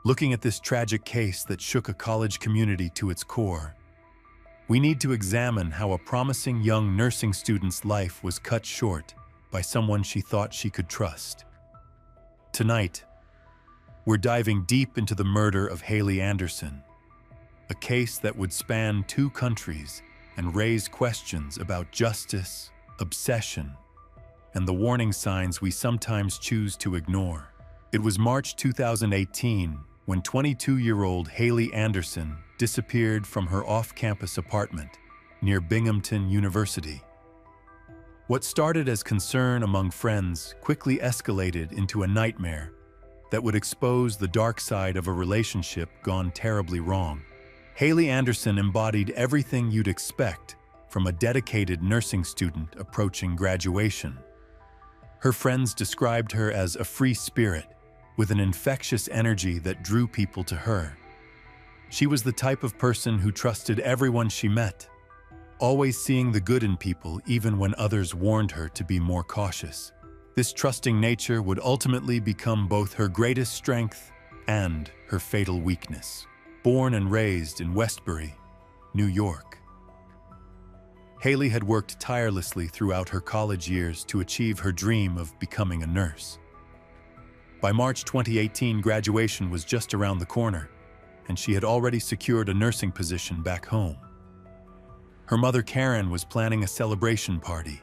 Looking at this tragic case that shook a college community to its core, we need to examine how a promising young nursing student's life was cut short by someone she thought she could trust. Tonight, we're diving deep into the murder of Haley Anderson, a case that would span 2 countries and raise questions about justice, obsession, and the warning signs we sometimes choose to ignore. It was March 2018 when 22-year-old Haley Anderson disappeared from her off-campus apartment near Binghamton University. What started as concern among friends quickly escalated into a nightmare that would expose the dark side of a relationship gone terribly wrong. Haley Anderson embodied everything you'd expect from a dedicated nursing student approaching graduation. Her friends described her as a free spirit with an infectious energy that drew people to her. She was the type of person who trusted everyone she met, always seeing the good in people even when others warned her to be more cautious. This trusting nature would ultimately become both her greatest strength and her fatal weakness. Born and raised in Westbury, New York, Haley had worked tirelessly throughout her college years to achieve her dream of becoming a nurse. By March 2018, graduation was just around the corner, and she had already secured a nursing position back home. Her mother, Karen, was planning a celebration party,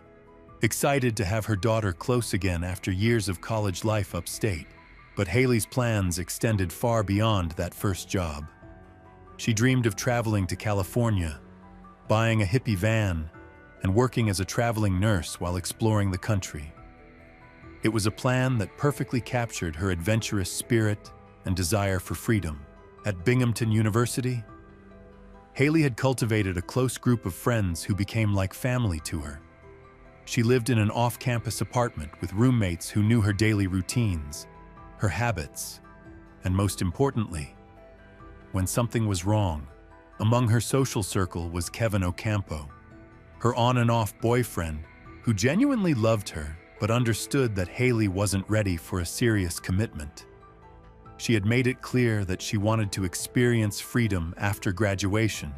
excited to have her daughter close again after years of college life upstate. But Haley's plans extended far beyond that first job. She dreamed of traveling to California, buying a hippie van, and working as a traveling nurse while exploring the country. It was a plan that perfectly captured her adventurous spirit and desire for freedom. At Binghamton University, Haley had cultivated a close group of friends who became like family to her. She lived in an off-campus apartment with roommates who knew her daily routines, her habits, and most importantly, when something was wrong. Among her social circle was Kevin Ocampo, her on and off boyfriend who genuinely loved her but understood that Haley wasn't ready for a serious commitment. She had made it clear that she wanted to experience freedom after graduation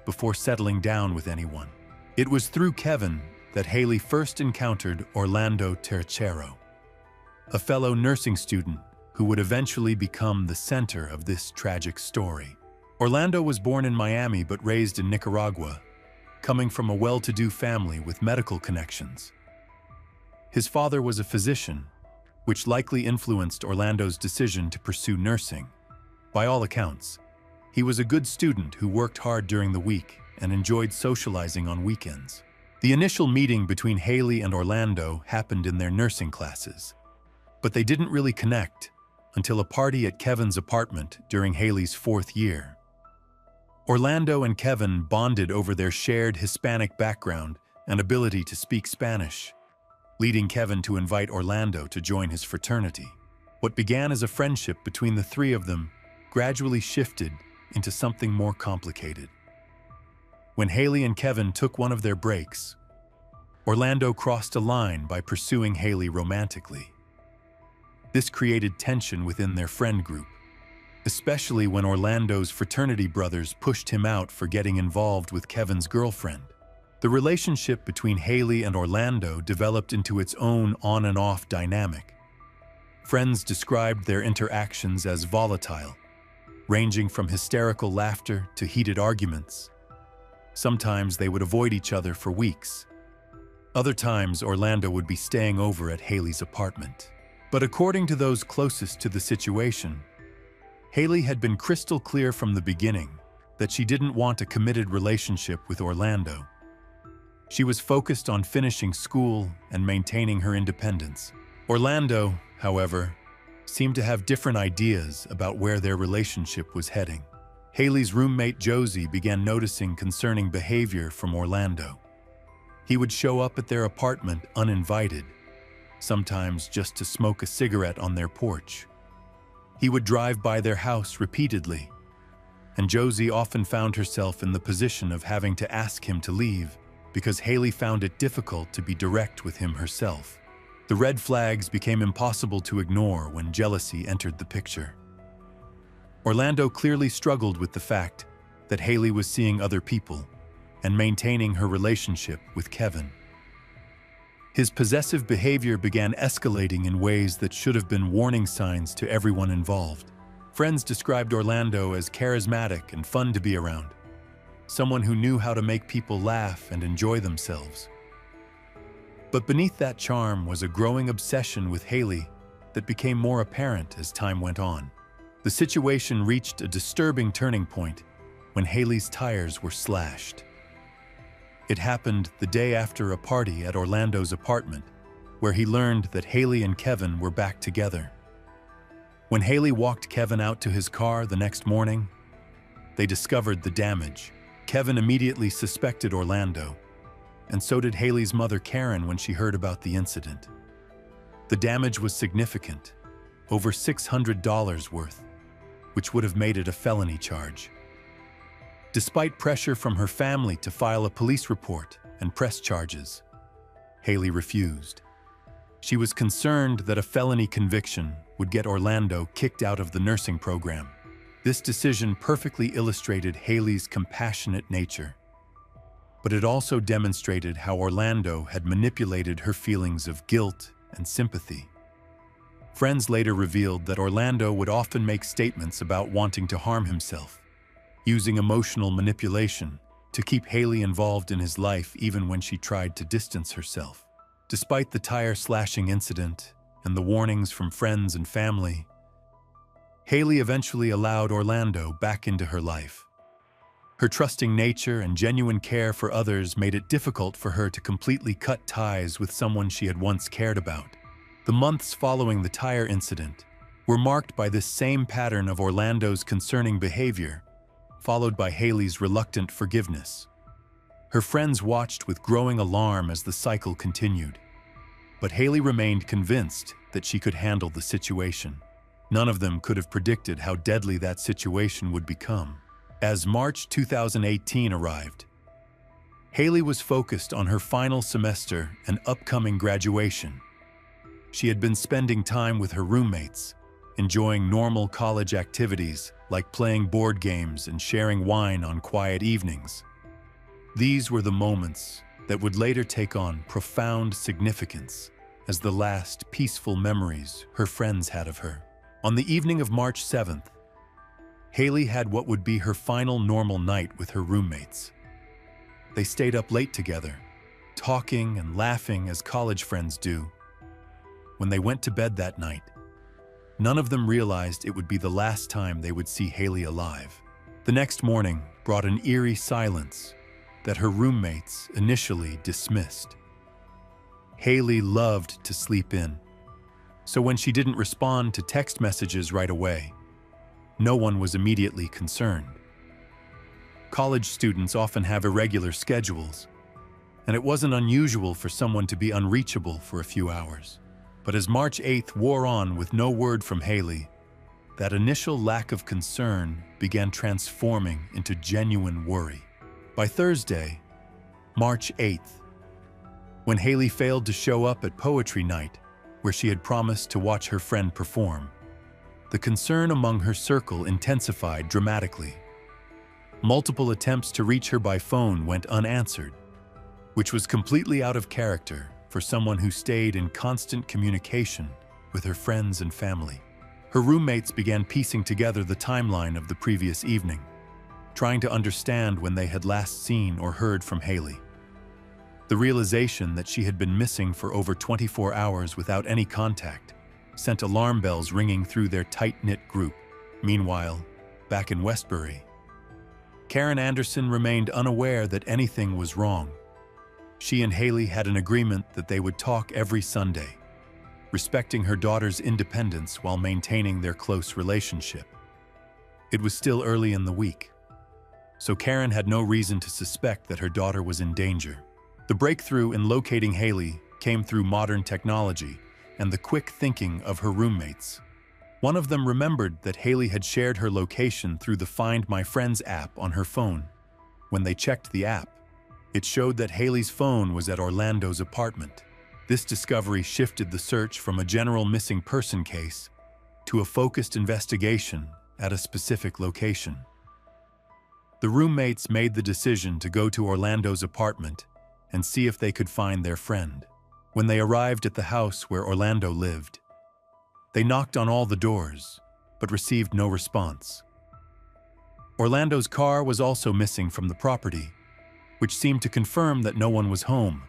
before settling down with anyone. It was through Kevin that Haley first encountered Orlando Tercero, a fellow nursing student who would eventually become the center of this tragic story. Orlando was born in Miami but raised in Nicaragua, coming from a well-to-do family with medical connections. His father was a physician, which likely influenced Orlando's decision to pursue nursing. By all accounts, he was a good student who worked hard during the week and enjoyed socializing on weekends. The initial meeting between Haley and Orlando happened in their nursing classes, but they didn't really connect until a party at Kevin's apartment during Haley's 4th year. Orlando and Kevin bonded over their shared Hispanic background and ability to speak Spanish, leading Kevin to invite Orlando to join his fraternity. What began as a friendship between the 3 of them gradually shifted into something more complicated. When Haley and Kevin took one of their breaks, Orlando crossed a line by pursuing Haley romantically. This created tension within their friend group, especially when Orlando's fraternity brothers pushed him out for getting involved with Kevin's girlfriend. The relationship between Haley and Orlando developed into its own on and off dynamic. Friends described their interactions as volatile, ranging from hysterical laughter to heated arguments. Sometimes they would avoid each other for weeks. Other times, Orlando would be staying over at Haley's apartment. But according to those closest to the situation, Haley had been crystal clear from the beginning that she didn't want a committed relationship with Orlando. She was focused on finishing school and maintaining her independence. Orlando, however, seemed to have different ideas about where their relationship was heading. Haley's roommate Josie began noticing concerning behavior from Orlando. He would show up at their apartment uninvited, sometimes just to smoke a cigarette on their porch. He would drive by their house repeatedly, and Josie often found herself in the position of having to ask him to leave because Haley found it difficult to be direct with him herself. The red flags became impossible to ignore when jealousy entered the picture. Orlando clearly struggled with the fact that Haley was seeing other people and maintaining her relationship with Kevin. His possessive behavior began escalating in ways that should have been warning signs to everyone involved. Friends described Orlando as charismatic and fun to be around, someone who knew how to make people laugh and enjoy themselves. But beneath that charm was a growing obsession with Haley that became more apparent as time went on. The situation reached a disturbing turning point when Haley's tires were slashed. It happened the day after a party at Orlando's apartment, where he learned that Haley and Kevin were back together. When Haley walked Kevin out to his car the next morning, they discovered the damage. Kevin immediately suspected Orlando, and so did Haley's mother Karen when she heard about the incident. The damage was significant, over $600 worth, which would have made it a felony charge. Despite pressure from her family to file a police report and press charges, Haley refused. She was concerned that a felony conviction would get Orlando kicked out of the nursing program. This decision perfectly illustrated Haley's compassionate nature, but it also demonstrated how Orlando had manipulated her feelings of guilt and sympathy. Friends later revealed that Orlando would often make statements about wanting to harm himself, using emotional manipulation to keep Haley involved in his life even when she tried to distance herself. Despite the tire-slashing incident and the warnings from friends and family, Haley eventually allowed Orlando back into her life. Her trusting nature and genuine care for others made it difficult for her to completely cut ties with someone she had once cared about. The months following the tire incident were marked by this same pattern of Orlando's concerning behavior, followed by Haley's reluctant forgiveness. Her friends watched with growing alarm as the cycle continued, but Haley remained convinced that she could handle the situation. None of them could have predicted how deadly that situation would become. As March 2018 arrived, Haley was focused on her final semester and upcoming graduation. She had been spending time with her roommates, enjoying normal college activities like playing board games and sharing wine on quiet evenings. These were the moments that would later take on profound significance as the last peaceful memories her friends had of her. On the evening of March 7th, Haley had what would be her final normal night with her roommates. They stayed up late together, talking and laughing as college friends do. When they went to bed that night, none of them realized it would be the last time they would see Haley alive. The next morning brought an eerie silence that her roommates initially dismissed. Haley loved to sleep in, so when she didn't respond to text messages right away, no one was immediately concerned. College students often have irregular schedules, and it wasn't unusual for someone to be unreachable for a few hours. But as March 8th wore on with no word from Haley, that initial lack of concern began transforming into genuine worry. By Thursday, March 8th, when Haley failed to show up at poetry night, where she had promised to watch her friend perform, the concern among her circle intensified dramatically. Multiple attempts to reach her by phone went unanswered, which was completely out of character for someone who stayed in constant communication with her friends and family. Her roommates began piecing together the timeline of the previous evening, trying to understand when they had last seen or heard from Haley. The realization that she had been missing for over 24 hours without any contact sent alarm bells ringing through their tight-knit group. Meanwhile, back in Westbury, Karen Anderson remained unaware that anything was wrong. She and Haley had an agreement that they would talk every Sunday, respecting her daughter's independence while maintaining their close relationship. It was still early in the week, so Karen had no reason to suspect that her daughter was in danger. The breakthrough in locating Haley came through modern technology and the quick thinking of her roommates. One of them remembered that Haley had shared her location through the Find My Friends app on her phone. When they checked the app, it showed that Haley's phone was at Orlando's apartment. This discovery shifted the search from a general missing person case to a focused investigation at a specific location. The roommates made the decision to go to Orlando's apartment and see if they could find their friend. When they arrived at the house where Orlando lived, they knocked on all the doors, but received no response. Orlando's car was also missing from the property, which seemed to confirm that no one was home.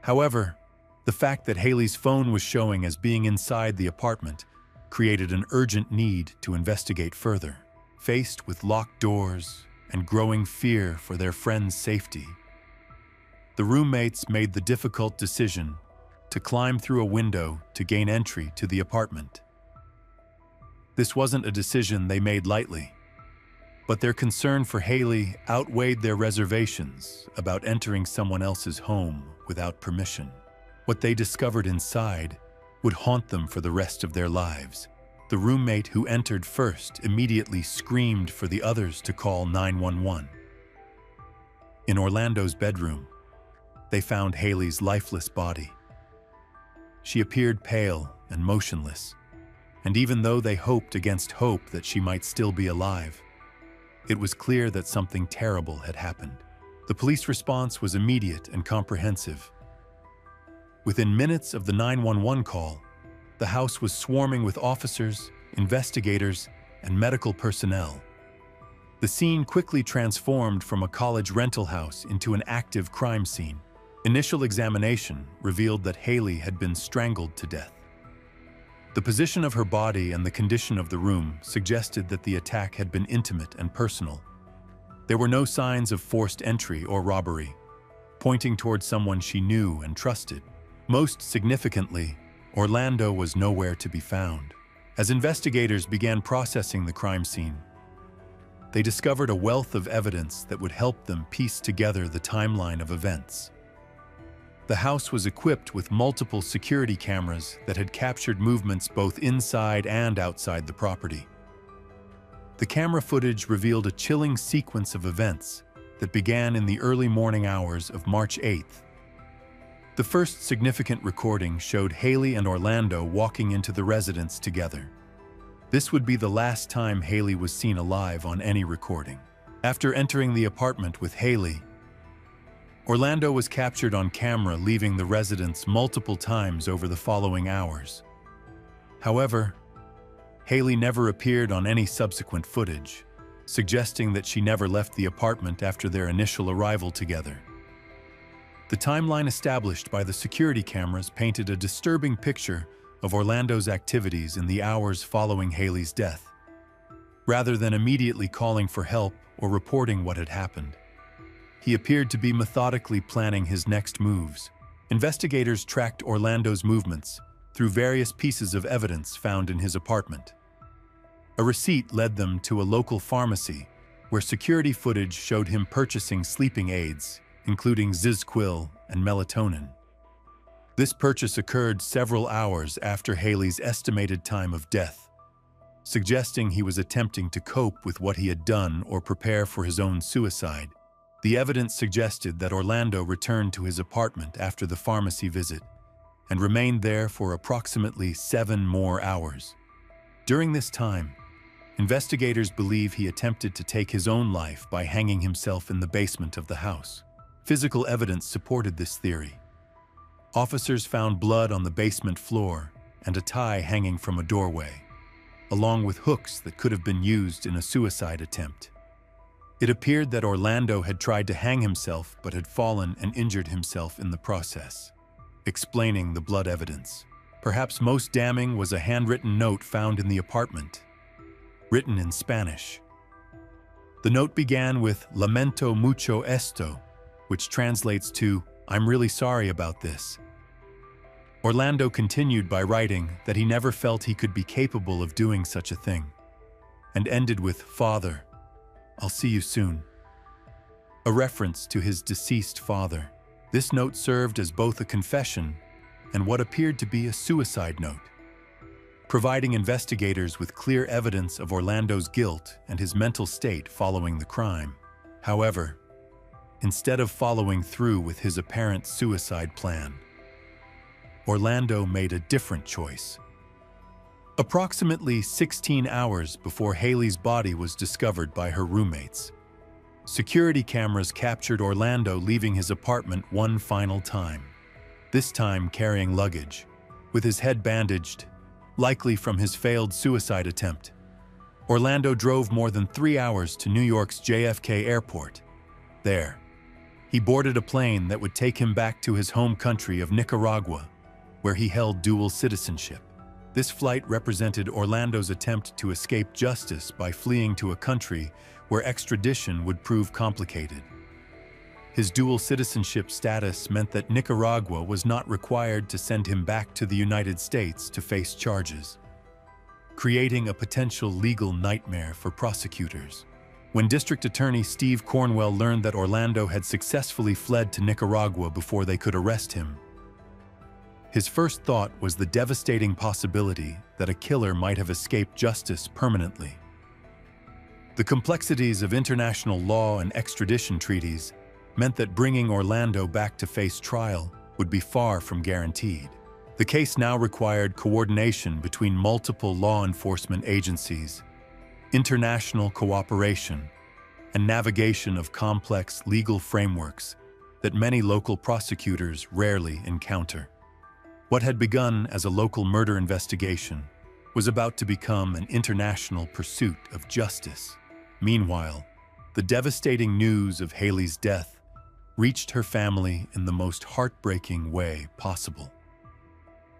However, the fact that Haley's phone was showing as being inside the apartment created an urgent need to investigate further. Faced with locked doors and growing fear for their friend's safety, the roommates made the difficult decision to climb through a window to gain entry to the apartment. This wasn't a decision they made lightly, but their concern for Haley outweighed their reservations about entering someone else's home without permission. What they discovered inside would haunt them for the rest of their lives. The roommate who entered first immediately screamed for the others to call 911. In Orlando's bedroom, they found Haley's lifeless body. She appeared pale and motionless, and even though they hoped against hope that she might still be alive, it was clear that something terrible had happened. The police response was immediate and comprehensive. Within minutes of the 911 call, the house was swarming with officers, investigators, and medical personnel. The scene quickly transformed from a college rental house into an active crime scene. Initial examination revealed that Haley had been strangled to death. The position of her body and the condition of the room suggested that the attack had been intimate and personal. There were no signs of forced entry or robbery, pointing towards someone she knew and trusted. Most significantly, Orlando was nowhere to be found. As investigators began processing the crime scene, they discovered a wealth of evidence that would help them piece together the timeline of events. The house was equipped with multiple security cameras that had captured movements both inside and outside the property. The camera footage revealed a chilling sequence of events that began in the early morning hours of March 8th. The first significant recording showed Haley and Orlando walking into the residence together. This would be the last time Haley was seen alive on any recording. After entering the apartment with Haley, Orlando was captured on camera leaving the residence multiple times over the following hours. However, Haley never appeared on any subsequent footage, suggesting that she never left the apartment after their initial arrival together. The timeline established by the security cameras painted a disturbing picture of Orlando's activities in the hours following Haley's death. Rather than immediately calling for help or reporting what had happened, he appeared to be methodically planning his next moves. Investigators tracked Orlando's movements through various pieces of evidence found in his apartment. A receipt led them to a local pharmacy where security footage showed him purchasing sleeping aids, including Zizquil and melatonin. This purchase occurred several hours after Haley's estimated time of death, suggesting he was attempting to cope with what he had done or prepare for his own suicide. The evidence suggested that Orlando returned to his apartment after the pharmacy visit and remained there for approximately 7 more hours. During this time, investigators believe he attempted to take his own life by hanging himself in the basement of the house. Physical evidence supported this theory. Officers found blood on the basement floor and a tie hanging from a doorway, along with hooks that could have been used in a suicide attempt. It appeared that Orlando had tried to hang himself but had fallen and injured himself in the process, explaining the blood evidence. Perhaps most damning was a handwritten note found in the apartment, written in Spanish. The note began with "Lamento mucho esto," which translates to "I'm really sorry about this." Orlando continued by writing that he never felt he could be capable of doing such a thing, and ended with "Father, I'll see you soon," a reference to his deceased father. This note served as both a confession and what appeared to be a suicide note, providing investigators with clear evidence of Orlando's guilt and his mental state following the crime. However, instead of following through with his apparent suicide plan, Orlando made a different choice. Approximately 16 hours before Haley's body was discovered by her roommates, security cameras captured Orlando leaving his apartment one final time, this time carrying luggage, with his head bandaged, likely from his failed suicide attempt. Orlando drove more than 3 hours to New York's JFK Airport. There, he boarded a plane that would take him back to his home country of Nicaragua, where he held dual citizenship. This flight represented Orlando's attempt to escape justice by fleeing to a country where extradition would prove complicated. His dual citizenship status meant that Nicaragua was not required to send him back to the United States to face charges, creating a potential legal nightmare for prosecutors. When District Attorney Steve Cornwell learned that Orlando had successfully fled to Nicaragua before they could arrest him, his first thought was the devastating possibility that a killer might have escaped justice permanently. The complexities of international law and extradition treaties meant that bringing Orlando back to face trial would be far from guaranteed. The case now required coordination between multiple law enforcement agencies, international cooperation, and navigation of complex legal frameworks that many local prosecutors rarely encounter. What had begun as a local murder investigation was about to become an international pursuit of justice. Meanwhile, the devastating news of Haley's death reached her family in the most heartbreaking way possible.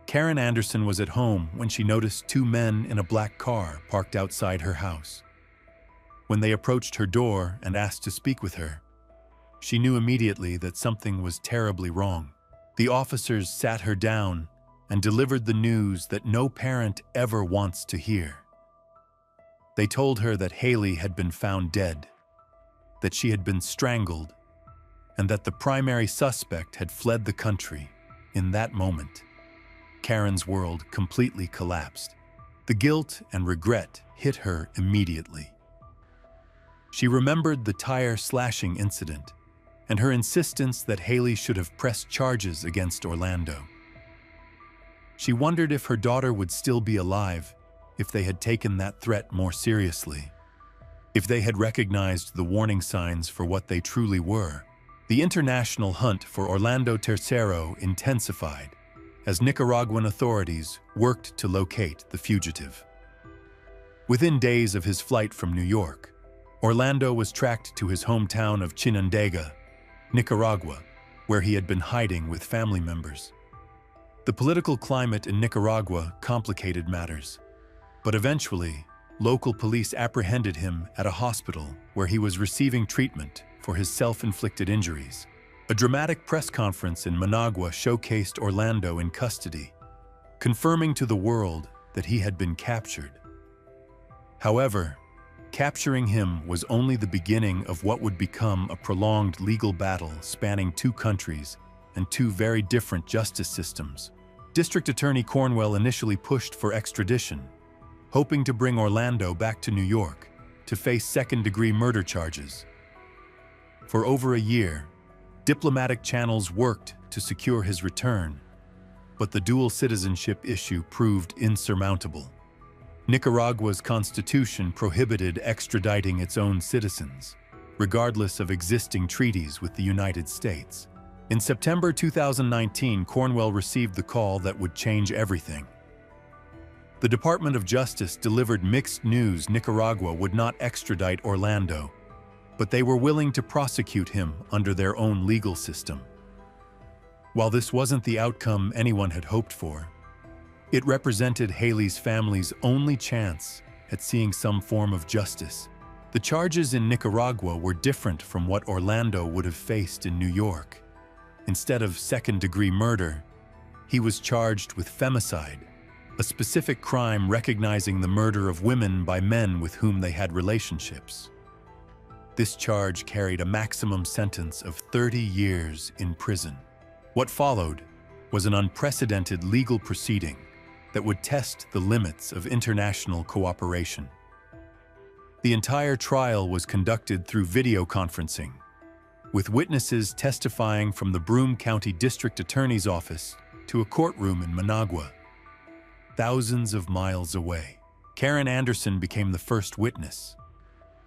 Karen Anderson was at home when she noticed two men in a black car parked outside her house. When they approached her door and asked to speak with her, she knew immediately that something was terribly wrong. The officers sat her down and delivered the news that no parent ever wants to hear. They told her that Haley had been found dead, that she had been strangled, and that the primary suspect had fled the country. In that moment, Karen's world completely collapsed. The guilt and regret hit her immediately. She remembered the tire slashing incident and her insistence that Haley should have pressed charges against Orlando. She wondered if her daughter would still be alive if they had taken that threat more seriously, if they had recognized the warning signs for what they truly were. The international hunt for Orlando Tercero intensified as Nicaraguan authorities worked to locate the fugitive. Within days of his flight from New York, Orlando was tracked to his hometown of Chinandega, Nicaragua, where he had been hiding with family members. The political climate in Nicaragua complicated matters, but eventually, local police apprehended him at a hospital where he was receiving treatment for his self-inflicted injuries. A dramatic press conference in Managua showcased Orlando in custody, confirming to the world that he had been captured. However, capturing him was only the beginning of what would become a prolonged legal battle spanning two countries and two very different justice systems. District Attorney Cornwell initially pushed for extradition, hoping to bring Orlando back to New York to face second-degree murder charges. For over a year, diplomatic channels worked to secure his return, but the dual citizenship issue proved insurmountable. Nicaragua's constitution prohibited extraditing its own citizens, regardless of existing treaties with the United States. In September 2019, Cornwell received the call that would change everything. The Department of Justice delivered mixed news. Nicaragua would not extradite Orlando, but they were willing to prosecute him under their own legal system. While this wasn't the outcome anyone had hoped for, it represented Haley's family's only chance at seeing some form of justice. The charges in Nicaragua were different from what Orlando would have faced in New York. Instead of second-degree murder, he was charged with femicide, a specific crime recognizing the murder of women by men with whom they had relationships. This charge carried a maximum sentence of 30 years in prison. What followed was an unprecedented legal proceeding that would test the limits of international cooperation. The entire trial was conducted through video conferencing, with witnesses testifying from the Broome County District Attorney's Office to a courtroom in Managua. thousands of miles away. Karen Anderson became the first witness,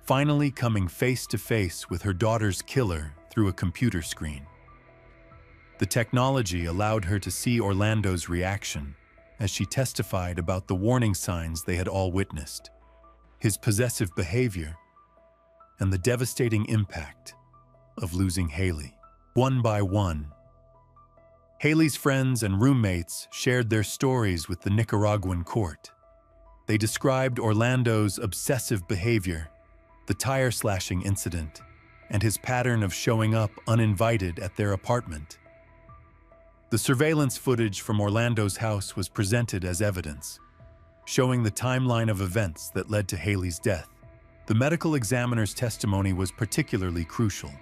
finally coming face to face with her daughter's killer through a computer screen. The technology allowed her to see Orlando's reaction as she testified about the warning signs they had all witnessed, his possessive behavior, and the devastating impact of losing Haley. One by one, Haley's friends and roommates shared their stories with the Nicaraguan court. They described Orlando's obsessive behavior, the tire-slashing incident, and his pattern of showing up uninvited at their apartment. The surveillance footage from Orlando's house was presented as evidence, showing the timeline of events that led to Haley's death. The medical examiner's testimony was particularly crucial,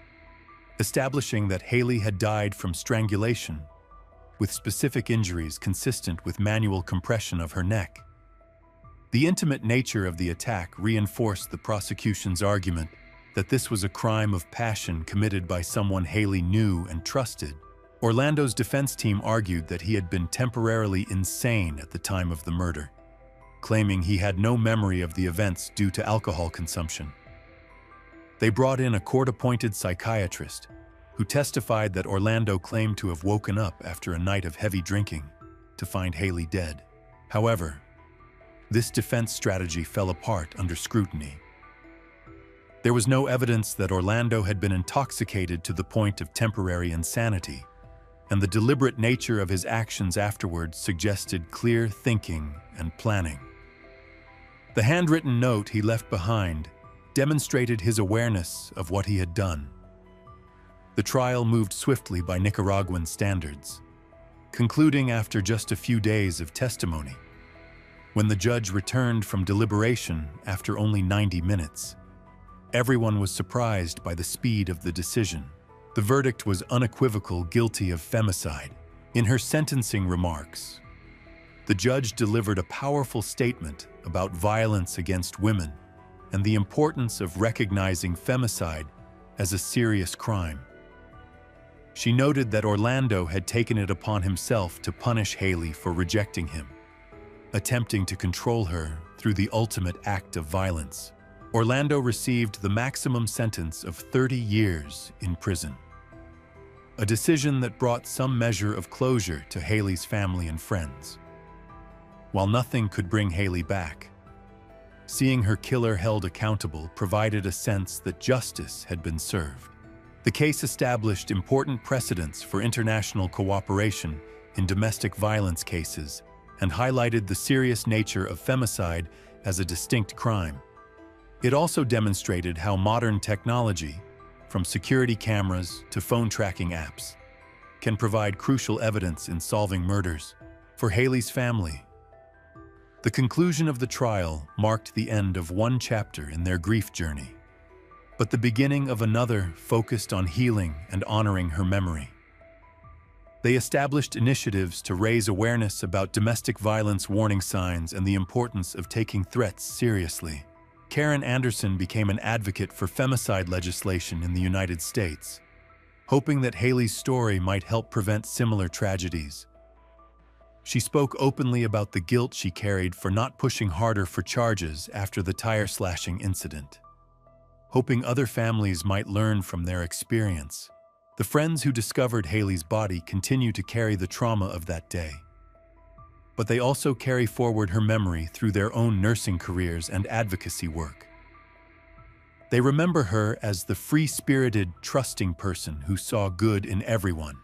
establishing that Haley had died from strangulation, with specific injuries consistent with manual compression of her neck. The intimate nature of the attack reinforced the prosecution's argument that this was a crime of passion committed by someone Haley knew and trusted. Orlando's defense team argued that he had been temporarily insane at the time of the murder, claiming he had no memory of the events due to alcohol consumption. They brought in a court-appointed psychiatrist who testified that Orlando claimed to have woken up after a night of heavy drinking to find Haley dead. However, this defense strategy fell apart under scrutiny. There was no evidence that Orlando had been intoxicated to the point of temporary insanity, and the deliberate nature of his actions afterwards suggested clear thinking and planning. The handwritten note he left behind demonstrated his awareness of what he had done. The trial moved swiftly by Nicaraguan standards, concluding after just a few days of testimony. When the judge returned from deliberation after only 90 minutes, everyone was surprised by the speed of the decision. The verdict was unequivocal guilty of femicide. In her sentencing remarks, the judge delivered a powerful statement about violence against women and the importance of recognizing femicide as a serious crime. She noted that Orlando had taken it upon himself to punish Haley for rejecting him, attempting to control her through the ultimate act of violence. Orlando received the maximum sentence of 30 years in prison, a decision that brought some measure of closure to Haley's family and friends. While nothing could bring Haley back, seeing her killer held accountable provided a sense that justice had been served. The case established important precedents for international cooperation in domestic violence cases and highlighted the serious nature of femicide as a distinct crime. It also demonstrated how modern technology, from security cameras to phone tracking apps, can provide crucial evidence in solving murders. For Haley's family, the conclusion of the trial marked the end of one chapter in their grief journey, but the beginning of another focused on healing and honoring her memory. They established initiatives to raise awareness about domestic violence warning signs and the importance of taking threats seriously. Karen Anderson became an advocate for femicide legislation in the United States, hoping that Haley's story might help prevent similar tragedies. She spoke openly about the guilt she carried for not pushing harder for charges after the tire-slashing incident, hoping other families might learn from their experience. The friends who discovered Haley's body continue to carry the trauma of that day, but they also carry forward her memory through their own nursing careers and advocacy work. They remember her as the free-spirited, trusting person who saw good in everyone,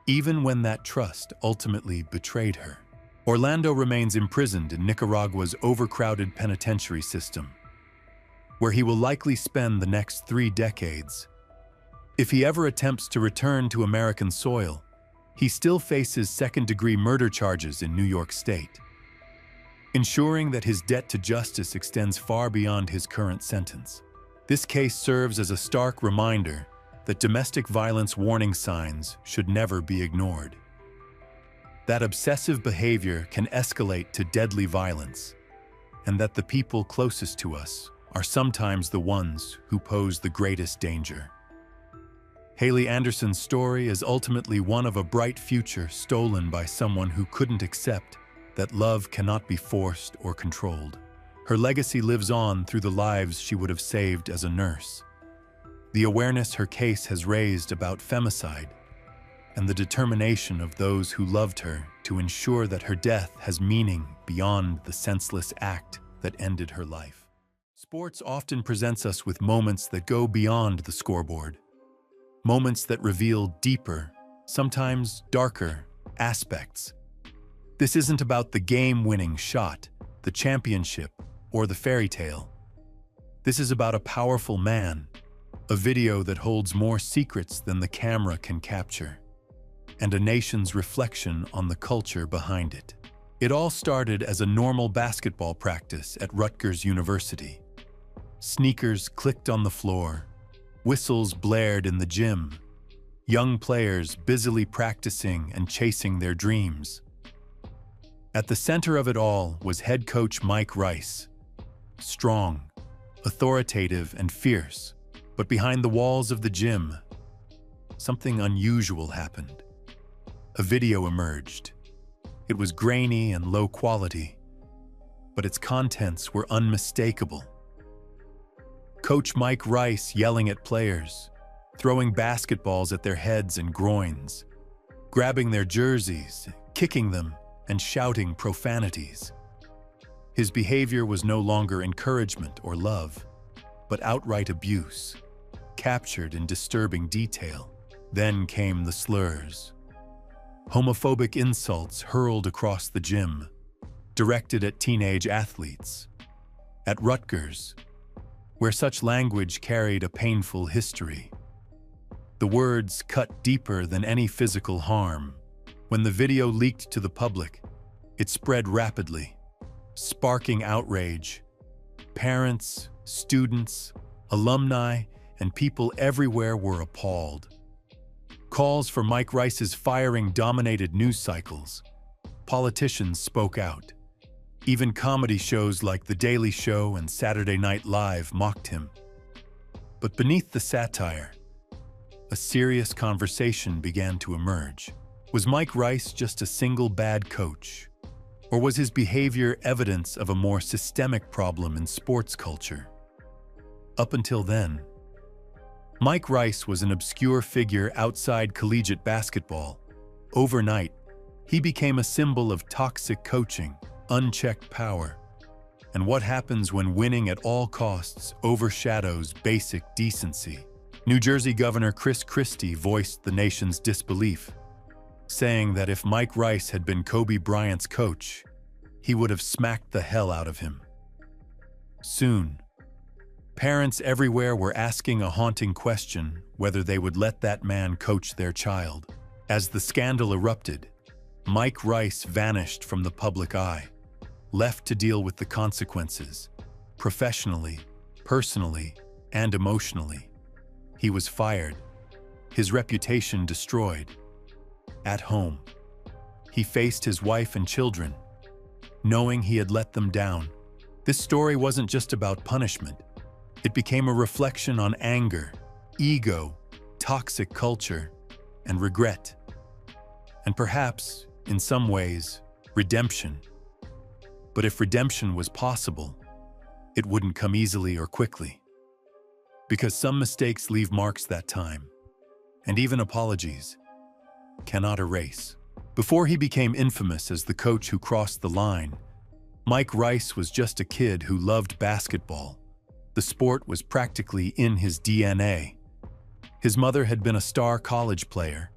even when that trust ultimately betrayed her. Orlando remains imprisoned in Nicaragua's overcrowded penitentiary system, where he will likely spend the next 3 decades. If he ever attempts to return to American soil, he still faces second-degree murder charges in New York State, ensuring that his debt to justice extends far beyond his current sentence. This case serves as a stark reminder that domestic violence warning signs should never be ignored. That obsessive behavior can escalate to deadly violence, and that the people closest to us are sometimes the ones who pose the greatest danger. Haley Anderson's story is ultimately one of a bright future stolen by someone who couldn't accept that love cannot be forced or controlled. Her legacy lives on through the lives she would have saved as a nurse. The awareness her case has raised about femicide, and the determination of those who loved her to ensure that her death has meaning beyond the senseless act that ended her life. Sports often presents us with moments that go beyond the scoreboard, moments that reveal deeper, sometimes darker, aspects. This isn't about the game-winning shot, the championship, or the fairy tale. This is about a powerful man, a video that holds more secrets than the camera can capture, and a nation's reflection on the culture behind it. It all started as a normal basketball practice at Rutgers University. Sneakers clicked on the floor, whistles blared in the gym, young players busily practicing and chasing their dreams. At the center of it all was head coach Mike Rice, strong, authoritative, and fierce. But behind the walls of the gym, something unusual happened. A video emerged. It was grainy and low quality, but its contents were unmistakable. Coach Mike Rice yelling at players, throwing basketballs at their heads and groins, grabbing their jerseys, kicking them, and shouting profanities. His behavior was no longer encouragement or love, but outright abuse, captured in disturbing detail. Then came the slurs. Homophobic insults hurled across the gym, directed at teenage athletes. At Rutgers, where such language carried a painful history, the words cut deeper than any physical harm. When the video leaked to the public, it spread rapidly, sparking outrage. Parents, students, alumni, and people everywhere were appalled. Calls for Mike Rice's firing dominated news cycles. Politicians spoke out. Even comedy shows like The Daily Show and Saturday Night Live mocked him. But beneath the satire, a serious conversation began to emerge. Was Mike Rice just a single bad coach? Or was his behavior evidence of a more systemic problem in sports culture? Up until then, Mike Rice was an obscure figure outside collegiate basketball. Overnight, he became a symbol of toxic coaching, unchecked power, and what happens when winning at all costs overshadows basic decency. New Jersey Governor Chris Christie voiced the nation's disbelief, saying that if Mike Rice had been Kobe Bryant's coach, he would have smacked the hell out of him. Soon, parents everywhere were asking a haunting question whether they would let that man coach their child. As the scandal erupted, Mike Rice vanished from the public eye, left to deal with the consequences, professionally, personally, and emotionally. He was fired, his reputation destroyed. At home, he faced his wife and children, knowing he had let them down. This story wasn't just about punishment. It became a reflection on anger, ego, toxic culture, and regret. And perhaps, in some ways, redemption. But if redemption was possible, it wouldn't come easily or quickly. Because some mistakes leave marks that time, and even apologies cannot erase. Before he became infamous as the coach who crossed the line, Mike Rice was just a kid who loved basketball. The sport was practically in his DNA. His mother had been a star college player,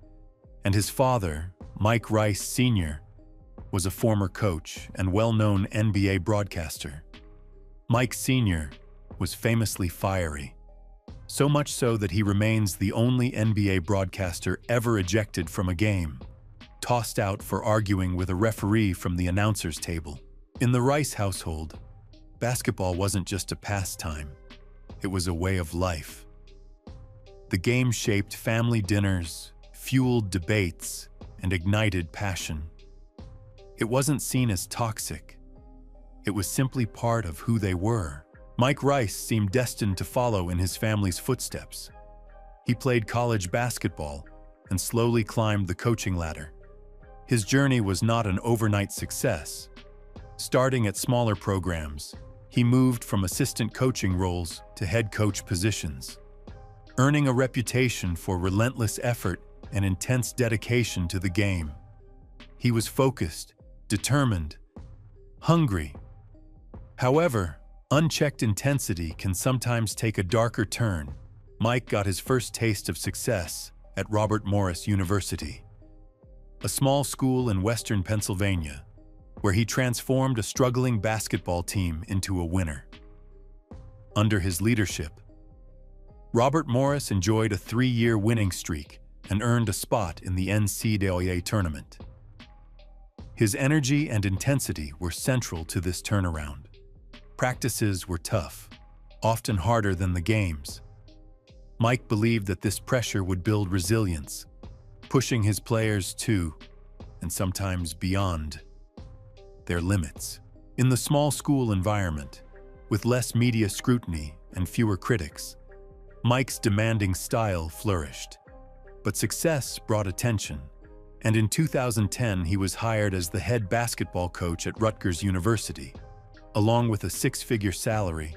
and his father, Mike Rice Sr., was a former coach and well-known NBA broadcaster. Mike Sr. was famously fiery, so much so that he remains the only NBA broadcaster ever ejected from a game, tossed out for arguing with a referee from the announcer's table. In the Rice household, basketball wasn't just a pastime, it was a way of life. The game shaped family dinners, fueled debates, and ignited passion. It wasn't seen as toxic. It was simply part of who they were. Mike Rice seemed destined to follow in his family's footsteps. He played college basketball and slowly climbed the coaching ladder. His journey was not an overnight success, Starting at smaller programs, he moved from assistant coaching roles to head coach positions, earning a reputation for relentless effort and intense dedication to the game. He was focused, determined, hungry. However, unchecked intensity can sometimes take a darker turn. Mike got his first taste of success at Robert Morris University, a small school in western Pennsylvania, where he transformed a struggling basketball team into a winner. Under his leadership, Robert Morris enjoyed a 3-year winning streak and earned a spot in the NCAA tournament. His energy and intensity were central to this turnaround. Practices were tough, often harder than the games. Mike believed that this pressure would build resilience, pushing his players to, and sometimes beyond, their limits. In the small school environment, with less media scrutiny and fewer critics, Mike's demanding style flourished. But success brought attention, and in 2010 he was hired as the head basketball coach at Rutgers University. Along with a 6-figure salary,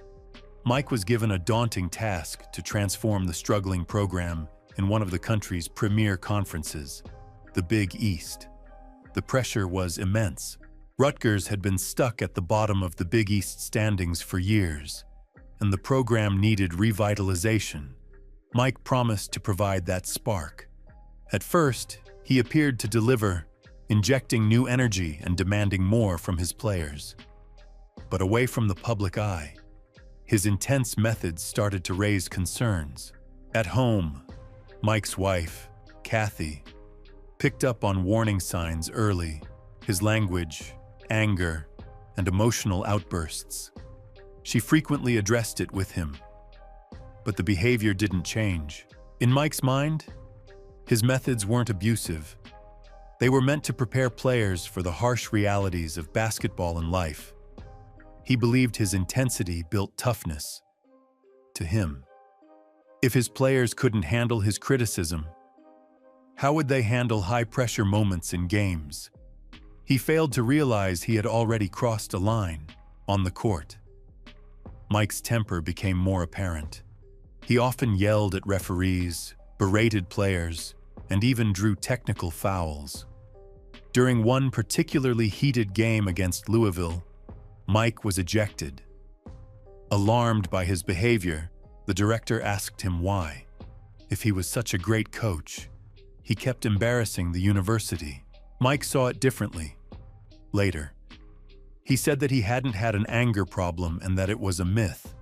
Mike was given a daunting task to transform the struggling program in one of the country's premier conferences, the Big East. The pressure was immense. Rutgers had been stuck at the bottom of the Big East standings for years, and the program needed revitalization. Mike promised to provide that spark. At first, he appeared to deliver, injecting new energy and demanding more from his players. But away from the public eye, his intense methods started to raise concerns. At home, Mike's wife, Kathy, picked up on warning signs early: his language, anger, and emotional outbursts. She frequently addressed it with him, but the behavior didn't change. In Mike's mind, his methods weren't abusive. They were meant to prepare players for the harsh realities of basketball and life. He believed his intensity built toughness. To him, if his players couldn't handle his criticism, how would they handle high-pressure moments in games? He failed to realize he had already crossed a line on the court. Mike's temper became more apparent. He often yelled at referees, berated players, and even drew technical fouls. During one particularly heated game against Louisville, Mike was ejected. Alarmed by his behavior, the director asked him why. If he was such a great coach, he kept embarrassing the university. Mike saw it differently. Later, he said that he hadn't had an anger problem and that it was a myth.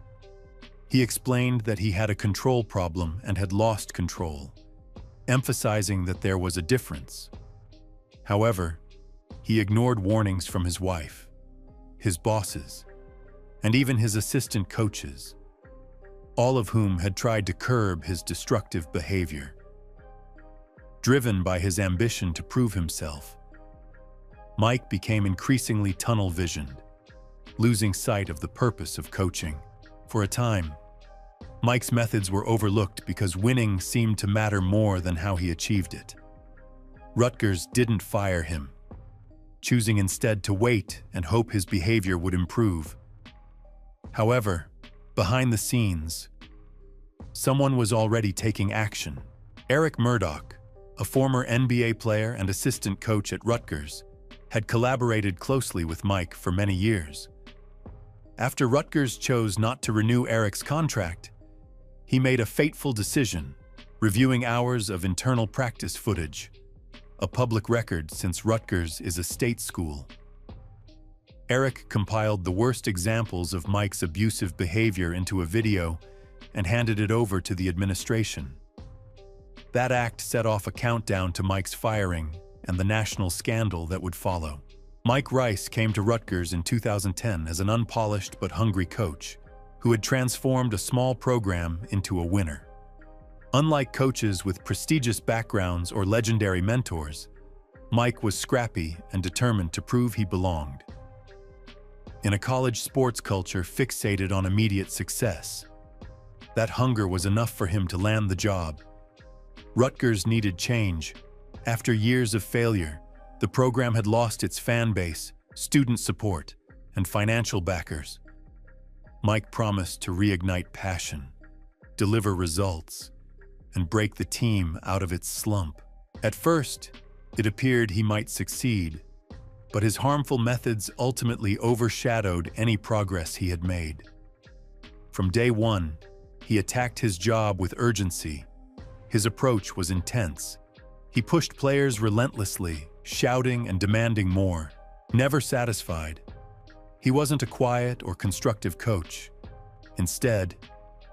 He explained that he had a control problem and had lost control, emphasizing that there was a difference. However, he ignored warnings from his wife, his bosses, and even his assistant coaches, all of whom had tried to curb his destructive behavior. Driven by his ambition to prove himself, Mike became increasingly tunnel-visioned, losing sight of the purpose of coaching. For a time, Mike's methods were overlooked because winning seemed to matter more than how he achieved it. Rutgers didn't fire him, choosing instead to wait and hope his behavior would improve. However, behind the scenes, someone was already taking action. Eric Murdoch, a former NBA player and assistant coach at Rutgers, had collaborated closely with Mike for many years. After Rutgers chose not to renew Eric's contract, he made a fateful decision, reviewing hours of internal practice footage, a public record since Rutgers is a state school. Eric compiled the worst examples of Mike's abusive behavior into a video and handed it over to the administration. That act set off a countdown to Mike's firing and the national scandal that would follow. Mike Rice came to Rutgers in 2010 as an unpolished but hungry coach who had transformed a small program into a winner. Unlike coaches with prestigious backgrounds or legendary mentors, Mike was scrappy and determined to prove he belonged. In a college sports culture fixated on immediate success, that hunger was enough for him to land the job. Rutgers needed change. After years of failure, the program had lost its fan base, student support, and financial backers. Mike promised to reignite passion, deliver results, and break the team out of its slump. At first, it appeared he might succeed, but his harmful methods ultimately overshadowed any progress he had made. From day one, he attacked his job with urgency. His approach was intense. He pushed players relentlessly, shouting and demanding more. Never satisfied, he wasn't a quiet or constructive coach. Instead,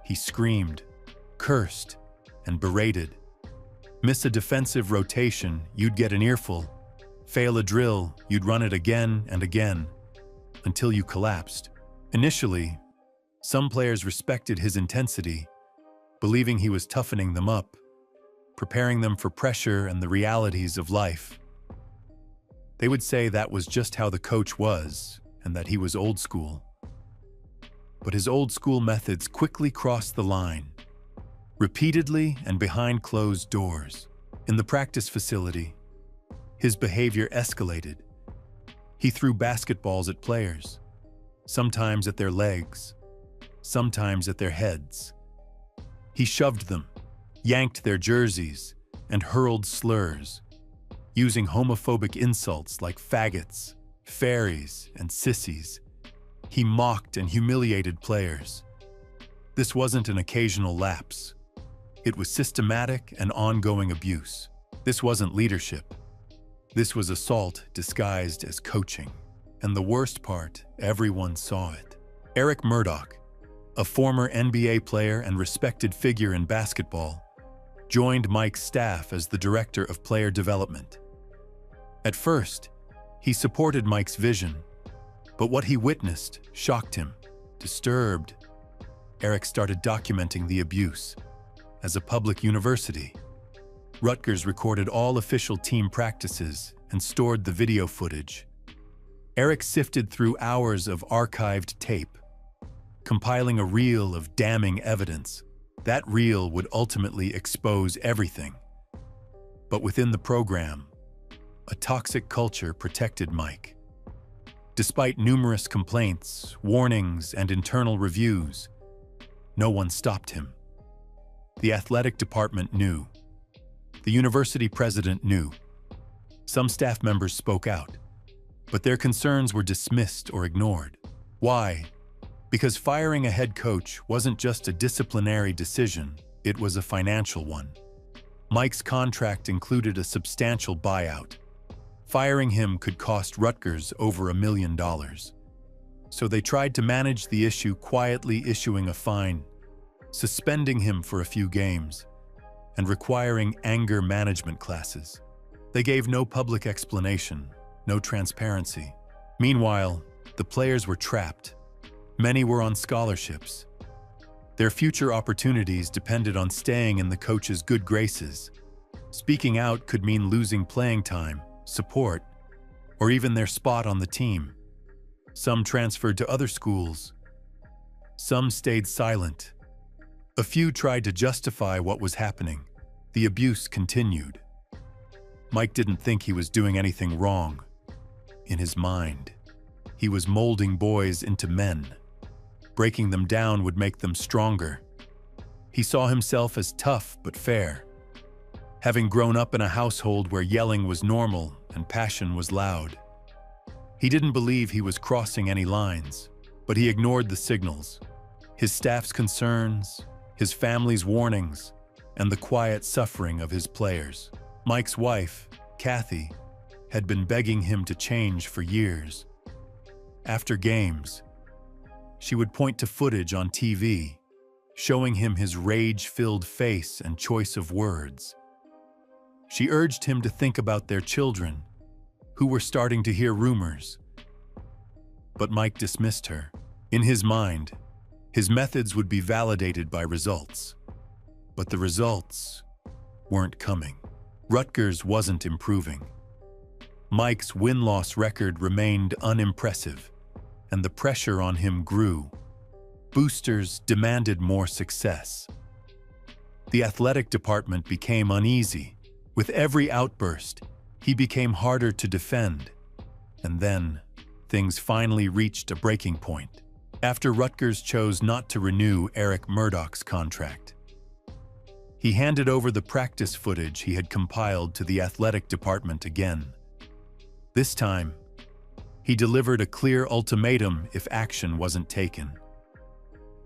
he screamed, cursed, and berated. Miss a defensive rotation, you'd get an earful. Fail a drill, you'd run it again and again, until you collapsed. Initially, some players respected his intensity, believing he was toughening them up, preparing them for pressure and the realities of life. They would say that was just how the coach was, and that he was old school. But his old school methods quickly crossed the line, repeatedly and behind closed doors. In the practice facility, his behavior escalated. He threw basketballs at players, sometimes at their legs, sometimes at their heads. He shoved them, yanked their jerseys, and hurled slurs, using homophobic insults like faggots, fairies, and sissies. He mocked and humiliated players. This wasn't an occasional lapse. It was systematic and ongoing abuse. This wasn't leadership. This was assault disguised as coaching. And the worst part, everyone saw it. Eric Murdoch, a former NBA player and respected figure in basketball, joined Mike's staff as the director of player development. At first, he supported Mike's vision, but what he witnessed shocked him. Disturbed, Eric started documenting the abuse. As a public university, Rutgers recorded all official team practices and stored the video footage. Eric sifted through hours of archived tape, compiling a reel of damning evidence. That reel would ultimately expose everything. But within the program, a toxic culture protected Mike. Despite numerous complaints, warnings, and internal reviews, no one stopped him. The athletic department knew. The university president knew. Some staff members spoke out, but their concerns were dismissed or ignored. Why? Because firing a head coach wasn't just a disciplinary decision, it was a financial one. Mike's contract included a substantial buyout. Firing him could cost Rutgers over $1 million. So they tried to manage the issue quietly, issuing a fine, suspending him for a few games, and requiring anger management classes. They gave no public explanation, no transparency. Meanwhile, the players were trapped. Many were on scholarships. Their future opportunities depended on staying in the coach's good graces. Speaking out could mean losing playing time, support, or even their spot on the team. Some transferred to other schools. Some stayed silent. A few tried to justify what was happening. The abuse continued. Mike didn't think he was doing anything wrong. In his mind, he was molding boys into men. Breaking them down would make them stronger. He saw himself as tough but fair. Having grown up in a household where yelling was normal and passion was loud, he didn't believe he was crossing any lines, but he ignored the signals. His staff's concerns, his family's warnings, and the quiet suffering of his players. Mike's wife, Kathy, had been begging him to change for years. After games, she would point to footage on TV, showing him his rage-filled face and choice of words. She urged him to think about their children, who were starting to hear rumors. But Mike dismissed her. In his mind, his methods would be validated by results. But the results weren't coming. Rutgers wasn't improving. Mike's win-loss record remained unimpressive, and the pressure on him grew. Boosters demanded more success. The athletic department became uneasy. With every outburst, he became harder to defend. And then, things finally reached a breaking point after Rutgers chose not to renew Eric Murdoch's contract. He handed over the practice footage he had compiled to the athletic department again. This time, he delivered a clear ultimatum if action wasn't taken.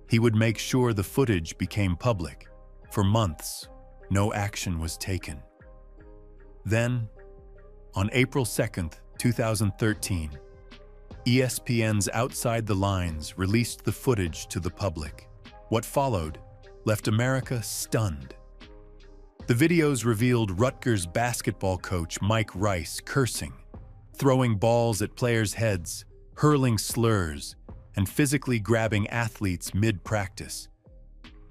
He would make sure the footage became public. For months, no action was taken. Then, on April 2, 2013, ESPN's Outside the Lines released the footage to the public. What followed left America stunned. The videos revealed Rutgers basketball coach Mike Rice cursing, throwing balls at players' heads, hurling slurs, and physically grabbing athletes mid-practice.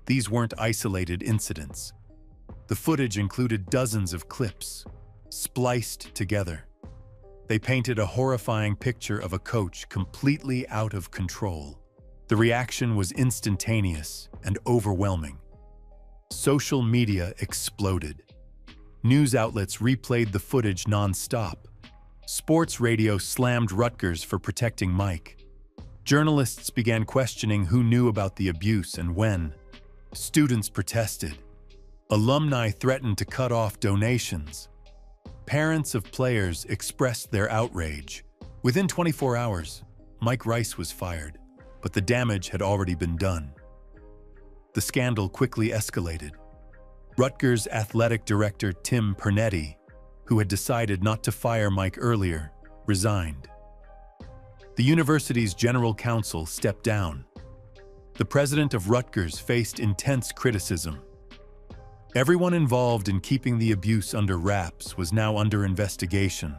These weren't isolated incidents. The footage included dozens of clips, spliced together. They painted a horrifying picture of a coach completely out of control. The reaction was instantaneous and overwhelming. Social media exploded. News outlets replayed the footage non-stop. Sports radio slammed Rutgers for protecting Mike. Journalists began questioning who knew about the abuse and when. Students protested. Alumni threatened to cut off donations. Parents of players expressed their outrage. Within 24 hours, Mike Rice was fired, but the damage had already been done. The scandal quickly escalated. Rutgers athletic director Tim Pernetti, who had decided not to fire Mike earlier, resigned. The university's general counsel stepped down. The president of Rutgers faced intense criticism. Everyone involved in keeping the abuse under wraps was now under investigation.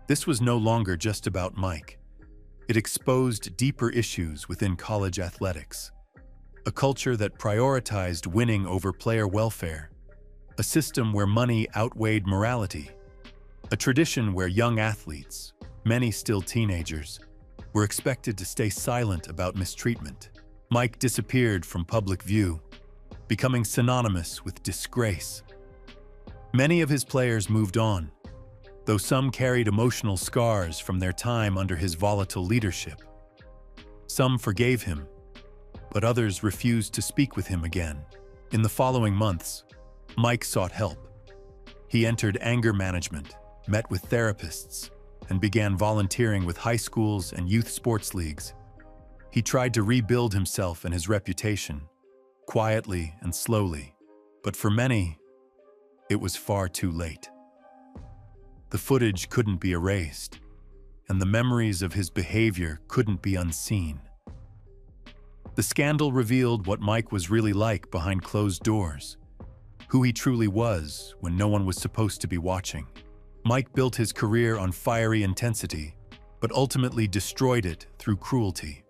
This was no longer just about Mike. It exposed deeper issues within college athletics. A culture that prioritized winning over player welfare. A system where money outweighed morality. A tradition where young athletes, many still teenagers, were expected to stay silent about mistreatment. Mike disappeared from public view, becoming synonymous with disgrace. Many of his players moved on, though some carried emotional scars from their time under his volatile leadership. Some forgave him, but others refused to speak with him again. In the following months, Mike sought help. He entered anger management, met with therapists, and began volunteering with high schools and youth sports leagues. He tried to rebuild himself and his reputation, quietly and slowly, but for many, it was far too late. The footage couldn't be erased, and the memories of his behavior couldn't be unseen. The scandal revealed what Mike was really like behind closed doors, who he truly was when no one was supposed to be watching. Mike built his career on fiery intensity, but ultimately destroyed it through cruelty.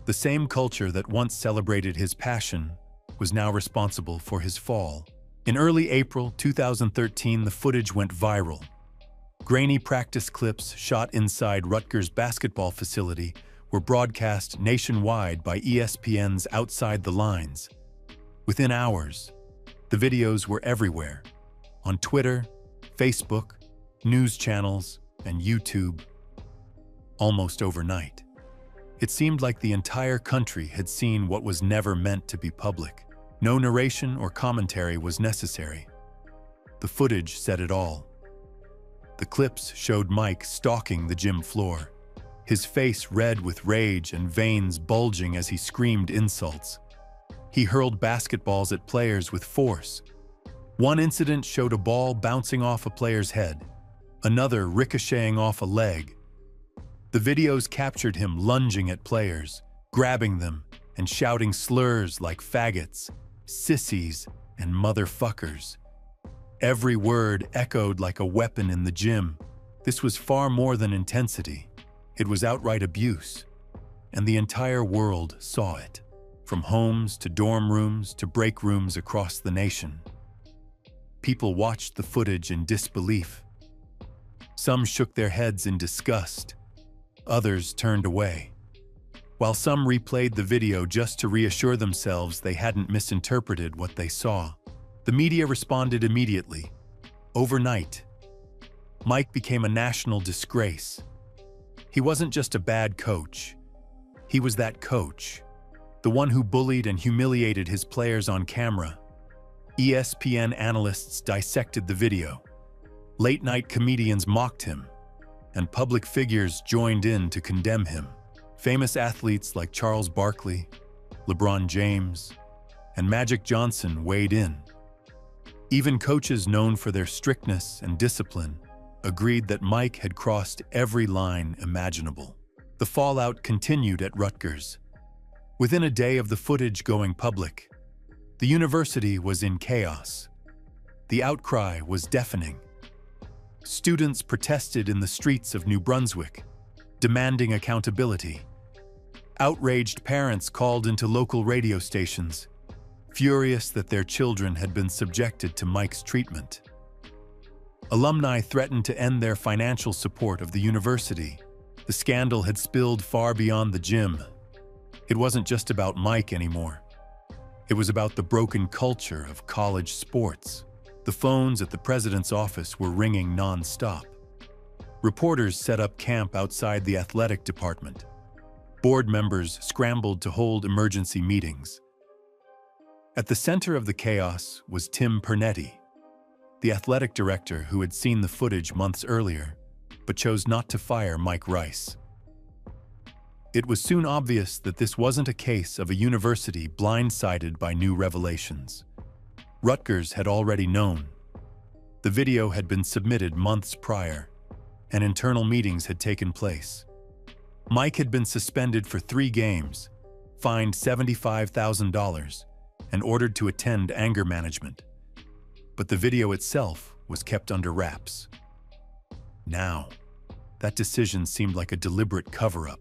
The same culture that once celebrated his passion was now responsible for his fall. In early April 2013, the footage went viral. Grainy practice clips shot inside Rutgers' basketball facility were broadcast nationwide by ESPN's Outside the Lines. Within hours, the videos were everywhere, on Twitter, Facebook, news channels, and YouTube. Almost overnight, it seemed like the entire country had seen what was never meant to be public. No narration or commentary was necessary. The footage said it all. The clips showed Mike stalking the gym floor, his face red with rage and veins bulging as he screamed insults. He hurled basketballs at players with force. One incident showed a ball bouncing off a player's head, another ricocheting off a leg. The videos captured him lunging at players, grabbing them, and shouting slurs like faggots, sissies, and motherfuckers. Every word echoed like a weapon in the gym. This was far more than intensity. It was outright abuse, and the entire world saw it, from homes to dorm rooms to break rooms across the nation. People watched the footage in disbelief. Some shook their heads in disgust. Others turned away. While some replayed the video just to reassure themselves they hadn't misinterpreted what they saw. The media responded immediately. Overnight, Mike became a national disgrace. He wasn't just a bad coach. He was that coach, the one who bullied and humiliated his players on camera. ESPN analysts dissected the video. Late-night comedians mocked him, and public figures joined in to condemn him. Famous athletes like Charles Barkley, LeBron James, and Magic Johnson weighed in. Even coaches known for their strictness and discipline agreed that Mike had crossed every line imaginable. The fallout continued at Rutgers. Within a day of the footage going public, the university was in chaos. The outcry was deafening. Students protested in the streets of New Brunswick, demanding accountability. Outraged parents called into local radio stations, furious that their children had been subjected to Mike's treatment. Alumni threatened to end their financial support of the university. The scandal had spilled far beyond the gym. It wasn't just about Mike anymore. It was about the broken culture of college sports. The phones at the president's office were ringing non-stop. Reporters set up camp outside the athletic department. Board members scrambled to hold emergency meetings. At the center of the chaos was Tim Pernetti, the athletic director who had seen the footage months earlier, but chose not to fire Mike Rice. It was soon obvious that this wasn't a case of a university blindsided by new revelations. Rutgers had already known. The video had been submitted months prior, and internal meetings had taken place. Mike had been suspended for 3 games, fined $75,000, and ordered to attend anger management. But the video itself was kept under wraps. Now, that decision seemed like a deliberate cover-up.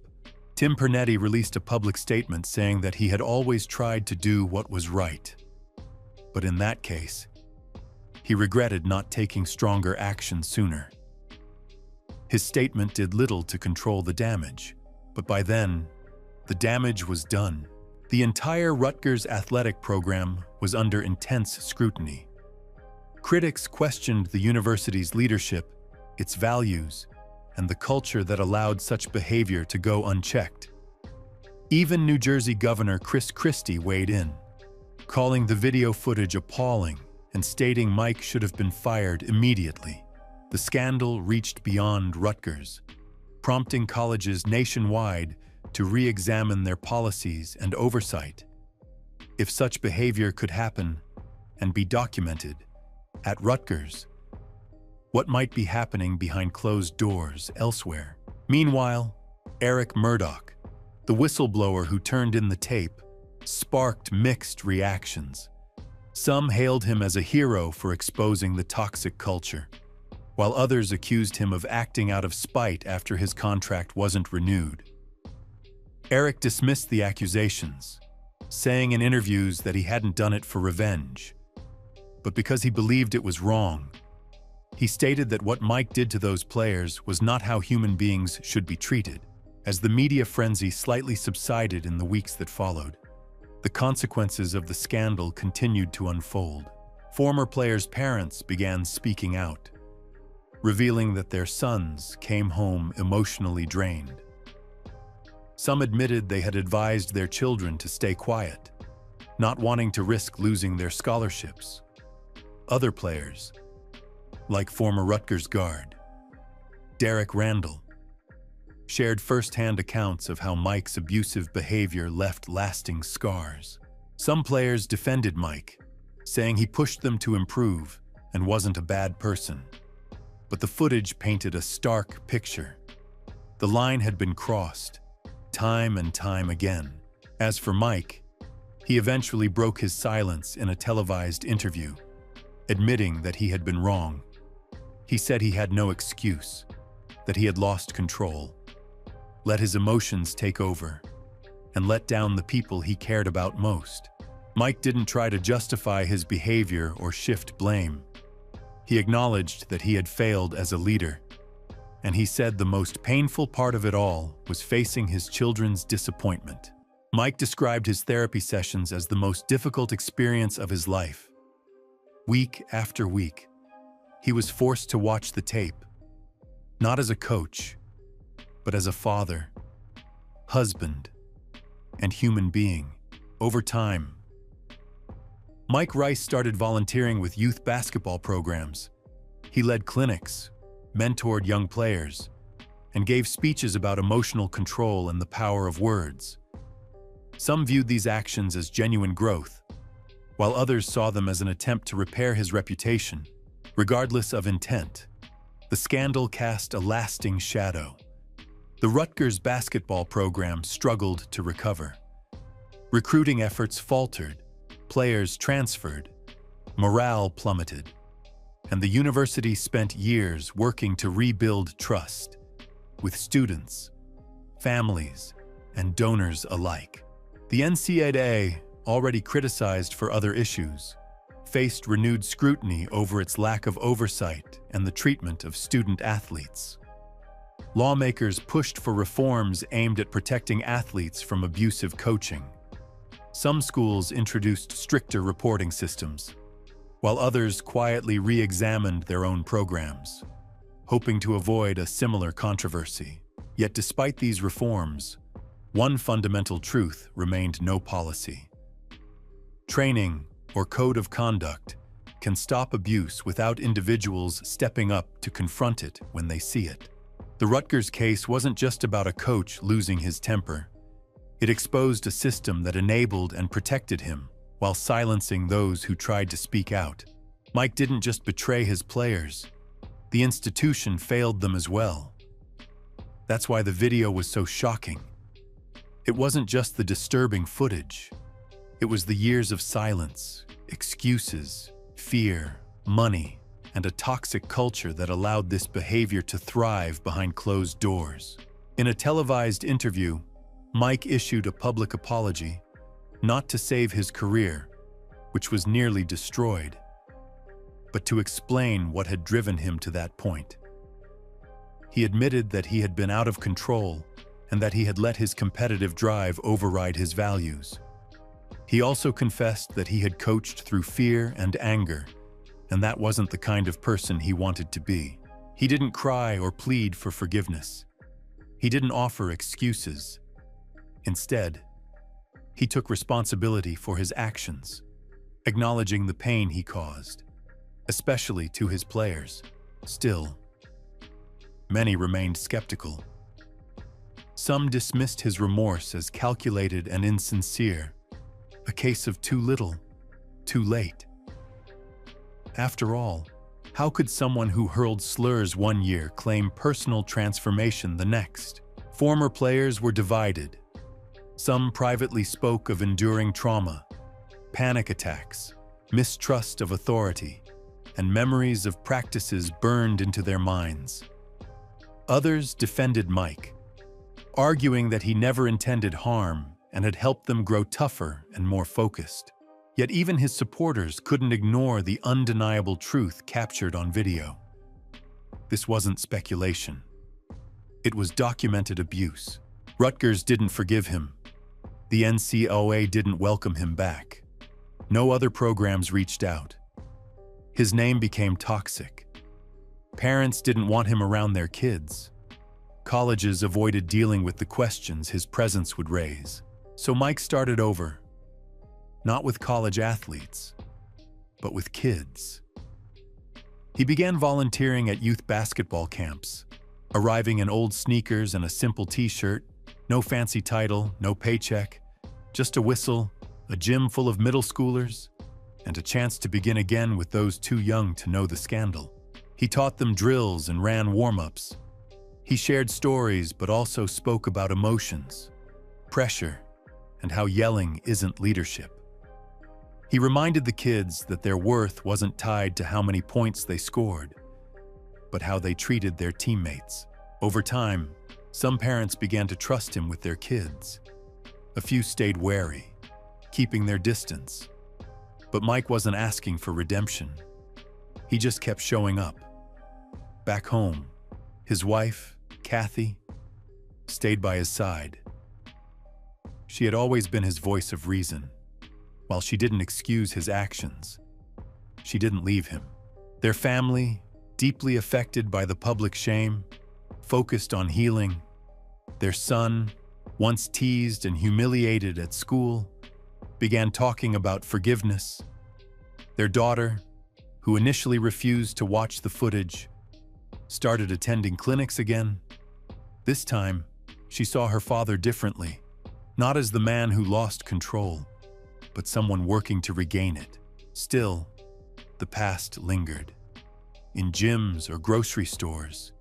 Tim Pernetti released a public statement saying that he had always tried to do what was right. But in that case, he regretted not taking stronger action sooner. His statement did little to control the damage, but by then, the damage was done. The entire Rutgers athletic program was under intense scrutiny. Critics questioned the university's leadership, its values, and the culture that allowed such behavior to go unchecked. Even New Jersey Governor Chris Christie weighed in, calling the video footage appalling and stating Mike should have been fired immediately. The scandal reached beyond Rutgers, prompting colleges nationwide to re-examine their policies and oversight. If such behavior could happen and be documented at Rutgers, what might be happening behind closed doors elsewhere? Meanwhile, Eric Murdoch, the whistleblower who turned in the tape, sparked mixed reactions. Some hailed him as a hero for exposing the toxic culture, while others accused him of acting out of spite after his contract wasn't renewed. Eric dismissed the accusations, saying in interviews that he hadn't done it for revenge, but because he believed it was wrong. He stated that what Mike did to those players was not how human beings should be treated. As the media frenzy slightly subsided in the weeks that followed, the consequences of the scandal continued to unfold. Former players' parents began speaking out, revealing that their sons came home emotionally drained. Some admitted they had advised their children to stay quiet, not wanting to risk losing their scholarships. Other players, like former Rutgers guard Derek Randall, shared first-hand accounts of how Mike's abusive behavior left lasting scars. Some players defended Mike, saying he pushed them to improve and wasn't a bad person. But the footage painted a stark picture. The line had been crossed, time and time again. As for Mike, he eventually broke his silence in a televised interview, admitting that he had been wrong. He said he had no excuse, that he had lost control, let his emotions take over, and let down the people he cared about most. Mike didn't try to justify his behavior or shift blame. He acknowledged that he had failed as a leader, and he said the most painful part of it all was facing his children's disappointment. Mike described his therapy sessions as the most difficult experience of his life. Week after week, he was forced to watch the tape, not as a coach, but as a father, husband, and human being. Over time, Mike Rice started volunteering with youth basketball programs. He led clinics, mentored young players, and gave speeches about emotional control and the power of words. Some viewed these actions as genuine growth, while others saw them as an attempt to repair his reputation. Regardless of intent, the scandal cast a lasting shadow. The Rutgers basketball program struggled to recover. Recruiting efforts faltered, players transferred, morale plummeted, and the university spent years working to rebuild trust with students, families, and donors alike. The NCAA, already criticized for other issues, faced renewed scrutiny over its lack of oversight and the treatment of student athletes. Lawmakers pushed for reforms aimed at protecting athletes from abusive coaching. Some schools introduced stricter reporting systems, while others quietly re-examined their own programs, hoping to avoid a similar controversy. Yet despite these reforms, one fundamental truth remained: no policy. Training, or code of conduct, can stop abuse without individuals stepping up to confront it when they see it. The Rutgers case wasn't just about a coach losing his temper. It exposed a system that enabled and protected him while silencing those who tried to speak out. Mike didn't just betray his players. The institution failed them as well. That's why the video was so shocking. It wasn't just the disturbing footage. It was the years of silence, excuses, fear, money, and a toxic culture that allowed this behavior to thrive behind closed doors. In a televised interview, Mike issued a public apology, not to save his career, which was nearly destroyed, but to explain what had driven him to that point. He admitted that he had been out of control and that he had let his competitive drive override his values. He also confessed that he had coached through fear and anger, and that wasn't the kind of person he wanted to be. He didn't cry or plead for forgiveness. He didn't offer excuses. Instead, he took responsibility for his actions, acknowledging the pain he caused, especially to his players. Still, many remained skeptical. Some dismissed his remorse as calculated and insincere, a case of too little, too late. After all, how could someone who hurled slurs one year claim personal transformation the next? Former players were divided. Some privately spoke of enduring trauma, panic attacks, mistrust of authority, and memories of practices burned into their minds. Others defended Mike, arguing that he never intended harm and had helped them grow tougher and more focused. Yet even his supporters couldn't ignore the undeniable truth captured on video. This wasn't speculation. It was documented abuse. Rutgers didn't forgive him. The NCAA didn't welcome him back. No other programs reached out. His name became toxic. Parents didn't want him around their kids. Colleges avoided dealing with the questions his presence would raise. So Mike started over, not with college athletes, but with kids. He began volunteering at youth basketball camps, arriving in old sneakers and a simple t-shirt, no fancy title, no paycheck, just a whistle, a gym full of middle schoolers, and a chance to begin again with those too young to know the scandal. He taught them drills and ran warm-ups. He shared stories but also spoke about emotions, pressure, and how yelling isn't leadership. He reminded the kids that their worth wasn't tied to how many points they scored, but how they treated their teammates. Over time, some parents began to trust him with their kids. A few stayed wary, keeping their distance. But Mike wasn't asking for redemption. He just kept showing up. Back home, his wife, Kathy, stayed by his side. She had always been his voice of reason. While she didn't excuse his actions, she didn't leave him. Their family, deeply affected by the public shame, focused on healing, Their son, once teased and humiliated at school, began talking about forgiveness. Their daughter, who initially refused to watch the footage, started attending clinics again. This time, she saw her father differently, not as the man who lost control, but someone working to regain it. Still, the past lingered. In gyms or grocery stores,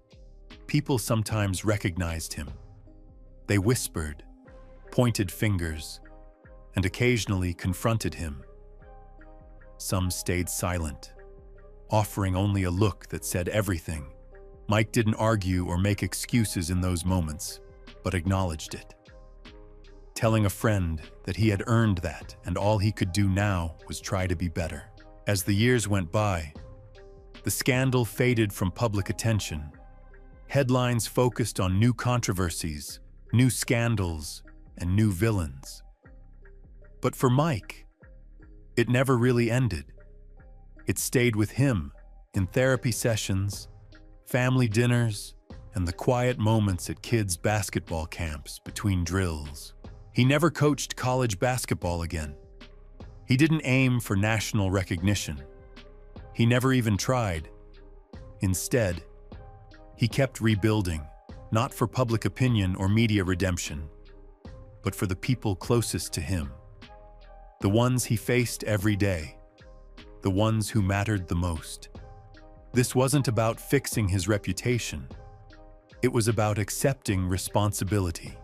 people sometimes recognized him. They whispered, pointed fingers, and occasionally confronted him. Some stayed silent, offering only a look that said everything. Mike didn't argue or make excuses in those moments, but acknowledged it, telling a friend that he had earned that and all he could do now was try to be better. As the years went by, the scandal faded from public attention. Headlines focused on new controversies, new scandals, and new villains. But for Mike, it never really ended. It stayed with him in therapy sessions, family dinners, and the quiet moments at kids' basketball camps between drills. He never coached college basketball again. He didn't aim for national recognition. He never even tried. Instead, he kept rebuilding, not for public opinion or media redemption, but for the people closest to him. The ones he faced every day. The ones who mattered the most. This wasn't about fixing his reputation. It was about accepting responsibility.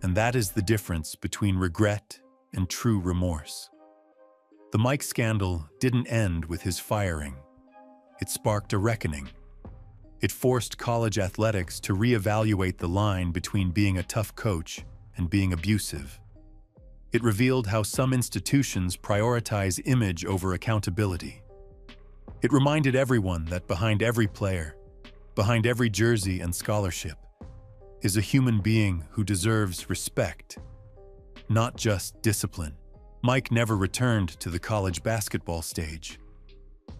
And that is the difference between regret and true remorse. The Mike scandal didn't end with his firing. It sparked a reckoning. It forced college athletics to reevaluate the line between being a tough coach and being abusive. It revealed how some institutions prioritize image over accountability. It reminded everyone that behind every player, behind every jersey and scholarship, is a human being who deserves respect, not just discipline. Mike never returned to the college basketball stage.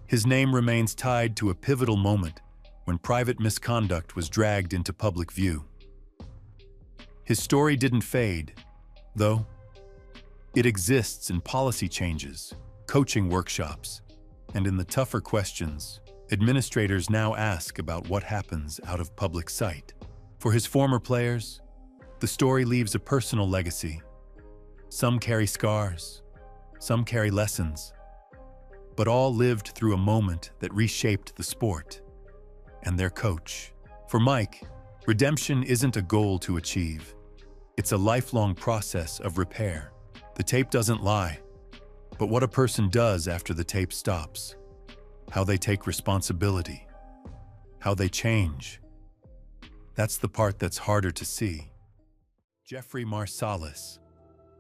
His name remains tied to a pivotal moment when private misconduct was dragged into public view. His story didn't fade, though. It exists in policy changes, coaching workshops, and in the tougher questions administrators now ask about what happens out of public sight. For his former players, the story leaves a personal legacy. Some carry scars, some carry lessons, but all lived through a moment that reshaped the sport and their coach. For Mike, redemption isn't a goal to achieve. It's a lifelong process of repair. The tape doesn't lie, but what a person does after the tape stops, how they take responsibility, how they change. That's the part that's harder to see. Jeffrey Marsalis,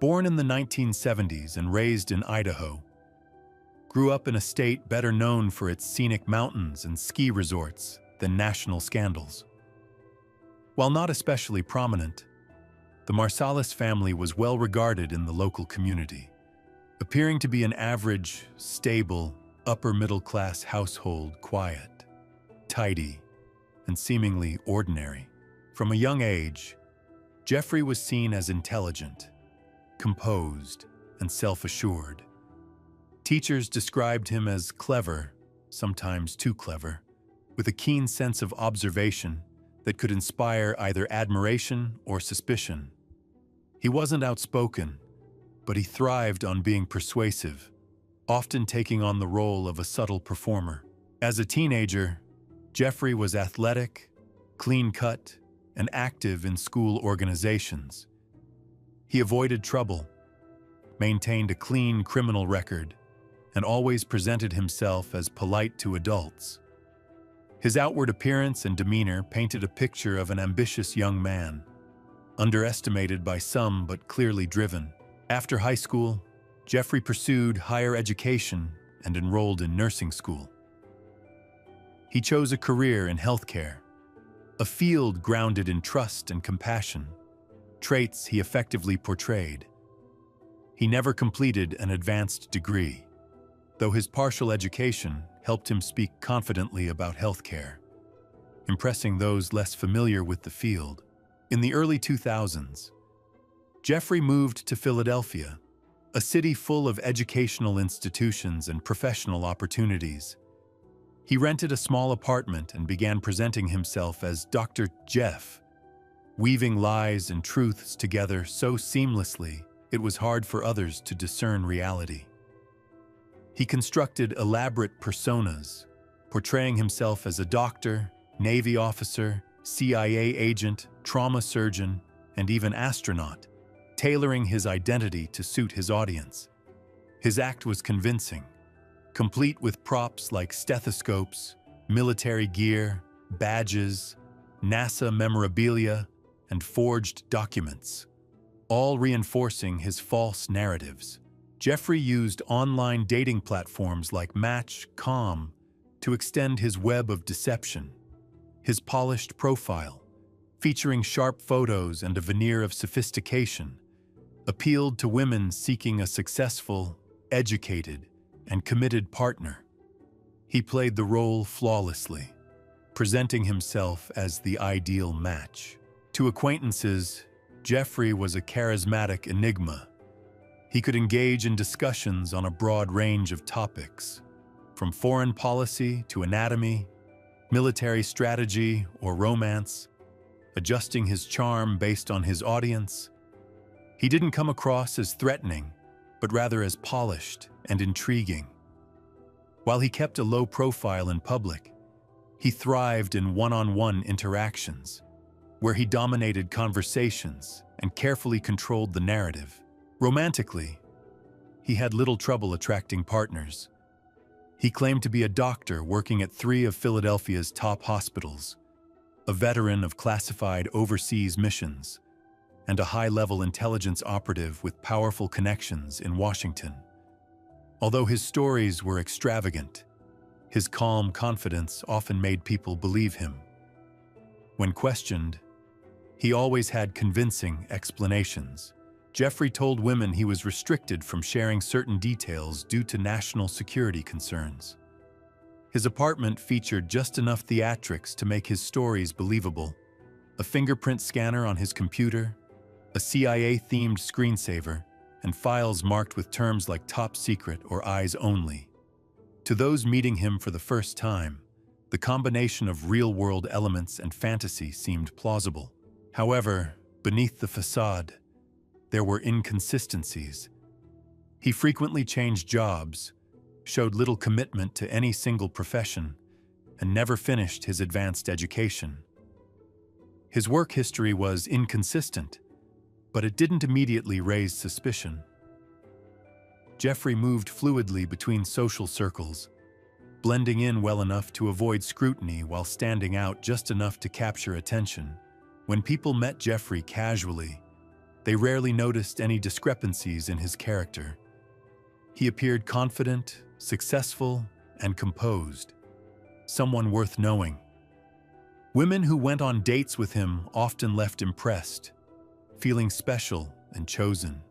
born in the 1970s and raised in Idaho, grew up in a state better known for its scenic mountains and ski resorts than national scandals. While not especially prominent, the Marsalis family was well regarded in the local community, appearing to be an average, stable, upper-middle-class household, quiet, tidy, and seemingly ordinary. From a young age, Jeffrey was seen as intelligent, composed, and self-assured. Teachers described him as clever, sometimes too clever, with a keen sense of observation that could inspire either admiration or suspicion. He wasn't outspoken, but he thrived on being persuasive, often taking on the role of a subtle performer. As a teenager, Jeffrey was athletic, clean-cut, and active in school organizations. He avoided trouble, maintained a clean criminal record, and always presented himself as polite to adults. His outward appearance and demeanor painted a picture of an ambitious young man, underestimated by some but clearly driven. After high school, Jeffrey pursued higher education and enrolled in nursing school. He chose a career in healthcare, a field grounded in trust and compassion, traits he effectively portrayed. He never completed an advanced degree, though his partial education helped him speak confidently about healthcare, impressing those less familiar with the field. In the early 2000s, Jeffrey moved to Philadelphia, a city full of educational institutions and professional opportunities. He rented a small apartment and began presenting himself as Dr. Jeff, weaving lies and truths together so seamlessly it was hard for others to discern reality. He constructed elaborate personas, portraying himself as a doctor, Navy officer, CIA agent, trauma surgeon, and even astronaut, tailoring his identity to suit his audience. His act was convincing, complete with props like stethoscopes, military gear, badges, NASA memorabilia, and forged documents, all reinforcing his false narratives. Jeffrey used online dating platforms like Match.com to extend his web of deception. His polished profile, featuring sharp photos and a veneer of sophistication, appealed to women seeking a successful, educated, and committed partner. He played the role flawlessly, presenting himself as the ideal match. To acquaintances, Jeffrey was a charismatic enigma. He could engage in discussions on a broad range of topics, from foreign policy to anatomy, military strategy, or romance, adjusting his charm based on his audience. He didn't come across as threatening, but rather as polished and intriguing. While he kept a low profile in public, he thrived in one-on-one interactions, where he dominated conversations and carefully controlled the narrative. Romantically, he had little trouble attracting partners. He claimed to be a doctor working at 3 of Philadelphia's top hospitals, a veteran of classified overseas missions, and a high-level intelligence operative with powerful connections in Washington. Although his stories were extravagant, his calm confidence often made people believe him. When questioned, he always had convincing explanations. Jeffrey told women he was restricted from sharing certain details due to national security concerns. His apartment featured just enough theatrics to make his stories believable: a fingerprint scanner on his computer, a CIA-themed screensaver, and files marked with terms like top secret or eyes only. To those meeting him for the first time, the combination of real-world elements and fantasy seemed plausible. However, beneath the facade, there were inconsistencies. He frequently changed jobs, showed little commitment to any single profession, and never finished his advanced education. His work history was inconsistent, but it didn't immediately raise suspicion. Jeffrey moved fluidly between social circles, blending in well enough to avoid scrutiny while standing out just enough to capture attention. When people met Jeffrey casually, they rarely noticed any discrepancies in his character. He appeared confident, successful, and composed, someone worth knowing. Women who went on dates with him often left impressed, feeling special and chosen.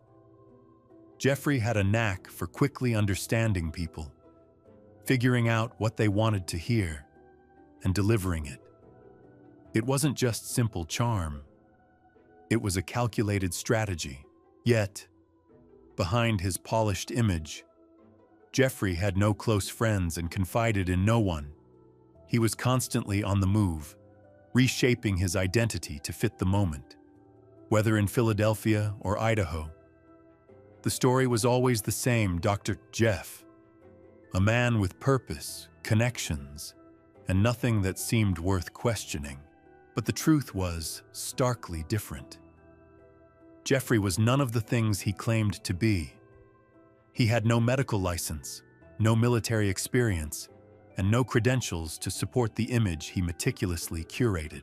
Jeffrey had a knack for quickly understanding people, figuring out what they wanted to hear, and delivering it. It wasn't just simple charm. It was a calculated strategy. Yet, behind his polished image, Jeffrey had no close friends and confided in no one. He was constantly on the move, reshaping his identity to fit the moment. Whether in Philadelphia or Idaho, the story was always the same: Dr. Jeff, a man with purpose, connections, and nothing that seemed worth questioning. But the truth was starkly different. Jeffrey was none of the things he claimed to be. He had no medical license, no military experience, and no credentials to support the image he meticulously curated.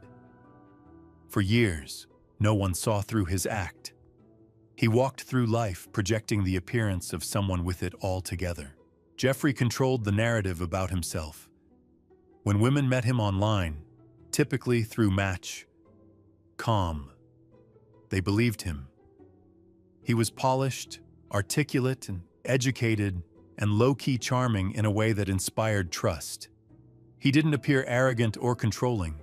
For years, no one saw through his act. He walked through life projecting the appearance of someone with it all together. Jeffrey controlled the narrative about himself. When women met him online, typically through Match.com, they believed him. He was polished, articulate, and educated, and low-key charming in a way that inspired trust. He didn't appear arrogant or controlling.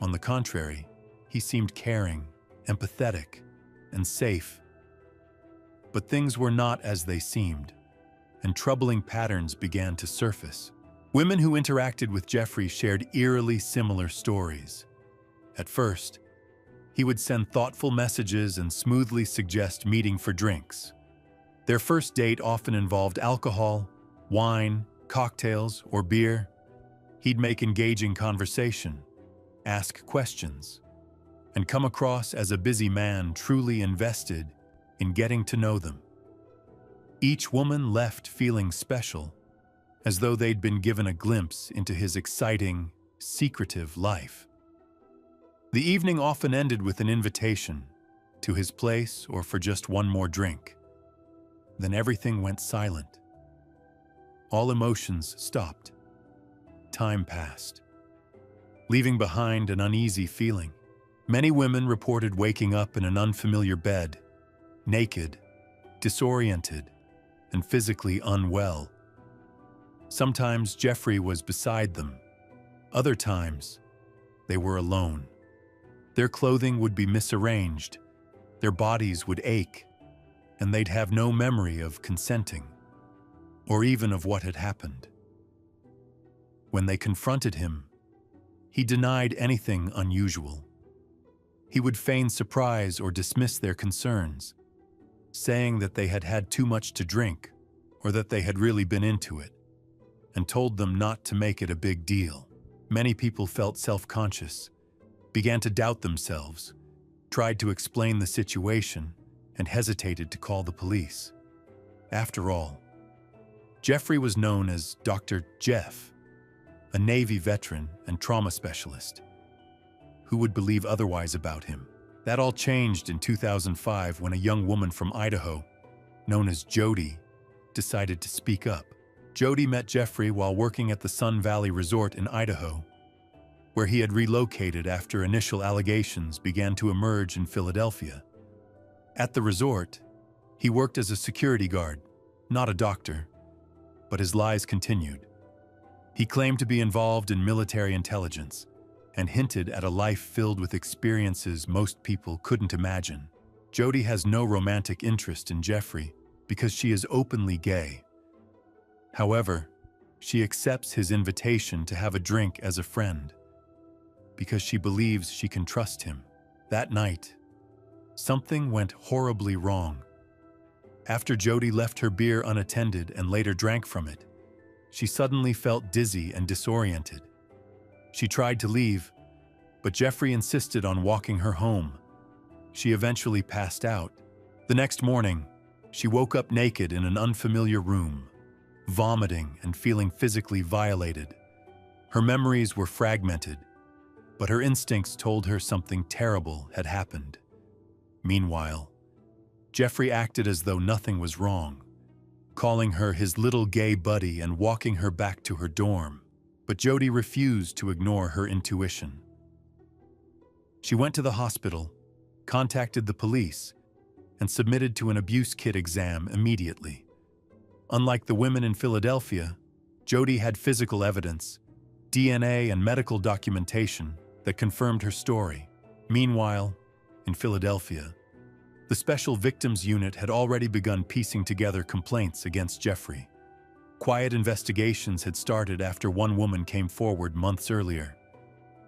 On the contrary, He seemed caring, empathetic, and safe. But things were not as they seemed, and troubling patterns began to surface. Women who interacted with Jeffrey shared eerily similar stories. At first, he would send thoughtful messages and smoothly suggest meeting for drinks. Their first date often involved alcohol, wine, cocktails, or beer. He'd make engaging conversation, ask questions, and come across as a busy man truly invested in getting to know them. Each woman left feeling special, as though they'd been given a glimpse into his exciting, secretive life. The evening often ended with an invitation to his place or for just one more drink. Then everything went silent. All emotions stopped. Time passed, leaving behind an uneasy feeling. Many women reported waking up in an unfamiliar bed, naked, disoriented, and physically unwell. Sometimes Jeffrey was beside them. Other times, they were alone. Their clothing would be misarranged, their bodies would ache, and they'd have no memory of consenting, or even of what had happened. When they confronted him, he denied anything unusual. He would feign surprise or dismiss their concerns, saying that they had had too much to drink or that they had really been into it, and told them not to make it a big deal. Many people felt self-conscious, began to doubt themselves, tried to explain the situation, and hesitated to call the police. After all, Jeffrey was known as Dr. Jeff, a Navy veteran and trauma specialist. Who would believe otherwise about him? That all changed in 2005 when a young woman from Idaho, known as Jody, decided to speak up. Jody met Jeffrey while working at the Sun Valley Resort in Idaho, where he had relocated after initial allegations began to emerge in Philadelphia. At the resort, he worked as a security guard, not a doctor, but his lies continued. He claimed to be involved in military intelligence and hinted at a life filled with experiences most people couldn't imagine. Jody has no romantic interest in Jeffrey because she is openly gay. However, she accepts his invitation to have a drink as a friend because she believes she can trust him. That night, something went horribly wrong. After Jody left her beer unattended and later drank from it, she suddenly felt dizzy and disoriented. She tried to leave, but Jeffrey insisted on walking her home. She eventually passed out. The next morning, she woke up naked in an unfamiliar room, vomiting and feeling physically violated. Her memories were fragmented, but her instincts told her something terrible had happened. Meanwhile, Jeffrey acted as though nothing was wrong, calling her his little gay buddy and walking her back to her dorm. But Jody refused to ignore her intuition. She went to the hospital, contacted the police, and submitted to an abuse kit exam immediately. Unlike the women in Philadelphia, Jody had physical evidence, DNA and medical documentation that confirmed her story. Meanwhile, in Philadelphia, the Special Victims Unit had already begun piecing together complaints against Jeffrey. Quiet investigations had started after one woman came forward months earlier.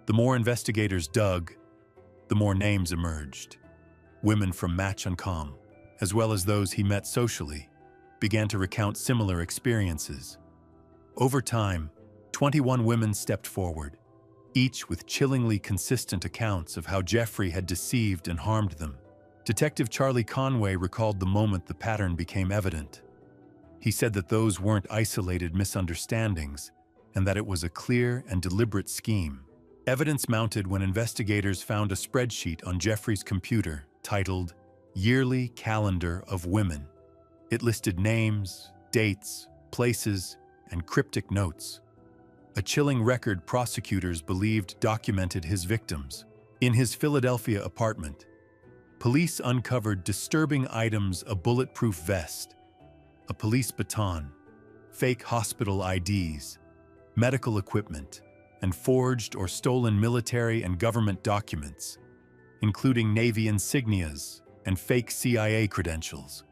The more investigators dug, the more names emerged. Women from Match.com, as well as those he met socially, began to recount similar experiences. Over time, 21 women stepped forward, each with chillingly consistent accounts of how Jeffrey had deceived and harmed them. Detective Charlie Conway recalled the moment the pattern became evident. He said that those weren't isolated misunderstandings and that it was a clear and deliberate scheme. Evidence mounted when investigators found a spreadsheet on Jeffrey's computer titled Yearly Calendar of Women. It listed names, dates, places, and cryptic notes. A chilling record prosecutors believed documented his victims. In his Philadelphia apartment, police uncovered disturbing items: a bulletproof vest, a police baton, fake hospital IDs, medical equipment, and forged or stolen military and government documents. including Navy insignias and fake CIA credentials.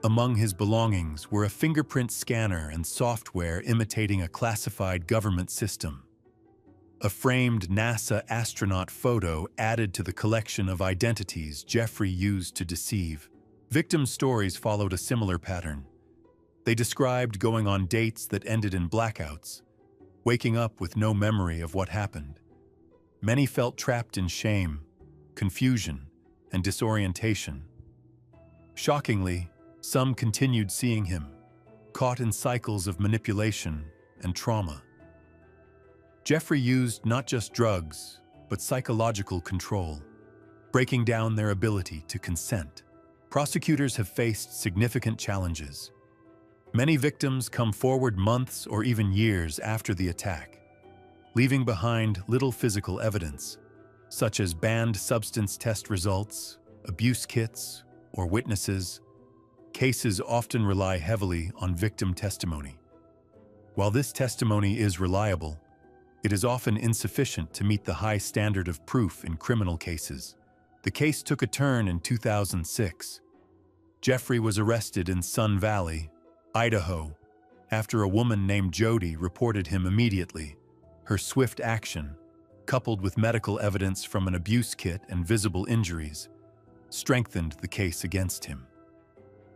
Among his belongings were a fingerprint scanner and software imitating a classified government system. A framed NASA astronaut photo added to the collection of identities Jeffrey used to deceive. Victims' stories followed a similar pattern. They described going on dates that ended in blackouts, waking up with no memory of what happened. Many felt trapped in shame, confusion, and disorientation. Shockingly, some continued seeing him, caught in cycles of manipulation and trauma. Jeffrey used not just drugs, but psychological control, breaking down their ability to consent. Prosecutors have faced significant challenges. Many victims come forward months or even years after the attack, leaving behind little physical evidence, such as banned substance test results, abuse kits, or witnesses. Cases often rely heavily on victim testimony. While this testimony is reliable, it is often insufficient to meet the high standard of proof in criminal cases. The case took a turn in 2006. Jeffrey was arrested in Sun Valley, Idaho, after a woman named Jody reported him immediately. Her swift action, coupled with medical evidence from an abuse kit and visible injuries, strengthened the case against him.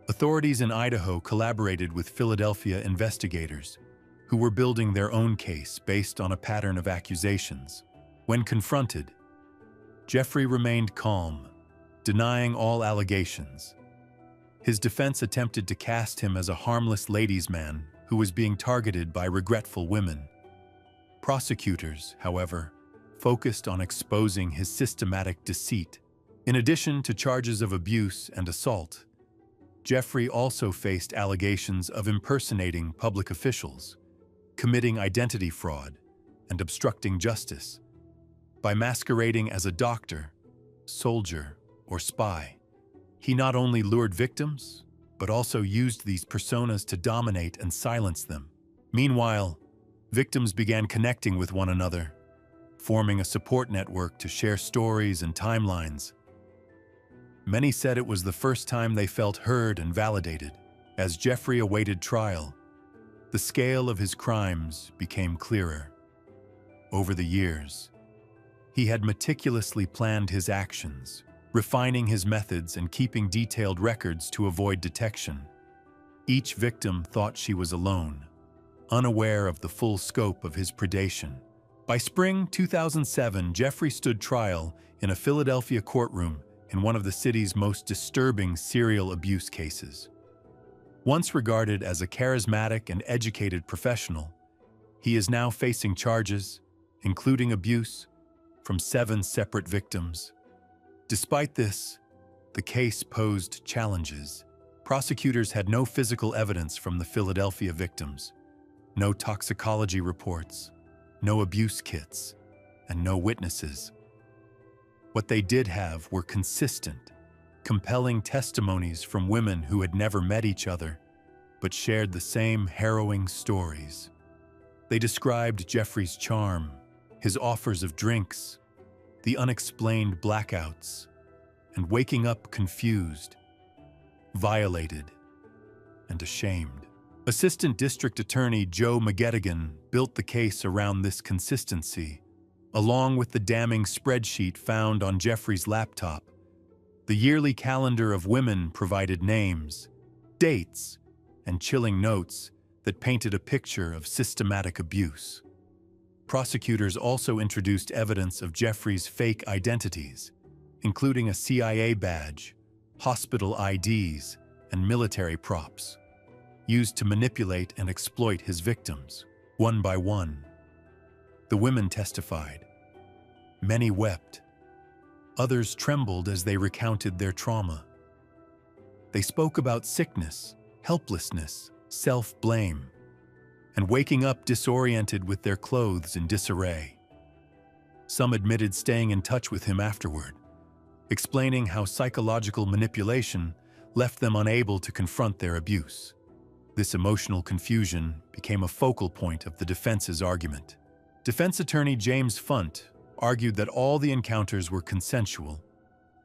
Authorities in Idaho collaborated with Philadelphia investigators, who were building their own case based on a pattern of accusations. When confronted, Jeffrey remained calm, denying all allegations. His defense attempted to cast him as a harmless ladies' man who was being targeted by regretful women. Prosecutors, however, focused on exposing his systematic deceit. In addition to charges of abuse and assault, Jeffrey also faced allegations of impersonating public officials, committing identity fraud, and obstructing justice. By masquerading as a doctor, soldier, or spy, he not only lured victims, but also used these personas to dominate and silence them. Meanwhile, victims began connecting with one another, forming a support network to share stories and timelines. Many said it was the first time they felt heard and validated. As Jeffrey awaited trial, the scale of his crimes became clearer. Over the years, he had meticulously planned his actions, refining his methods and keeping detailed records to avoid detection. Each victim thought she was alone, unaware of the full scope of his predation. By spring 2007, Jeffrey stood trial in a Philadelphia courtroom in one of the city's most disturbing serial abuse cases. Once regarded as a charismatic and educated professional, he is now facing charges, including abuse, from 7 separate victims. Despite this, the case posed challenges. Prosecutors had no physical evidence from the Philadelphia victims, no toxicology reports, no abuse kits, and no witnesses. What they did have were consistent, compelling testimonies from women who had never met each other, but shared the same harrowing stories. They described Jeffrey's charm, his offers of drinks, the unexplained blackouts, and waking up confused, violated, and ashamed. Assistant District Attorney Joe McGettigan built the case around this consistency, along with the damning spreadsheet found on Jeffrey's laptop. The yearly calendar of women provided names, dates, and chilling notes that painted a picture of systematic abuse. Prosecutors also introduced evidence of Jeffrey's fake identities, including a CIA badge, hospital IDs, and military props, used to manipulate and exploit his victims, one by one. The women testified. Many wept. Others trembled as they recounted their trauma. They spoke about sickness, helplessness, self-blame, and waking up disoriented with their clothes in disarray. Some admitted staying in touch with him afterward, explaining how psychological manipulation left them unable to confront their abuse. This emotional confusion became a focal point of the defense's argument. Defense attorney James Funt argued that all the encounters were consensual,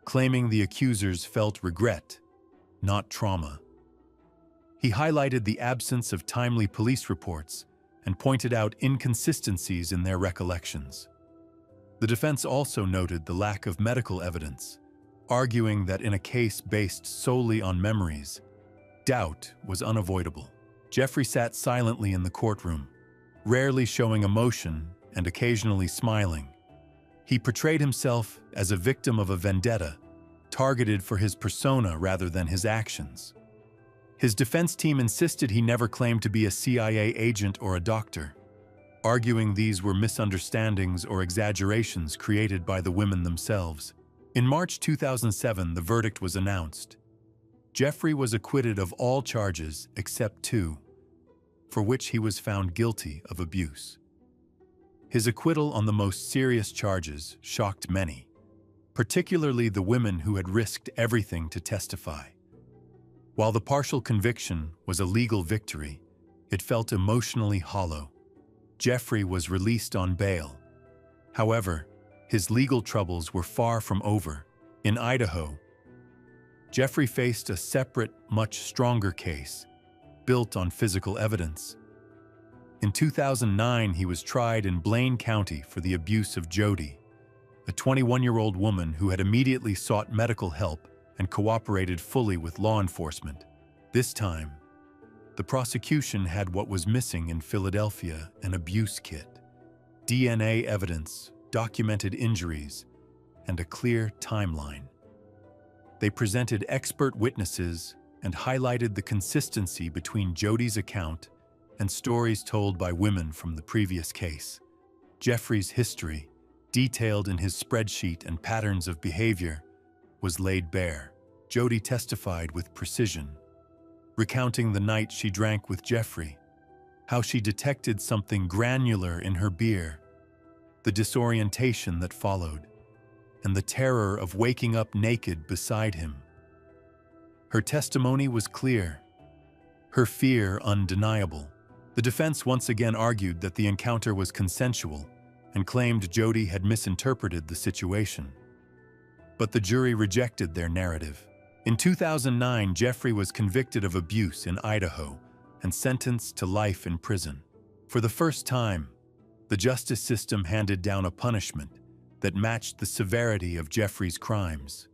claiming the accusers felt regret, not trauma. He highlighted the absence of timely police reports and pointed out inconsistencies in their recollections. The defense also noted the lack of medical evidence, arguing that in a case based solely on memories, doubt was unavoidable. Jeffrey sat silently in the courtroom, rarely showing emotion and occasionally smiling. He portrayed himself as a victim of a vendetta, targeted for his persona rather than his actions. His defense team insisted he never claimed to be a CIA agent or a doctor, arguing these were misunderstandings or exaggerations created by the women themselves. In March 2007, the verdict was announced. Jeffrey was acquitted of all charges except 2, for which he was found guilty of abuse. His acquittal on the most serious charges shocked many, particularly the women who had risked everything to testify. While the partial conviction was a legal victory, it felt emotionally hollow. Jeffrey was released on bail. However, his legal troubles were far from over. In Idaho, Jeffrey faced a separate, much stronger case, built on physical evidence. In 2009, he was tried in Blaine County for the abuse of Jody, a 21-year-old woman who had immediately sought medical help and cooperated fully with law enforcement. This time, the prosecution had what was missing in Philadelphia: an abuse kit, DNA evidence, documented injuries, and a clear timeline. They presented expert witnesses and highlighted the consistency between Jody's account and stories told by women from the previous case. Jeffrey's history, detailed in his spreadsheet and patterns of behavior, was laid bare. Jody testified with precision, recounting the night she drank with Jeffrey, how she detected something granular in her beer, the disorientation that followed, and the terror of waking up naked beside him. Her testimony was clear, her fear undeniable. The defense once again argued that the encounter was consensual and claimed Jody had misinterpreted the situation. But the jury rejected their narrative. In 2009, Jeffrey was convicted of abuse in Idaho and sentenced to life in prison. For the first time, the justice system handed down a punishment that matched the severity of Jeffrey's crimes.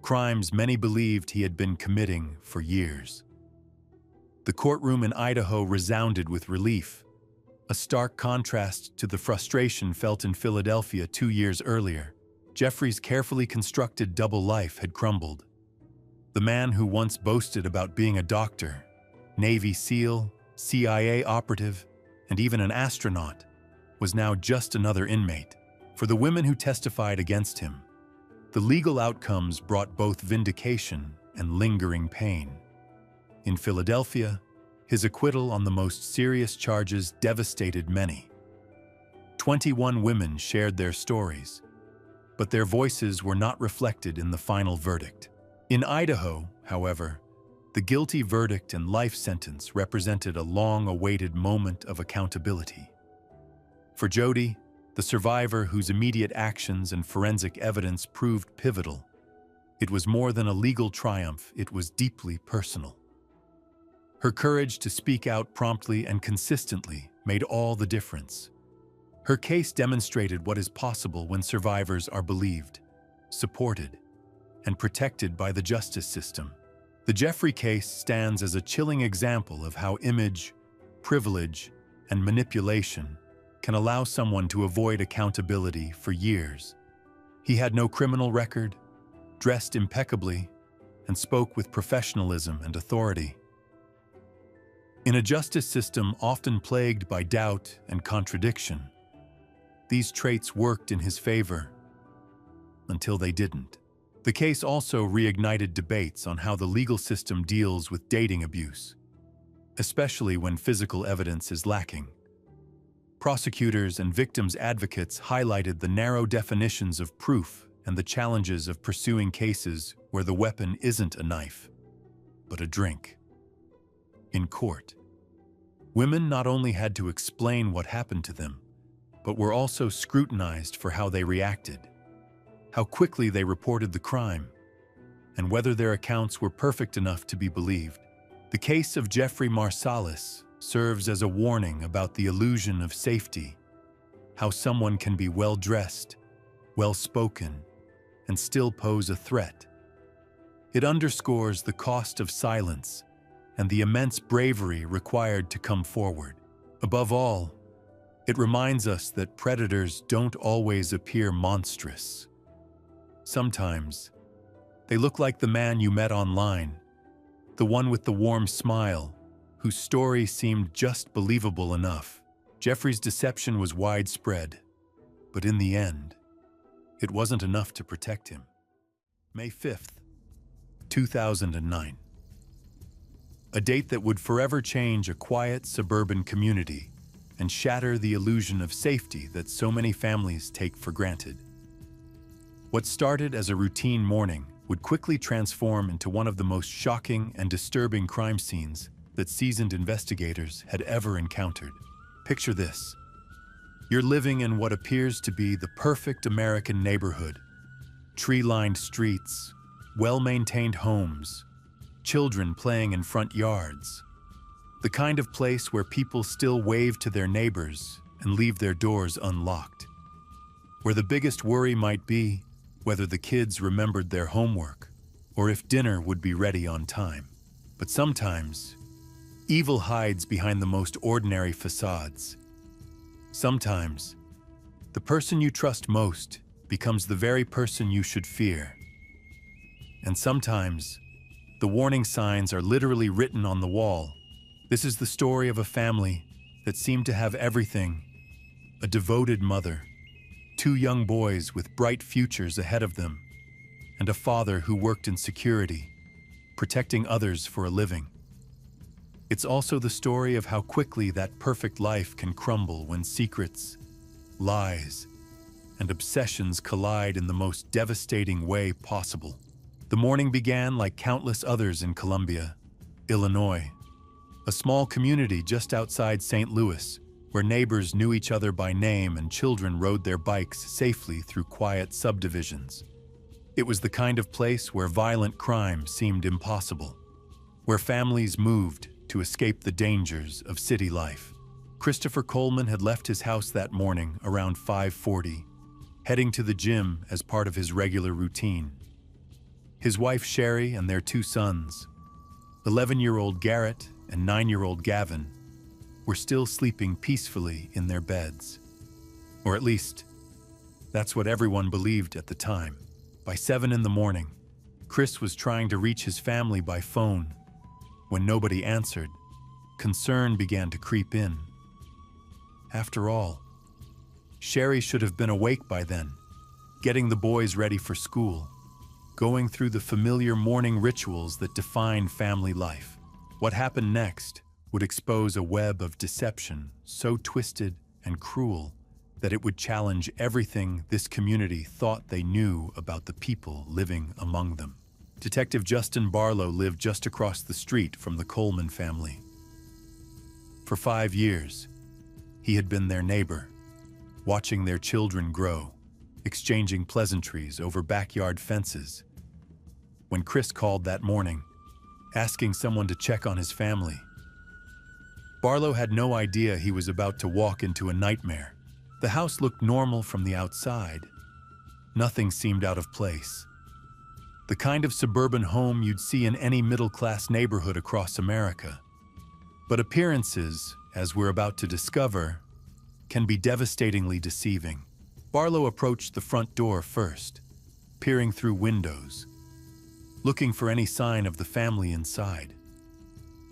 Crimes many believed he had been committing for years. The courtroom in Idaho resounded with relief, a stark contrast to the frustration felt in Philadelphia 2 years earlier. Jeffrey's carefully constructed double life had crumbled. The man who once boasted about being a doctor, Navy SEAL, CIA operative, and even an astronaut, was now just another inmate. For the women who testified against him, the legal outcomes brought both vindication and lingering pain. In Philadelphia, his acquittal on the most serious charges devastated many. 21 women shared their stories, but their voices were not reflected in the final verdict. In Idaho, however, the guilty verdict and life sentence represented a long-awaited moment of accountability. For Jody, the survivor whose immediate actions and forensic evidence proved pivotal, it was more than a legal triumph, it was deeply personal. Her courage to speak out promptly and consistently made all the difference. Her case demonstrated what is possible when survivors are believed, supported, and protected by the justice system. The Jeffrey case stands as a chilling example of how image, privilege, and manipulation can allow someone to avoid accountability for years. He had no criminal record, dressed impeccably, and spoke with professionalism and authority. In a justice system often plagued by doubt and contradiction, these traits worked in his favor until they didn't. The case also reignited debates on how the legal system deals with dating abuse, especially when physical evidence is lacking. Prosecutors and victims' advocates highlighted the narrow definitions of proof and the challenges of pursuing cases where the weapon isn't a knife, but a drink. In court, women not only had to explain what happened to them, but were also scrutinized for how they reacted, how quickly they reported the crime, and whether their accounts were perfect enough to be believed. The case of Jeffrey Marsalis serves as a warning about the illusion of safety, how someone can be well-dressed, well-spoken, and still pose a threat. It underscores the cost of silence and the immense bravery required to come forward. Above all, it reminds us that predators don't always appear monstrous. Sometimes, they look like the man you met online, the one with the warm smile, whose story seemed just believable enough. Jeffrey's deception was widespread, but in the end, it wasn't enough to protect him. May 5th, 2009. A date that would forever change a quiet suburban community and shatter the illusion of safety that so many families take for granted. What started as a routine morning would quickly transform into one of the most shocking and disturbing crime scenes that seasoned investigators had ever encountered. Picture this. You're living in what appears to be the perfect American neighborhood. Tree-lined streets, well-maintained homes, children playing in front yards. The kind of place where people still wave to their neighbors and leave their doors unlocked. Where the biggest worry might be whether the kids remembered their homework or if dinner would be ready on time. But sometimes, evil hides behind the most ordinary facades. Sometimes, the person you trust most becomes the very person you should fear. And sometimes, the warning signs are literally written on the wall. This is the story of a family that seemed to have everything: a devoted mother, 2 young boys with bright futures ahead of them, and a father who worked in security, protecting others for a living. It's also the story of how quickly that perfect life can crumble when secrets, lies, and obsessions collide in the most devastating way possible. The morning began like countless others in Columbia, Illinois, a small community just outside St. Louis, where neighbors knew each other by name and children rode their bikes safely through quiet subdivisions. It was the kind of place where violent crime seemed impossible, where families moved to escape the dangers of city life. Christopher Coleman had left his house that morning around 5:40, heading to the gym as part of his regular routine. His wife Sherry and their 2 sons, 11-year-old Garrett and 9-year-old Gavin, were still sleeping peacefully in their beds. Or at least, that's what everyone believed at the time. By 7 in the morning, Chris was trying to reach his family by phone. When nobody answered, concern began to creep in. After all, Sherry should have been awake by then, getting the boys ready for school, going through the familiar morning rituals that define family life. What happened next would expose a web of deception so twisted and cruel that it would challenge everything this community thought they knew about the people living among them. Detective Justin Barlow lived just across the street from the Coleman family. For 5 years, he had been their neighbor, watching their children grow, exchanging pleasantries over backyard fences. When Chris called that morning, asking someone to check on his family, Barlow had no idea he was about to walk into a nightmare. The house looked normal from the outside. Nothing seemed out of place. The kind of suburban home you'd see in any middle-class neighborhood across America. But appearances, as we're about to discover, can be devastatingly deceiving. Barlow approached the front door first, peering through windows, looking for any sign of the family inside.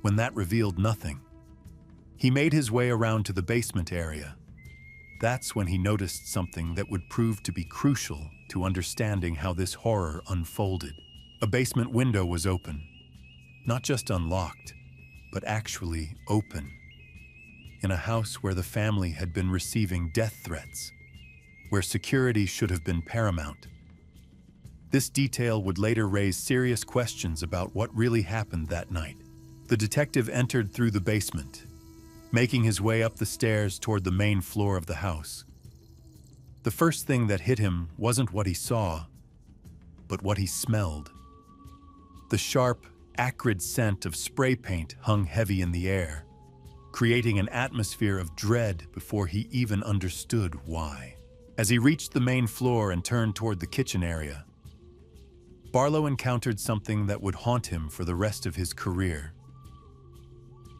When that revealed nothing, he made his way around to the basement area. That's when he noticed something that would prove to be crucial to understanding how this horror unfolded. A basement window was open, not just unlocked, but actually open, in a house where the family had been receiving death threats, where security should have been paramount. This detail would later raise serious questions about what really happened that night. The detective entered through the basement, making his way up the stairs toward the main floor of the house. The first thing that hit him wasn't what he saw, but what he smelled. The sharp, acrid scent of spray paint hung heavy in the air, creating an atmosphere of dread before he even understood why. As he reached the main floor and turned toward the kitchen area, Barlow encountered something that would haunt him for the rest of his career.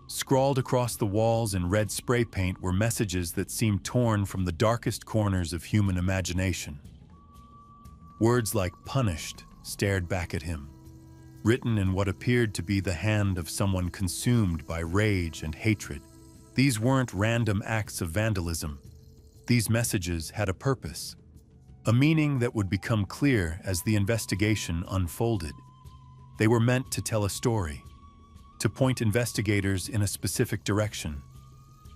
Scrawled across the walls in red spray paint were messages that seemed torn from the darkest corners of human imagination. Words like "punished" stared back at him, written in what appeared to be the hand of someone consumed by rage and hatred. These weren't random acts of vandalism. These messages had a purpose, a meaning that would become clear as the investigation unfolded. They were meant to tell a story, to point investigators in a specific direction,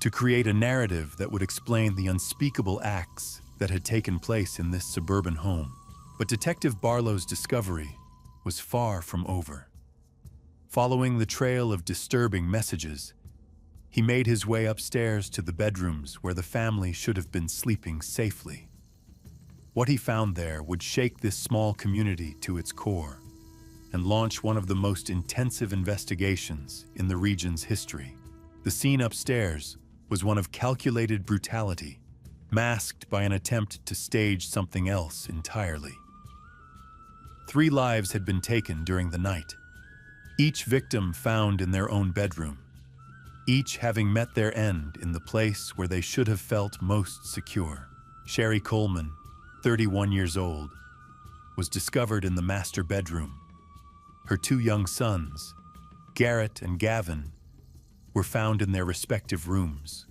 to create a narrative that would explain the unspeakable acts that had taken place in this suburban home. But Detective Barlow's discovery was far from over. Following the trail of disturbing messages, he made his way upstairs to the bedrooms where the family should have been sleeping safely. What he found there would shake this small community to its core and launch one of the most intensive investigations in the region's history. The scene upstairs was one of calculated brutality, masked by an attempt to stage something else entirely. 3 lives had been taken during the night, each victim found in their own bedroom, each having met their end in the place where they should have felt most secure. Sherry Coleman, 31 years old, was discovered in the master bedroom. Her 2 young sons, Garrett and Gavin, were found in their respective rooms,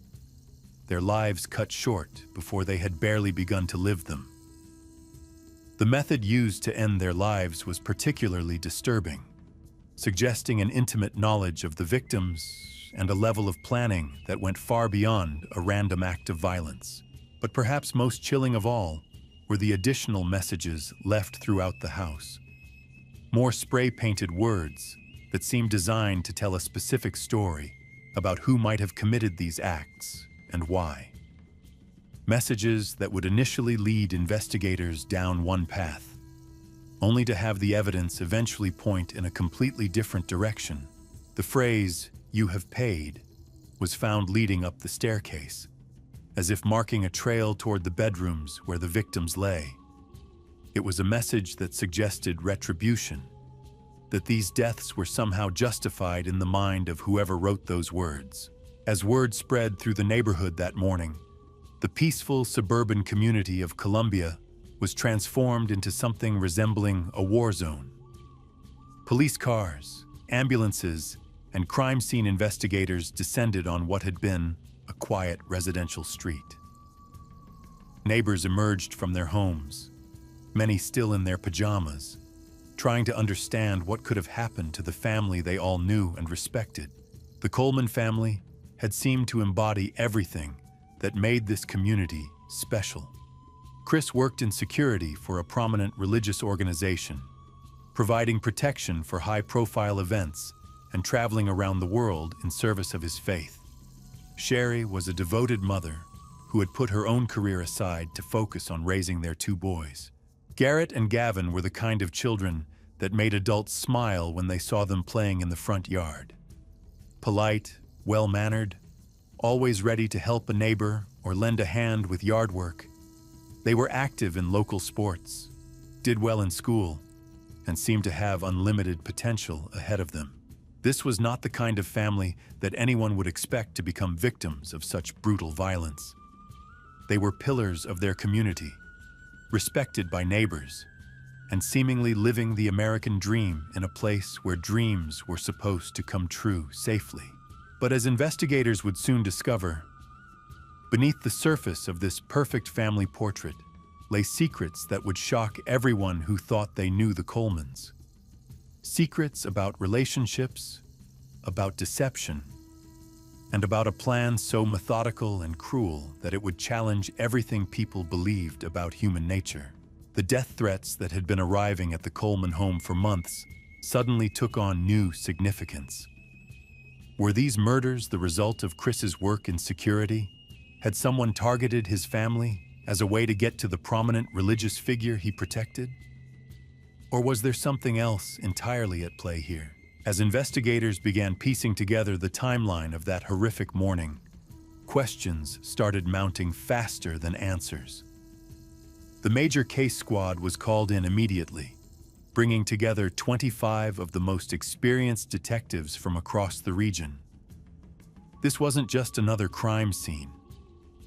their lives cut short before they had barely begun to live them. The method used to end their lives was particularly disturbing, suggesting an intimate knowledge of the victims and a level of planning that went far beyond a random act of violence. But perhaps most chilling of all were the additional messages left throughout the house. More spray-painted words that seemed designed to tell a specific story about who might have committed these acts and why. Messages that would initially lead investigators down one path, only to have the evidence eventually point in a completely different direction. The phrase, "You have paid," was found leading up the staircase, as if marking a trail toward the bedrooms where the victims lay. It was a message that suggested retribution, that these deaths were somehow justified in the mind of whoever wrote those words. As word spread through the neighborhood that morning, the peaceful suburban community of Columbia was transformed into something resembling a war zone. Police cars, ambulances, and crime scene investigators descended on what had been a quiet residential street. Neighbors emerged from their homes, many still in their pajamas, trying to understand what could have happened to the family they all knew and respected. The Coleman family had seemed to embody everything that made this community special. Chris worked in security for a prominent religious organization, providing protection for high-profile events and traveling around the world in service of his faith. Sherry was a devoted mother who had put her own career aside to focus on raising their 2 boys. Garrett and Gavin were the kind of children that made adults smile when they saw them playing in the front yard. Polite, well-mannered, always ready to help a neighbor or lend a hand with yard work, they were active in local sports, did well in school, and seemed to have unlimited potential ahead of them. This was not the kind of family that anyone would expect to become victims of such brutal violence. They were pillars of their community, respected by neighbors, and seemingly living the American dream in a place where dreams were supposed to come true safely. But as investigators would soon discover, beneath the surface of this perfect family portrait lay secrets that would shock everyone who thought they knew the Colemans. Secrets about relationships, about deception, and about a plan so methodical and cruel that it would challenge everything people believed about human nature. The death threats that had been arriving at the Coleman home for months suddenly took on new significance. Were these murders the result of Chris's work in security? Had someone targeted his family as a way to get to the prominent religious figure he protected? Or was there something else entirely at play here? As investigators began piecing together the timeline of that horrific morning, questions started mounting faster than answers. The major case squad was called in immediately, bringing together 25 of the most experienced detectives from across the region. This wasn't just another crime scene.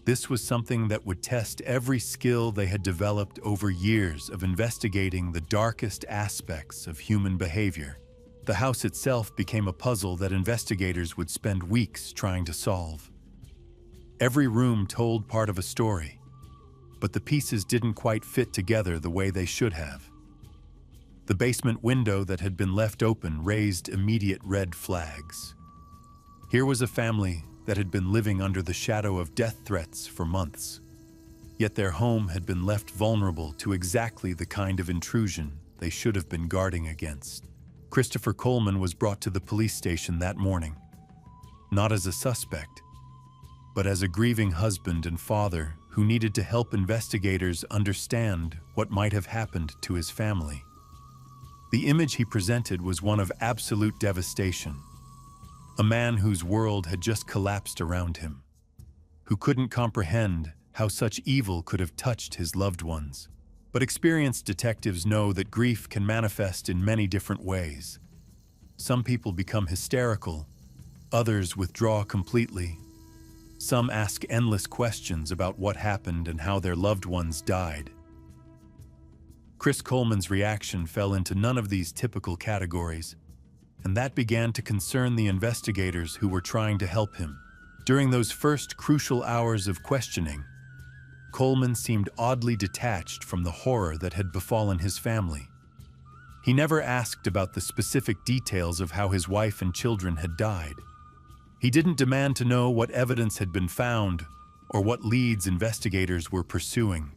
This was something that would test every skill they had developed over years of investigating the darkest aspects of human behavior. The house itself became a puzzle that investigators would spend weeks trying to solve. Every room told part of a story, but the pieces didn't quite fit together the way they should have. The basement window that had been left open raised immediate red flags. Here was a family that had been living under the shadow of death threats for months, yet their home had been left vulnerable to exactly the kind of intrusion they should have been guarding against. Christopher Coleman was brought to the police station that morning, not as a suspect, but as a grieving husband and father who needed to help investigators understand what might have happened to his family. The image he presented was one of absolute devastation. A man whose world had just collapsed around him, who couldn't comprehend how such evil could have touched his loved ones. But experienced detectives know that grief can manifest in many different ways. Some people become hysterical, others withdraw completely. Some ask endless questions about what happened and how their loved ones died. Chris Coleman's reaction fell into none of these typical categories, and that began to concern the investigators who were trying to help him. During those first crucial hours of questioning, Coleman seemed oddly detached from the horror that had befallen his family. He never asked about the specific details of how his wife and children had died. He didn't demand to know what evidence had been found or what leads investigators were pursuing.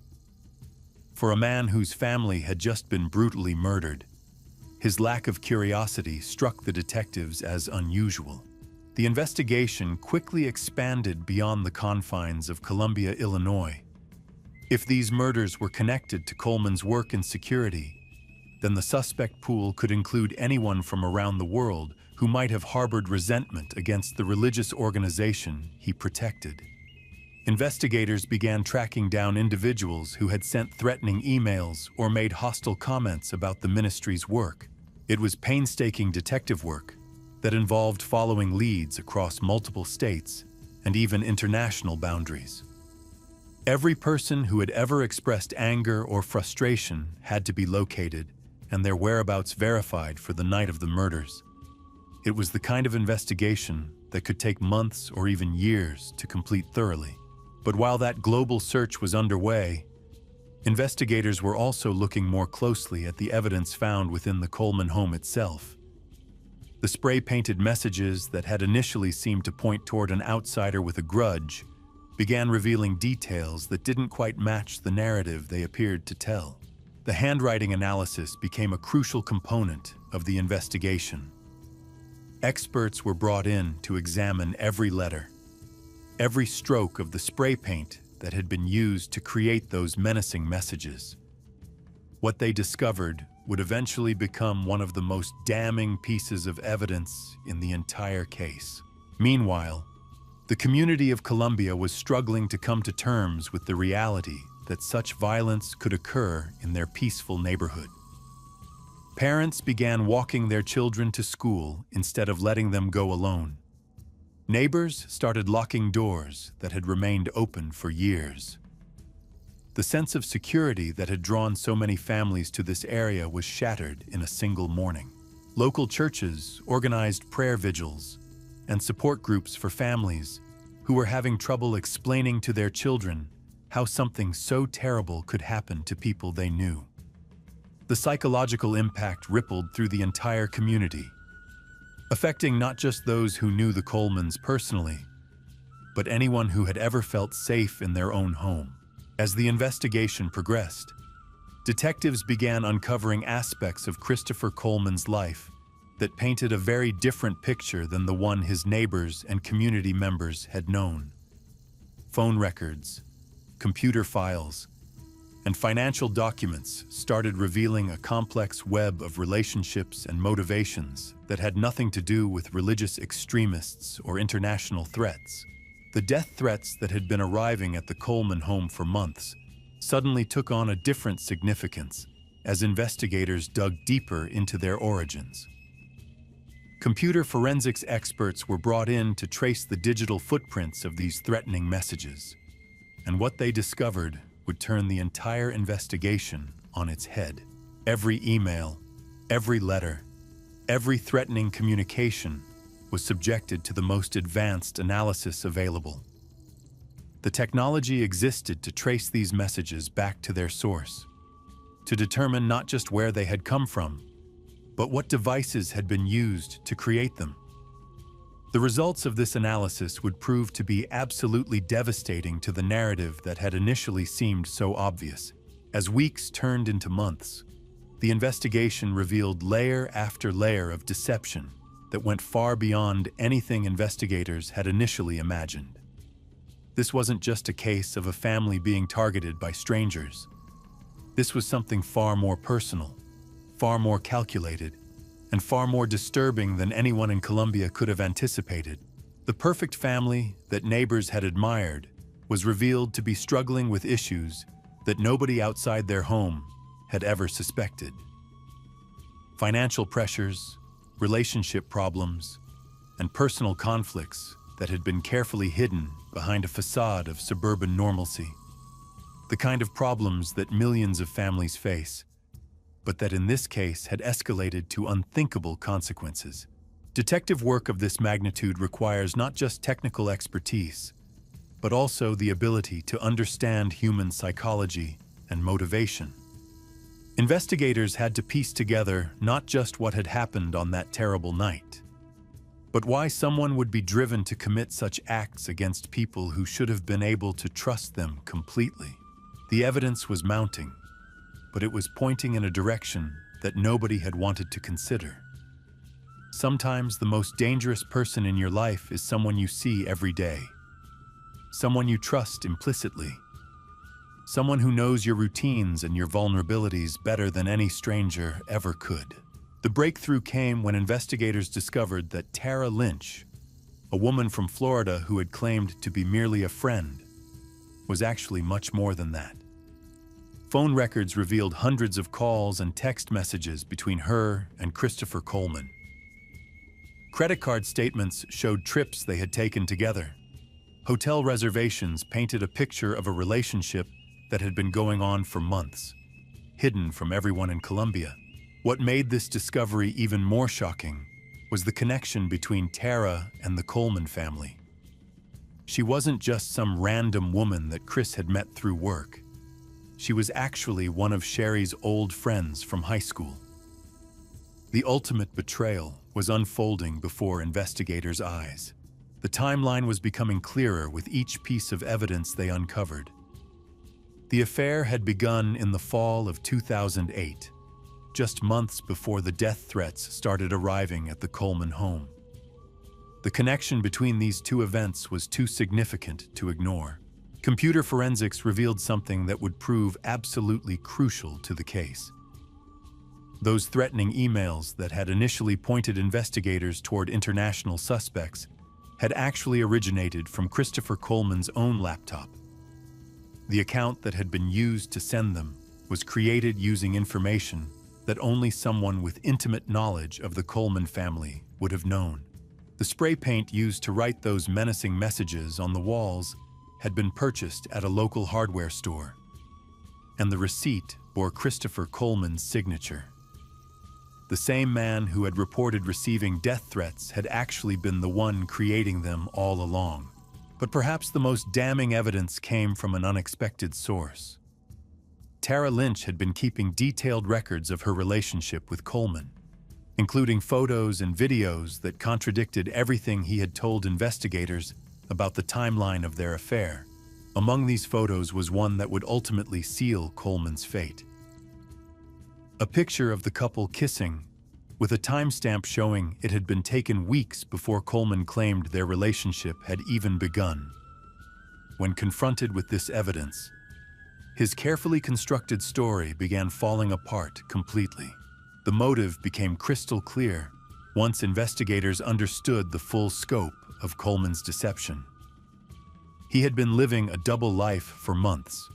For a man whose family had just been brutally murdered, his lack of curiosity struck the detectives as unusual. The investigation quickly expanded beyond the confines of Columbia, Illinois. If these murders were connected to Coleman's work in security, then the suspect pool could include anyone from around the world who might have harbored resentment against the religious organization he protected. Investigators began tracking down individuals who had sent threatening emails or made hostile comments about the ministry's work. It was painstaking detective work that involved following leads across multiple states and even international boundaries. Every person who had ever expressed anger or frustration had to be located and their whereabouts verified for the night of the murders. It was the kind of investigation that could take months or even years to complete thoroughly. But while that global search was underway, investigators were also looking more closely at the evidence found within the Coleman home itself. The spray-painted messages that had initially seemed to point toward an outsider with a grudge began revealing details that didn't quite match the narrative they appeared to tell. The handwriting analysis became a crucial component of the investigation. Experts were brought in to examine every letter, every stroke of the spray paint that had been used to create those menacing messages. What they discovered would eventually become one of the most damning pieces of evidence in the entire case. Meanwhile, the community of Columbia was struggling to come to terms with the reality that such violence could occur in their peaceful neighborhood. Parents began walking their children to school instead of letting them go alone. Neighbors started locking doors that had remained open for years. The sense of security that had drawn so many families to this area was shattered in a single morning. Local churches organized prayer vigils and support groups for families who were having trouble explaining to their children how something so terrible could happen to people they knew. The psychological impact rippled through the entire community, affecting not just those who knew the Colemans personally, but anyone who had ever felt safe in their own home. As the investigation progressed, detectives began uncovering aspects of Christopher Coleman's life that painted a very different picture than the one his neighbors and community members had known. Phone records, computer files, and financial documents started revealing a complex web of relationships and motivations that had nothing to do with religious extremists or international threats. The death threats that had been arriving at the Coleman home for months suddenly took on a different significance as investigators dug deeper into their origins. Computer forensics experts were brought in to trace the digital footprints of these threatening messages, and what they discovered would turn the entire investigation on its head. Every email, every letter, every threatening communication was subjected to the most advanced analysis available. The technology existed to trace these messages back to their source, to determine not just where they had come from, but what devices had been used to create them. The results of this analysis would prove to be absolutely devastating to the narrative that had initially seemed so obvious. As weeks turned into months, the investigation revealed layer after layer of deception that went far beyond anything investigators had initially imagined. This wasn't just a case of a family being targeted by strangers. This was something far more personal, far more calculated, and far more disturbing than anyone in Colombia could have anticipated. The perfect family that neighbors had admired was revealed to be struggling with issues that nobody outside their home had ever suspected. Financial pressures, relationship problems, and personal conflicts that had been carefully hidden behind a facade of suburban normalcy. The kind of problems that millions of families face, but that in this case had escalated to unthinkable consequences. Detective work of this magnitude requires not just technical expertise, but also the ability to understand human psychology and motivation. Investigators had to piece together not just what had happened on that terrible night, but why someone would be driven to commit such acts against people who should have been able to trust them completely. The evidence was mounting, but it was pointing in a direction that nobody had wanted to consider. Sometimes the most dangerous person in your life is someone you see every day, someone you trust implicitly, someone who knows your routines and your vulnerabilities better than any stranger ever could. The breakthrough came when investigators discovered that Tara Lynch, a woman from Florida who had claimed to be merely a friend, was actually much more than that. Phone records revealed hundreds of calls and text messages between her and Christopher Coleman. Credit card statements showed trips they had taken together. Hotel reservations painted a picture of a relationship that had been going on for months, hidden from everyone in Colombia. What made this discovery even more shocking was the connection between Tara and the Coleman family. She wasn't just some random woman that Chris had met through work. She was actually one of Sherry's old friends from high school. The ultimate betrayal was unfolding before investigators' eyes. The timeline was becoming clearer with each piece of evidence they uncovered. The affair had begun in the fall of 2008, just months before the death threats started arriving at the Coleman home. The connection between these two events was too significant to ignore. Computer forensics revealed something that would prove absolutely crucial to the case. Those threatening emails that had initially pointed investigators toward international suspects had actually originated from Christopher Coleman's own laptop. The account that had been used to send them was created using information that only someone with intimate knowledge of the Coleman family would have known. The spray paint used to write those menacing messages on the walls had been purchased at a local hardware store, and the receipt bore Christopher Coleman's signature. The same man who had reported receiving death threats had actually been the one creating them all along. But perhaps the most damning evidence came from an unexpected source. Tara Lynch had been keeping detailed records of her relationship with Coleman, including photos and videos that contradicted everything he had told investigators about the timeline of their affair. Among these photos was one that would ultimately seal Coleman's fate. A picture of the couple kissing, with a timestamp showing it had been taken weeks before Coleman claimed their relationship had even begun. When confronted with this evidence, his carefully constructed story began falling apart completely. The motive became crystal clear once investigators understood the full scope of Coleman's deception. He had been living a double life for months,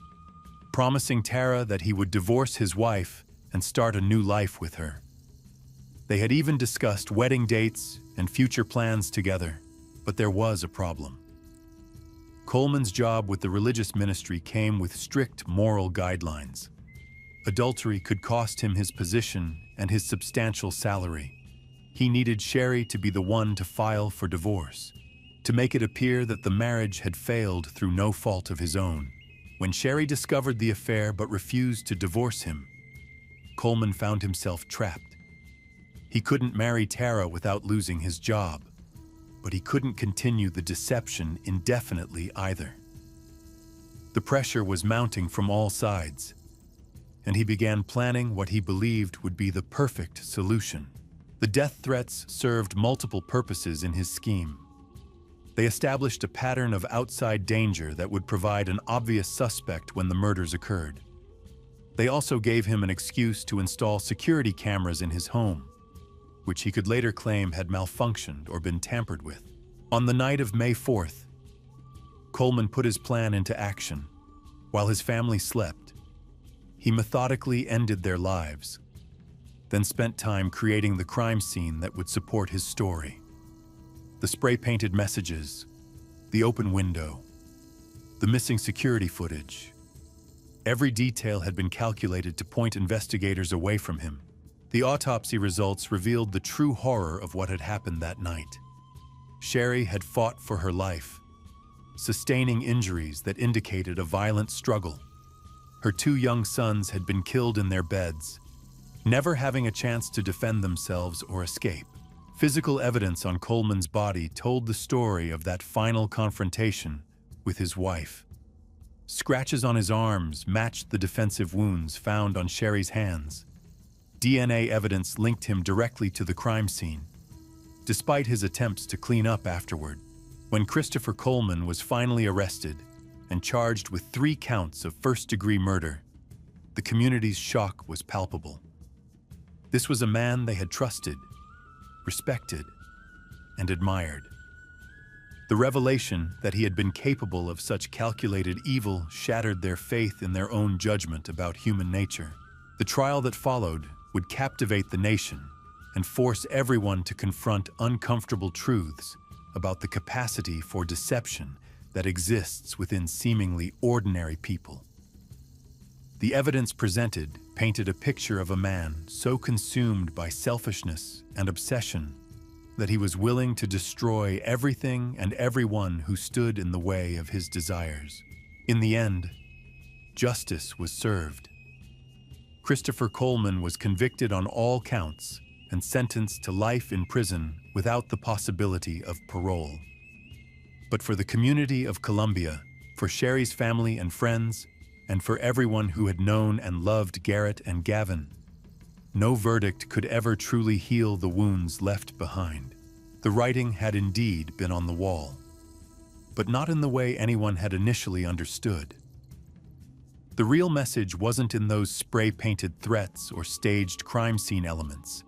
promising Tara that he would divorce his wife and start a new life with her. They had even discussed wedding dates and future plans together, but there was a problem. Coleman's job with the religious ministry came with strict moral guidelines. Adultery could cost him his position and his substantial salary. He needed Sherry to be the one to file for divorce, to make it appear that the marriage had failed through no fault of his own. When Sherry discovered the affair but refused to divorce him, Coleman found himself trapped. He couldn't marry Tara without losing his job, but he couldn't continue the deception indefinitely either. The pressure was mounting from all sides, and he began planning what he believed would be the perfect solution. The death threats served multiple purposes in his scheme. They established a pattern of outside danger that would provide an obvious suspect when the murders occurred. They also gave him an excuse to install security cameras in his home, which he could later claim had malfunctioned or been tampered with. On the night of May 4th, Coleman put his plan into action. While his family slept, he methodically ended their lives, then spent time creating the crime scene that would support his story. The spray-painted messages, the open window, the missing security footage. Every detail had been calculated to point investigators away from him. The autopsy results revealed the true horror of what had happened that night. Sherry had fought for her life, sustaining injuries that indicated a violent struggle. Her 2 young sons had been killed in their beds, never having a chance to defend themselves or escape. Physical evidence on Coleman's body told the story of that final confrontation with his wife. Scratches on his arms matched the defensive wounds found on Sherry's hands. DNA evidence linked him directly to the crime scene, despite his attempts to clean up afterward. When Christopher Coleman was finally arrested and charged with 3 counts of first-degree murder, the community's shock was palpable. This was a man they had trusted, respected, and admired. The revelation that he had been capable of such calculated evil shattered their faith in their own judgment about human nature. The trial that followed would captivate the nation and force everyone to confront uncomfortable truths about the capacity for deception that exists within seemingly ordinary people. The evidence presented painted a picture of a man so consumed by selfishness and obsession that he was willing to destroy everything and everyone who stood in the way of his desires. In the end, justice was served. Christopher Coleman was convicted on all counts and sentenced to life in prison without the possibility of parole. But for the community of Columbia, for Sherry's family and friends, and for everyone who had known and loved Garrett and Gavin, no verdict could ever truly heal the wounds left behind. The writing had indeed been on the wall, but not in the way anyone had initially understood. The real message wasn't in those spray-painted threats or staged crime scene elements.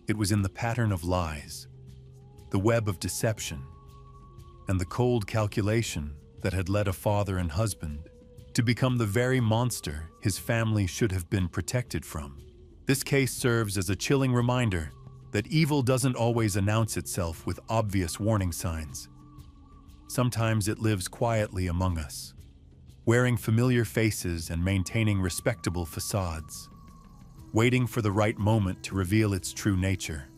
It was in the pattern of lies, the web of deception, and the cold calculation that had led a father and husband to become the very monster his family should have been protected from. This case serves as a chilling reminder that evil doesn't always announce itself with obvious warning signs. Sometimes it lives quietly among us, wearing familiar faces and maintaining respectable facades, waiting for the right moment to reveal its true nature.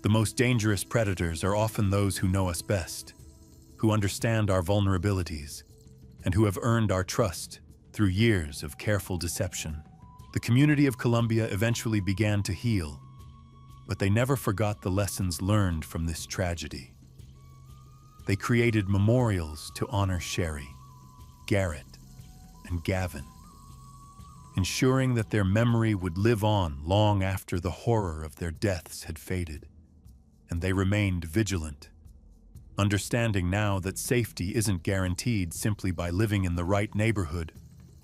The most dangerous predators are often those who know us best, who understand our vulnerabilities, and who have earned our trust through years of careful deception. The community of Columbia eventually began to heal, but they never forgot the lessons learned from this tragedy. They created memorials to honor Sherry, Garrett, and Gavin, ensuring that their memory would live on long after the horror of their deaths had faded, and they remained vigilant, understanding now that safety isn't guaranteed simply by living in the right neighborhood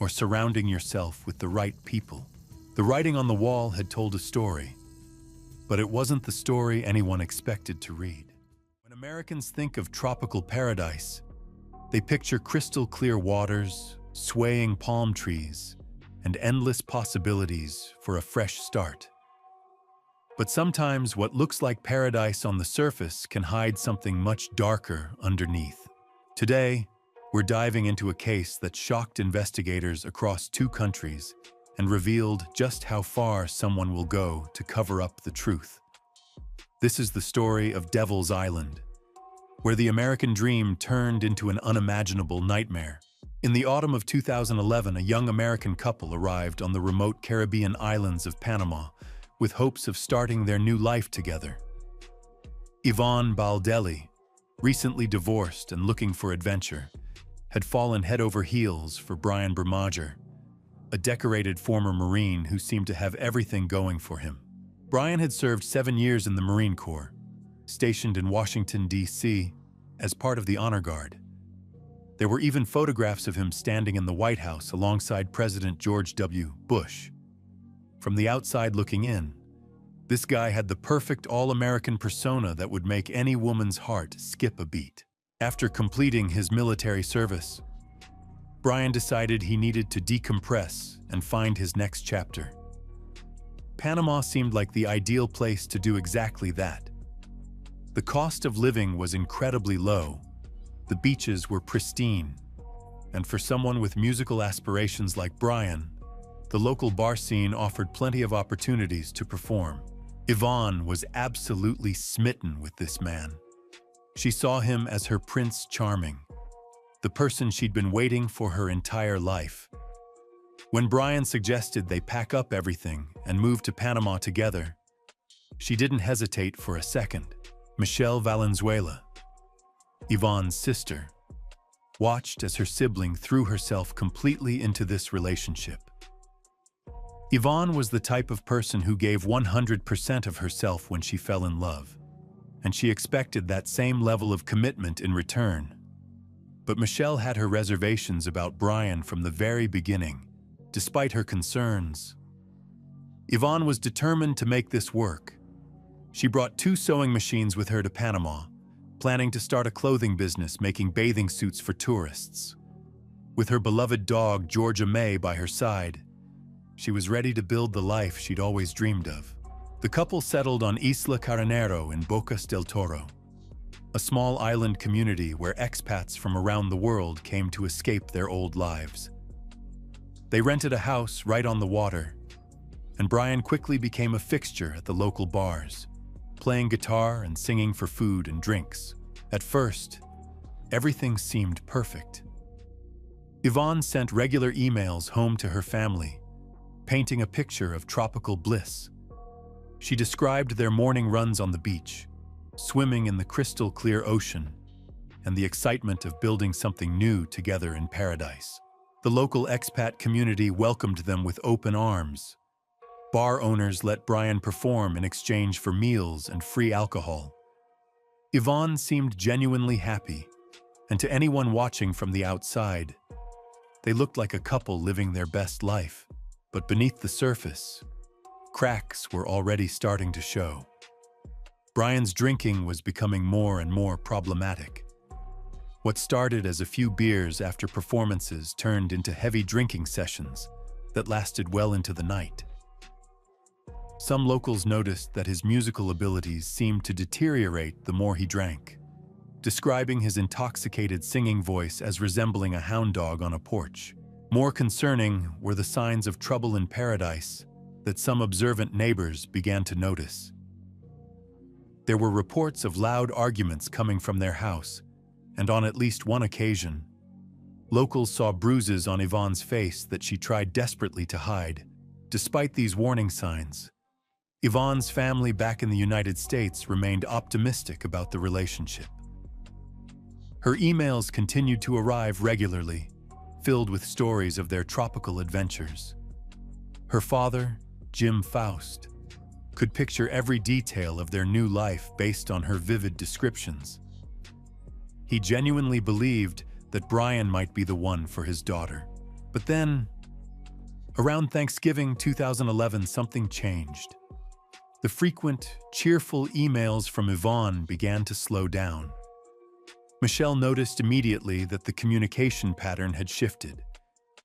or surrounding yourself with the right people. The writing on the wall had told a story, but it wasn't the story anyone expected to read. When Americans think of tropical paradise, they picture crystal-clear waters, swaying palm trees, and endless possibilities for a fresh start. But sometimes what looks like paradise on the surface can hide something much darker underneath. Today, we're diving into a case that shocked investigators across 2 countries and revealed just how far someone will go to cover up the truth. This is the story of Devil's Island, where the American dream turned into an unimaginable nightmare. In the autumn of 2011, a young American couple arrived on the remote Caribbean islands of Panama with hopes of starting their new life together. Yvonne Baldelli, recently divorced and looking for adventure, had fallen head over heels for Brian Bermager, a decorated former Marine who seemed to have everything going for him. Brian had served 7 years in the Marine Corps, stationed in Washington, D.C., as part of the Honor Guard. There were even photographs of him standing in the White House alongside President George W. Bush. From the outside looking in, this guy had the perfect all-American persona that would make any woman's heart skip a beat. After completing his military service, Brian decided he needed to decompress and find his next chapter. Panama seemed like the ideal place to do exactly that. The cost of living was incredibly low, the beaches were pristine, and for someone with musical aspirations like Brian, the local bar scene offered plenty of opportunities to perform. Yvonne was absolutely smitten with this man. She saw him as her Prince Charming, the person she'd been waiting for her entire life. When Brian suggested they pack up everything and move to Panama together, she didn't hesitate for a second. Michelle Valenzuela, Yvonne's sister, watched as her sibling threw herself completely into this relationship. Yvonne was the type of person who gave 100% of herself when she fell in love, and she expected that same level of commitment in return. But Michelle had her reservations about Brian from the very beginning, despite her concerns. Yvonne was determined to make this work. She brought 2 sewing machines with her to Panama, planning to start a clothing business making bathing suits for tourists. With her beloved dog, Georgia May, by her side, she was ready to build the life she'd always dreamed of. The couple settled on Isla Carnero in Bocas del Toro, a small island community where expats from around the world came to escape their old lives. They rented a house right on the water, and Brian quickly became a fixture at the local bars, playing guitar and singing for food and drinks. At first, everything seemed perfect. Yvonne sent regular emails home to her family, painting a picture of tropical bliss. She described their morning runs on the beach, swimming in the crystal-clear ocean, and the excitement of building something new together in paradise. The local expat community welcomed them with open arms. Bar owners let Brian perform in exchange for meals and free alcohol. Yvonne seemed genuinely happy, and to anyone watching from the outside, they looked like a couple living their best life. But beneath the surface, cracks were already starting to show. Brian's drinking was becoming more and more problematic. What started as a few beers after performances turned into heavy drinking sessions that lasted well into the night. Some locals noticed that his musical abilities seemed to deteriorate the more he drank, describing his intoxicated singing voice as resembling a hound dog on a porch. More concerning were the signs of trouble in paradise that some observant neighbors began to notice. There were reports of loud arguments coming from their house, and on at least one occasion, locals saw bruises on Yvonne's face that she tried desperately to hide. Despite these warning signs, Yvonne's family back in the United States remained optimistic about the relationship. Her emails continued to arrive regularly, filled with stories of their tropical adventures. Her father, Jim Faust, could picture every detail of their new life based on her vivid descriptions. He genuinely believed that Brian might be the one for his daughter. But then, around Thanksgiving 2011, something changed. The frequent, cheerful emails from Yvonne began to slow down. Michelle noticed immediately that the communication pattern had shifted,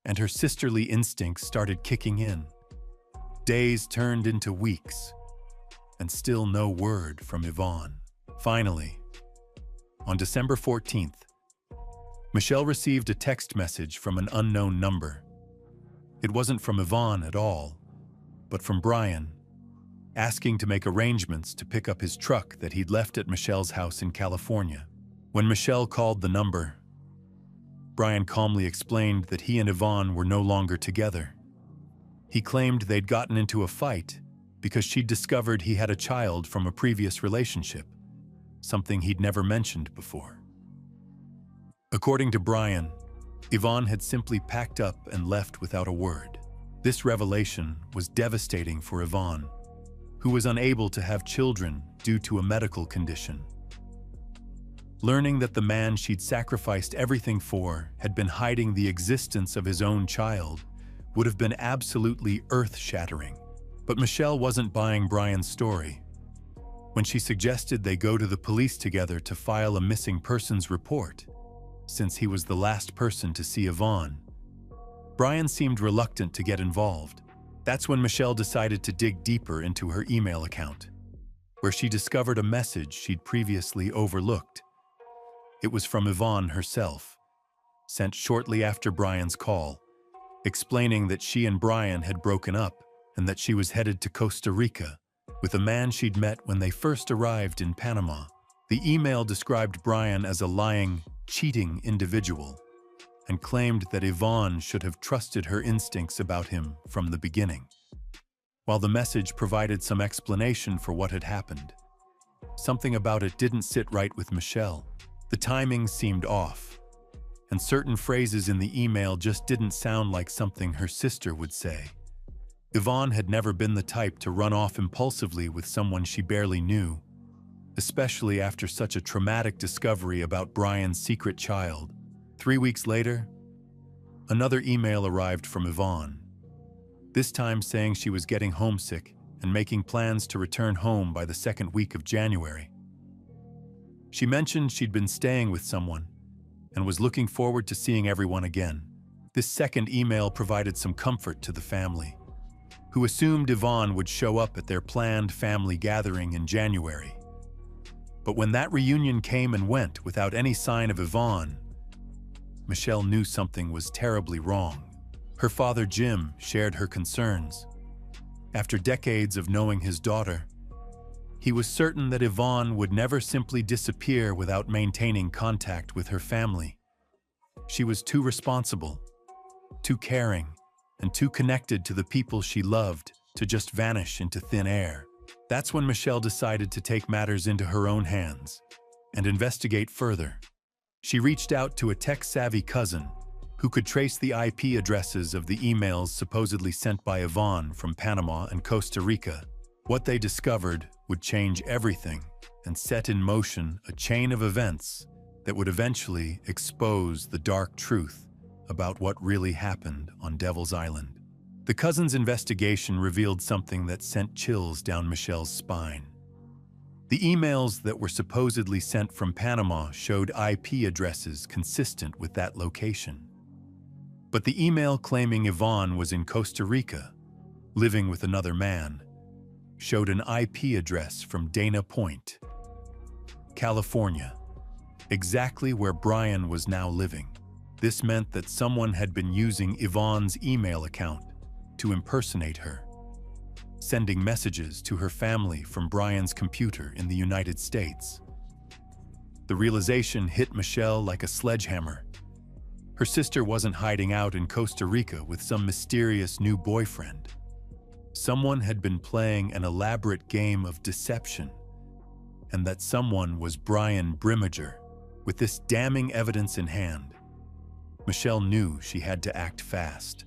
and her sisterly instincts started kicking in. Days turned into weeks, and still no word from Yvonne. Finally, on December 14th, Michelle received a text message from an unknown number. It wasn't from Yvonne at all, but from Brian, asking to make arrangements to pick up his truck that he'd left at Michelle's house in California. When Michelle called the number, Brian calmly explained that he and Yvonne were no longer together. He claimed they'd gotten into a fight because she'd discovered he had a child from a previous relationship, something he'd never mentioned before. According to Brian, Yvonne had simply packed up and left without a word. This revelation was devastating for Yvonne, who was unable to have children due to a medical condition. Learning that the man she'd sacrificed everything for had been hiding the existence of his own child would have been absolutely earth-shattering. But Michelle wasn't buying Brian's story. When she suggested they go to the police together to file a missing persons report, since he was the last person to see Yvonne, Brian seemed reluctant to get involved. That's when Michelle decided to dig deeper into her email account, where she discovered a message she'd previously overlooked. It was from Yvonne herself, sent shortly after Brian's call, explaining that she and Brian had broken up and that she was headed to Costa Rica with a man she'd met when they first arrived in Panama. The email described Brian as a lying, cheating individual and claimed that Yvonne should have trusted her instincts about him from the beginning. While the message provided some explanation for what had happened, something about it didn't sit right with Michelle. The timing seemed off, and certain phrases in the email just didn't sound like something her sister would say. Yvonne had never been the type to run off impulsively with someone she barely knew, especially after such a traumatic discovery about Brian's secret child. 3 weeks later, another email arrived from Yvonne, this time saying she was getting homesick and making plans to return home by the second week of January. She mentioned she'd been staying with someone and was looking forward to seeing everyone again. This second email provided some comfort to the family, who assumed Yvonne would show up at their planned family gathering in January. But when that reunion came and went without any sign of Yvonne, Michelle knew something was terribly wrong. Her father, Jim, shared her concerns. After decades of knowing his daughter, he was certain that Yvonne would never simply disappear without maintaining contact with her family. She was too responsible, too caring, and too connected to the people she loved to just vanish into thin air. That's when Michelle decided to take matters into her own hands and investigate further. She reached out to a tech-savvy cousin who could trace the IP addresses of the emails supposedly sent by Yvonne from Panama and Costa Rica. What they discovered would change everything and set in motion a chain of events that would eventually expose the dark truth about what really happened on Devil's Island. The cousin's investigation revealed something that sent chills down Michelle's spine. The emails that were supposedly sent from Panama showed IP addresses consistent with that location. But the email claiming Yvonne was in Costa Rica, living with another man, showed an IP address from Dana Point, California, exactly where Brian was now living. This meant that someone had been using Yvonne's email account to impersonate her, sending messages to her family from Brian's computer in the United States. The realization hit Michelle like a sledgehammer. Her sister wasn't hiding out in Costa Rica with some mysterious new boyfriend. Someone had been playing an elaborate game of deception, and that someone was Brian Brimmager. With this damning evidence in hand, Michelle knew she had to act fast.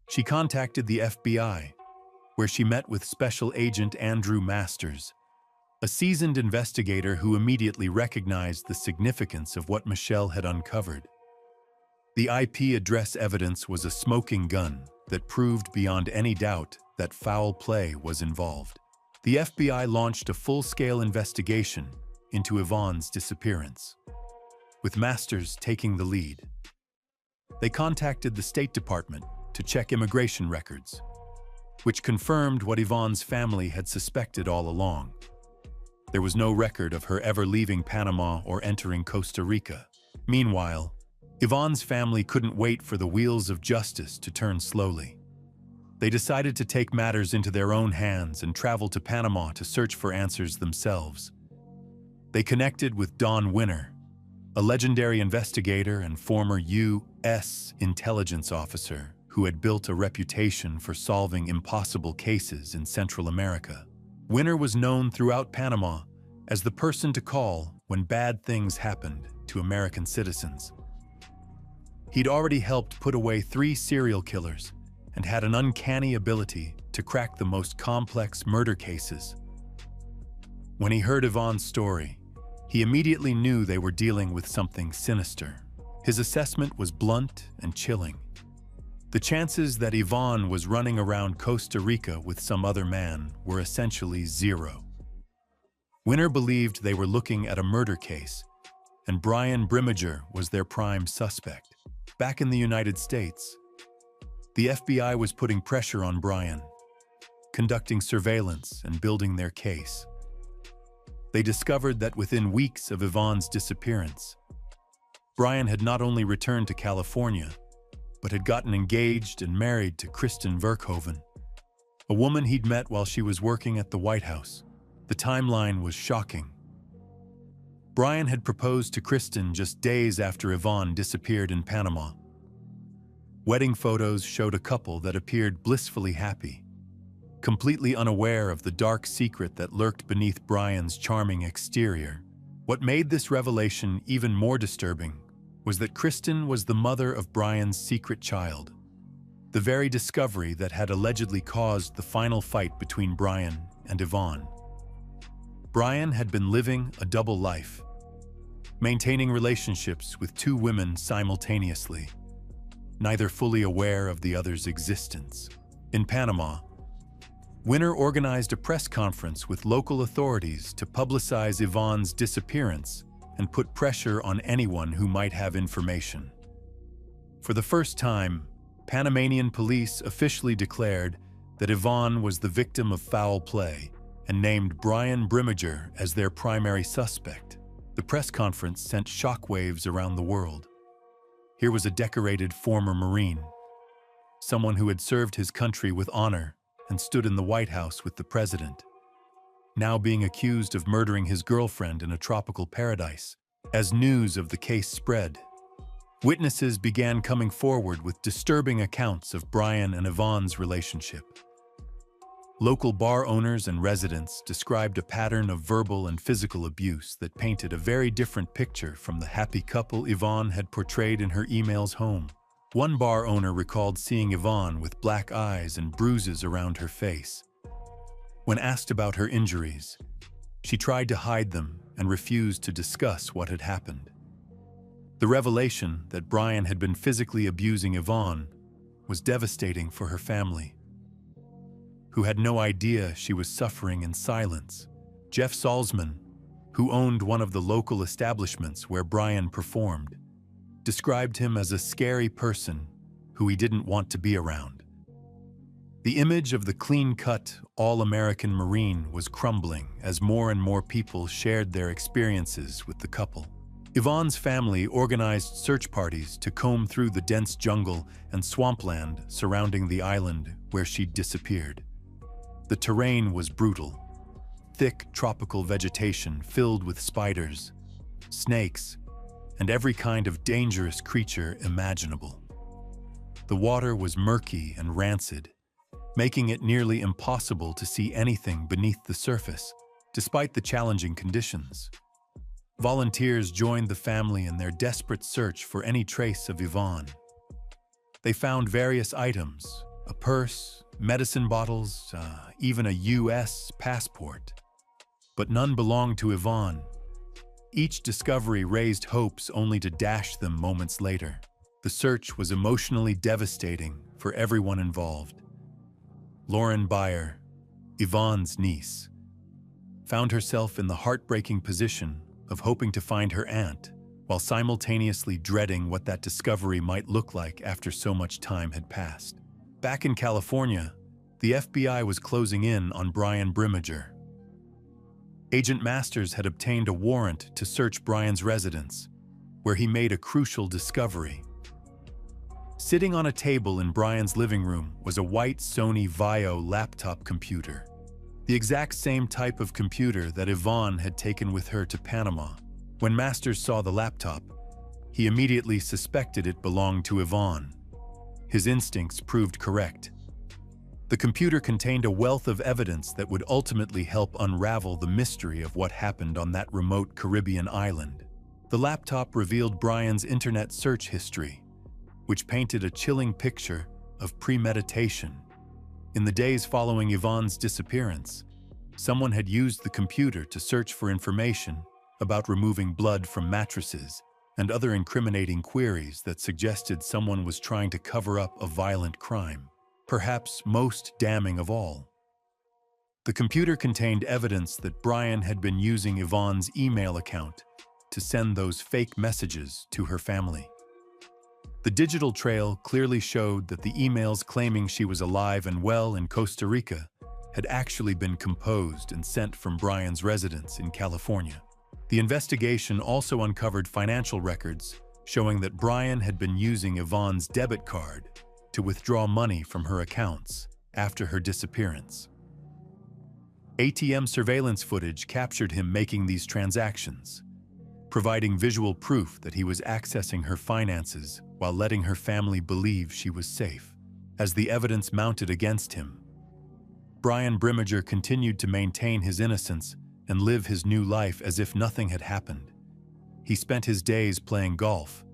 She contacted the FBI, where she met with Special Agent Andrew Masters, a seasoned investigator who immediately recognized the significance of what Michelle had uncovered. The IP address evidence was a smoking gun that proved beyond any doubt that foul play was involved. The FBI launched a full-scale investigation into Yvonne's disappearance, with Masters taking the lead. They contacted the State Department to check immigration records, which confirmed what Yvonne's family had suspected all along. There was no record of her ever leaving Panama or entering Costa Rica. Meanwhile, Yvonne's family couldn't wait for the wheels of justice to turn slowly. They decided to take matters into their own hands and travel to Panama to search for answers themselves. They connected with Don Winner, a legendary investigator and former U.S. intelligence officer who had built a reputation for solving impossible cases in Central America. Winner was known throughout Panama as the person to call when bad things happened to American citizens. He'd already helped put away 3 serial killers and had an uncanny ability to crack the most complex murder cases. When he heard Yvonne's story, he immediately knew they were dealing with something sinister. His assessment was blunt and chilling. The chances that Yvonne was running around Costa Rica with some other man were essentially zero. Winner believed they were looking at a murder case, and Brian Brimmager was their prime suspect. Back in the United States, the FBI was putting pressure on Brian, conducting surveillance and building their case. They discovered that within weeks of Yvonne's disappearance, Brian had not only returned to California, but had gotten engaged and married to Kristen Verkhoven, a woman he'd met while she was working at the White House. The timeline was shocking. Brian had proposed to Kristen just days after Yvonne disappeared in Panama. Wedding photos showed a couple that appeared blissfully happy, completely unaware of the dark secret that lurked beneath Brian's charming exterior. What made this revelation even more disturbing was that Kristen was the mother of Brian's secret child, the very discovery that had allegedly caused the final fight between Brian and Yvonne. Brian had been living a double life, maintaining relationships with 2 women simultaneously, neither fully aware of the other's existence. In Panama, Winner organized a press conference with local authorities to publicize Yvonne's disappearance and put pressure on anyone who might have information. For the first time, Panamanian police officially declared that Yvonne was the victim of foul play and named Brian Brimmager as their primary suspect. The press conference sent shockwaves around the world. Here was a decorated former Marine, someone who had served his country with honor and stood in the White House with the president, now being accused of murdering his girlfriend in a tropical paradise. As news of the case spread, witnesses began coming forward with disturbing accounts of Brian and Yvonne's relationship. Local bar owners and residents described a pattern of verbal and physical abuse that painted a very different picture from the happy couple Yvonne had portrayed in her emails home. One bar owner recalled seeing Yvonne with black eyes and bruises around her face. When asked about her injuries, she tried to hide them and refused to discuss what had happened. The revelation that Brian had been physically abusing Yvonne was devastating for her family, who had no idea she was suffering in silence. Jeff Salzman, who owned one of the local establishments where Brian performed, described him as a scary person who he didn't want to be around. The image of the clean-cut, all-American Marine was crumbling as more and more people shared their experiences with the couple. Yvonne's family organized search parties to comb through the dense jungle and swampland surrounding the island where she'd disappeared. The terrain was brutal. Thick tropical vegetation filled with spiders, snakes, and every kind of dangerous creature imaginable. The water was murky and rancid, making it nearly impossible to see anything beneath the surface, despite the challenging conditions. Volunteers joined the family in their desperate search for any trace of Yvonne. They found various items, a purse, medicine bottles, even a U.S. passport. but none belonged to Yvonne. Each discovery raised hopes only to dash them moments later. The search was emotionally devastating for everyone involved. Lauren Beyer, Yvonne's niece, found herself in the heartbreaking position of hoping to find her aunt, while simultaneously dreading what that discovery might look like after so much time had passed. Back in California, the FBI was closing in on Brian Brimmager. Agent Masters had obtained a warrant to search Brian's residence, where he made a crucial discovery. Sitting on a table in Brian's living room was a white Sony Vaio laptop computer, the exact same type of computer that Yvonne had taken with her to Panama. When Masters saw the laptop, he immediately suspected it belonged to Yvonne. His instincts proved correct. The computer contained a wealth of evidence that would ultimately help unravel the mystery of what happened on that remote Caribbean island. The laptop revealed Brian's internet search history, which painted a chilling picture of premeditation. In the days following Yvonne's disappearance, someone had used the computer to search for information about removing blood from mattresses and other incriminating queries that suggested someone was trying to cover up a violent crime. Perhaps most damning of all, the computer contained evidence that Brian had been using Yvonne's email account to send those fake messages to her family. The digital trail clearly showed that the emails claiming she was alive and well in Costa Rica had actually been composed and sent from Brian's residence in California. The investigation also uncovered financial records showing that Brian had been using Yvonne's debit card to withdraw money from her accounts after her disappearance. ATM surveillance footage captured him making these transactions, providing visual proof that he was accessing her finances while letting her family believe she was safe. As the evidence mounted against him, Brian Brimmager continued to maintain his innocence and live his new life as if nothing had happened. He spent his days playing golf,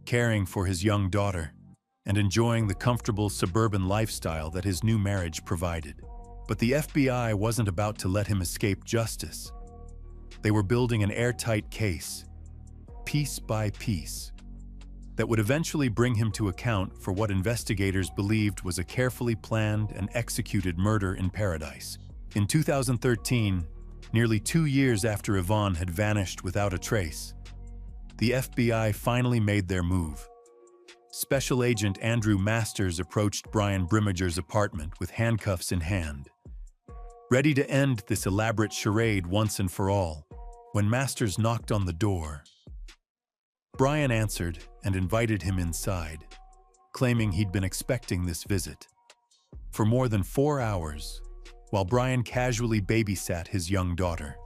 caring for his young daughter, and enjoying the comfortable suburban lifestyle that his new marriage provided. But the FBI wasn't about to let him escape justice. They were building an airtight case, piece by piece, that would eventually bring him to account for what investigators believed was a carefully planned and executed murder in paradise. In 2013, nearly 2 years after Yvonne had vanished without a trace, the FBI finally made their move. Special Agent Andrew Masters approached Brian Brimmager's apartment with handcuffs in hand, ready to end this elaborate charade once and for all. When Masters knocked on the door, Brian answered and invited him inside, claiming he'd been expecting this visit. For more than 4 hours, while Brian casually babysat his young daughter,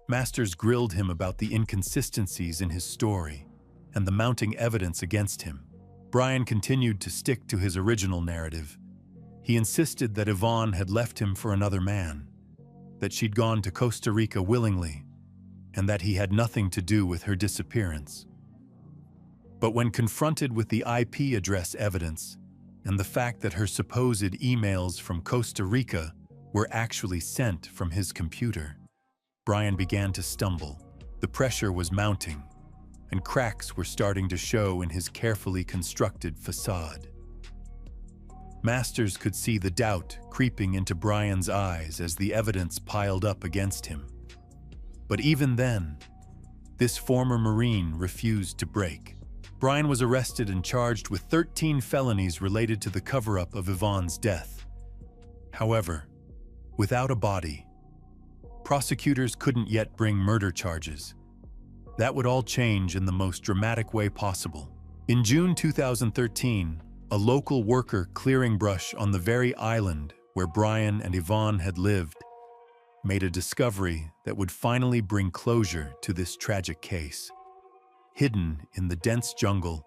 Masters grilled him about the inconsistencies in his story and the mounting evidence against him. Brian continued to stick to his original narrative. He insisted that Yvonne had left him for another man, that she'd gone to Costa Rica willingly, and that he had nothing to do with her disappearance. But when confronted with the IP address evidence and the fact that her supposed emails from Costa Rica were actually sent from his computer, Brian began to stumble. The pressure was mounting, and cracks were starting to show in his carefully constructed facade. Masters could see the doubt creeping into Brian's eyes as the evidence piled up against him. But even then, this former Marine refused to break. Brian was arrested and charged with 13 felonies related to the cover-up of Yvonne's death. However, without a body, prosecutors couldn't yet bring murder charges. That would all change in the most dramatic way possible. In June 2013, a local worker clearing brush on the very island where Brian and Yvonne had lived made a discovery that would finally bring closure to this tragic case. Hidden in the dense jungle,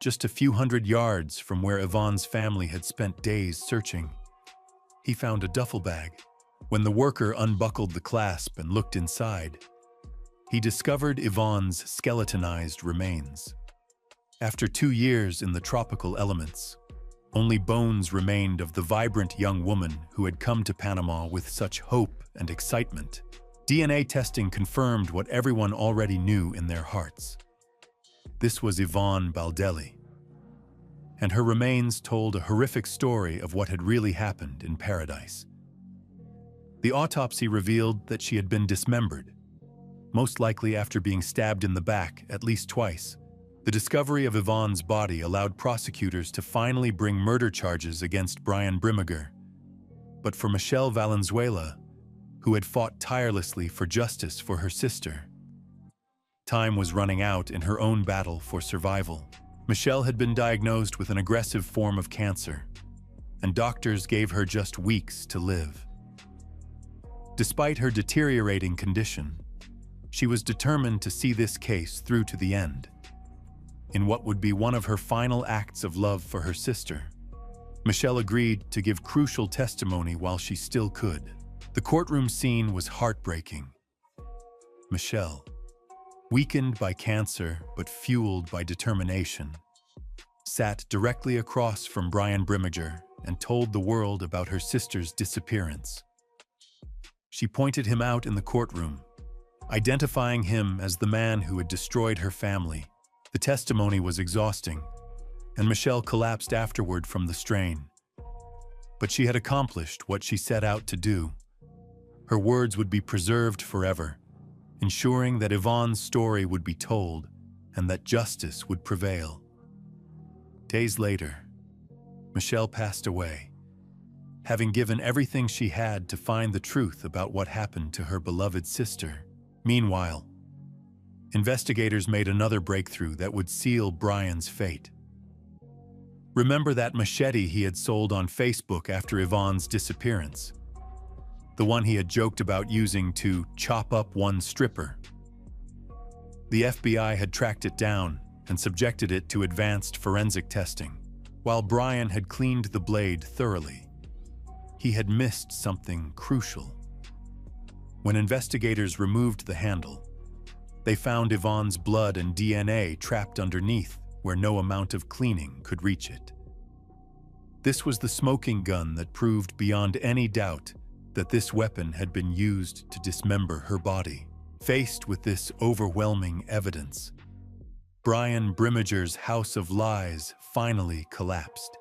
just a few hundred yards from where Yvonne's family had spent days searching, he found a duffel bag. When the worker unbuckled the clasp and looked inside, he discovered Yvonne's skeletonized remains. After 2 years in the tropical elements, only bones remained of the vibrant young woman who had come to Panama with such hope and excitement. DNA testing confirmed what everyone already knew in their hearts. This was Yvonne Baldelli, and her remains told a horrific story of what had really happened in Paradise. The autopsy revealed that she had been dismembered, most likely after being stabbed in the back at least twice. The discovery of Yvonne's body allowed prosecutors to finally bring murder charges against Brian Brimmiger. But for Michelle Valenzuela, who had fought tirelessly for justice for her sister, time was running out in her own battle for survival. Michelle had been diagnosed with an aggressive form of cancer, and doctors gave her just weeks to live. Despite her deteriorating condition, she was determined to see this case through to the end. In what would be one of her final acts of love for her sister, Michelle agreed to give crucial testimony while she still could. The courtroom scene was heartbreaking. Michelle, weakened by cancer but fueled by determination, sat directly across from Brian Brimmiger and told the world about her sister's disappearance. She pointed him out in the courtroom, identifying him as the man who had destroyed her family. The testimony was exhausting, and Michelle collapsed afterward from the strain. But she had accomplished what she set out to do. Her words would be preserved forever, ensuring that Yvonne's story would be told and that justice would prevail. Days later, Michelle passed away, having given everything she had to find the truth about what happened to her beloved sister. Meanwhile, investigators made another breakthrough that would seal Brian's fate. Remember that machete he had sold on Facebook after Yvonne's disappearance? The one he had joked about using to chop up one stripper. The FBI had tracked it down and subjected it to advanced forensic testing. While Brian had cleaned the blade thoroughly, he had missed something crucial. When investigators removed the handle, they found Yvonne's blood and DNA trapped underneath, where no amount of cleaning could reach it. This was the smoking gun that proved beyond any doubt that this weapon had been used to dismember her body. Faced with this overwhelming evidence, Brian Brimmiger's house of lies finally collapsed.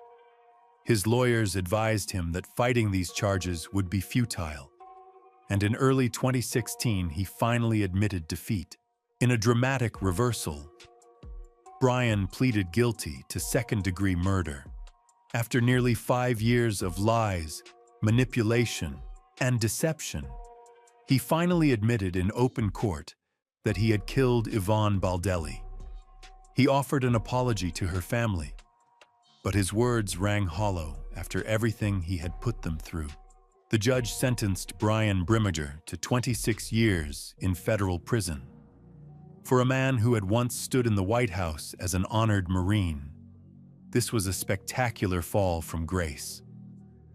His lawyers advised him that fighting these charges would be futile, and in early 2016 he finally admitted defeat. In a dramatic reversal, Brian pleaded guilty to second-degree murder. After nearly 5 years of lies, manipulation, and deception, he finally admitted in open court that he had killed Yvonne Baldelli. He offered an apology to her family, but his words rang hollow after everything he had put them through. The judge sentenced Brian Brimmiger to 26 years in federal prison. For a man who had once stood in the White House as an honored Marine, this was a spectacular fall from grace.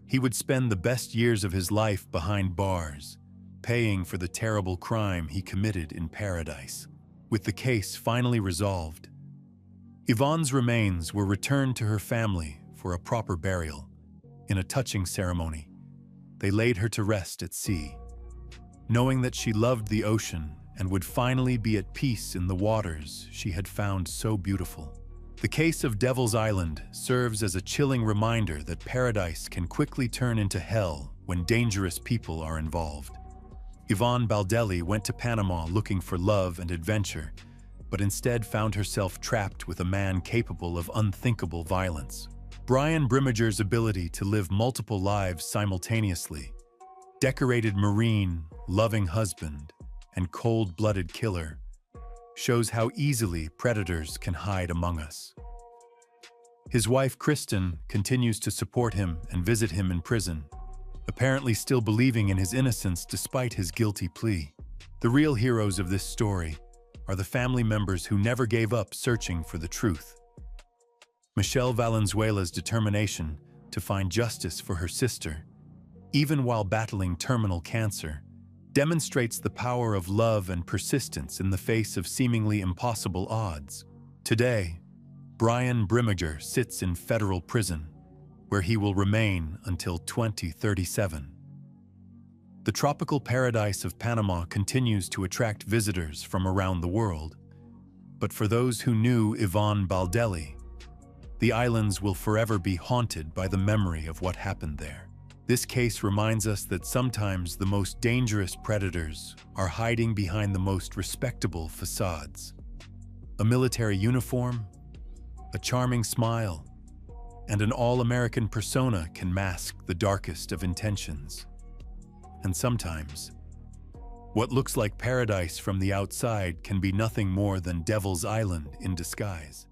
He would spend the best years of his life behind bars, paying for the terrible crime he committed in Paradise. With the case finally resolved, Yvonne's remains were returned to her family for a proper burial. In a touching ceremony, they laid her to rest at sea, knowing that she loved the ocean and would finally be at peace in the waters she had found so beautiful. The case of Devil's Island serves as a chilling reminder that paradise can quickly turn into hell when dangerous people are involved. Yvonne Baldelli went to Panama looking for love and adventure, but instead found herself trapped with a man capable of unthinkable violence. Brian Brimmiger's ability to live multiple lives simultaneously, decorated Marine, loving husband, and cold-blooded killer, shows how easily predators can hide among us. His wife, Kristen, continues to support him and visit him in prison, apparently still believing in his innocence despite his guilty plea. The real heroes of this story are the family members who never gave up searching for the truth. Michelle Valenzuela's determination to find justice for her sister, even while battling terminal cancer, demonstrates the power of love and persistence in the face of seemingly impossible odds. Today, Brian Brimmiger sits in federal prison, where he will remain until 2037. The tropical paradise of Panama continues to attract visitors from around the world, but for those who knew Yvonne Baldelli, the islands will forever be haunted by the memory of what happened there. This case reminds us that sometimes the most dangerous predators are hiding behind the most respectable facades. A military uniform, a charming smile, and an all-American persona can mask the darkest of intentions. And sometimes, what looks like paradise from the outside can be nothing more than Devil's Island in disguise.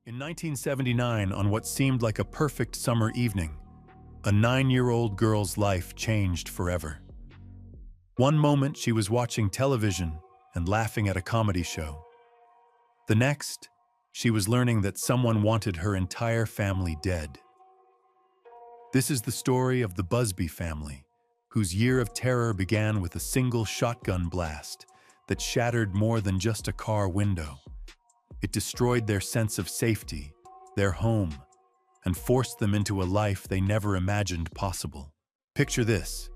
In 1979, on what seemed like a perfect summer evening, a 9-year-old girl's life changed forever. One moment she was watching television and laughing at a comedy show. The next, she was learning that someone wanted her entire family dead. This is the story of the Busby family, whose year of terror began with a single shotgun blast that shattered more than just a car window. It destroyed their sense of safety, their home, and forced them into a life they never imagined possible. Picture this.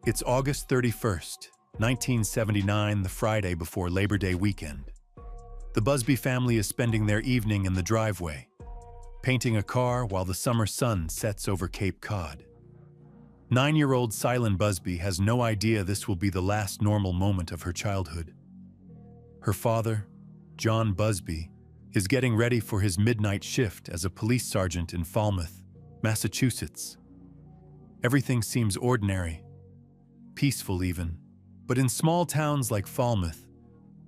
It's August 31st, 1979, the Friday before Labor Day weekend. The Busby family is spending their evening in the driveway, painting a car while the summer sun sets over Cape Cod. 9-year-old Silent Busby has no idea this will be the last normal moment of her childhood. Her father, John Busby, is getting ready for his midnight shift as a police sergeant in Falmouth, Massachusetts. Everything seems ordinary, peaceful even, but in small towns like Falmouth,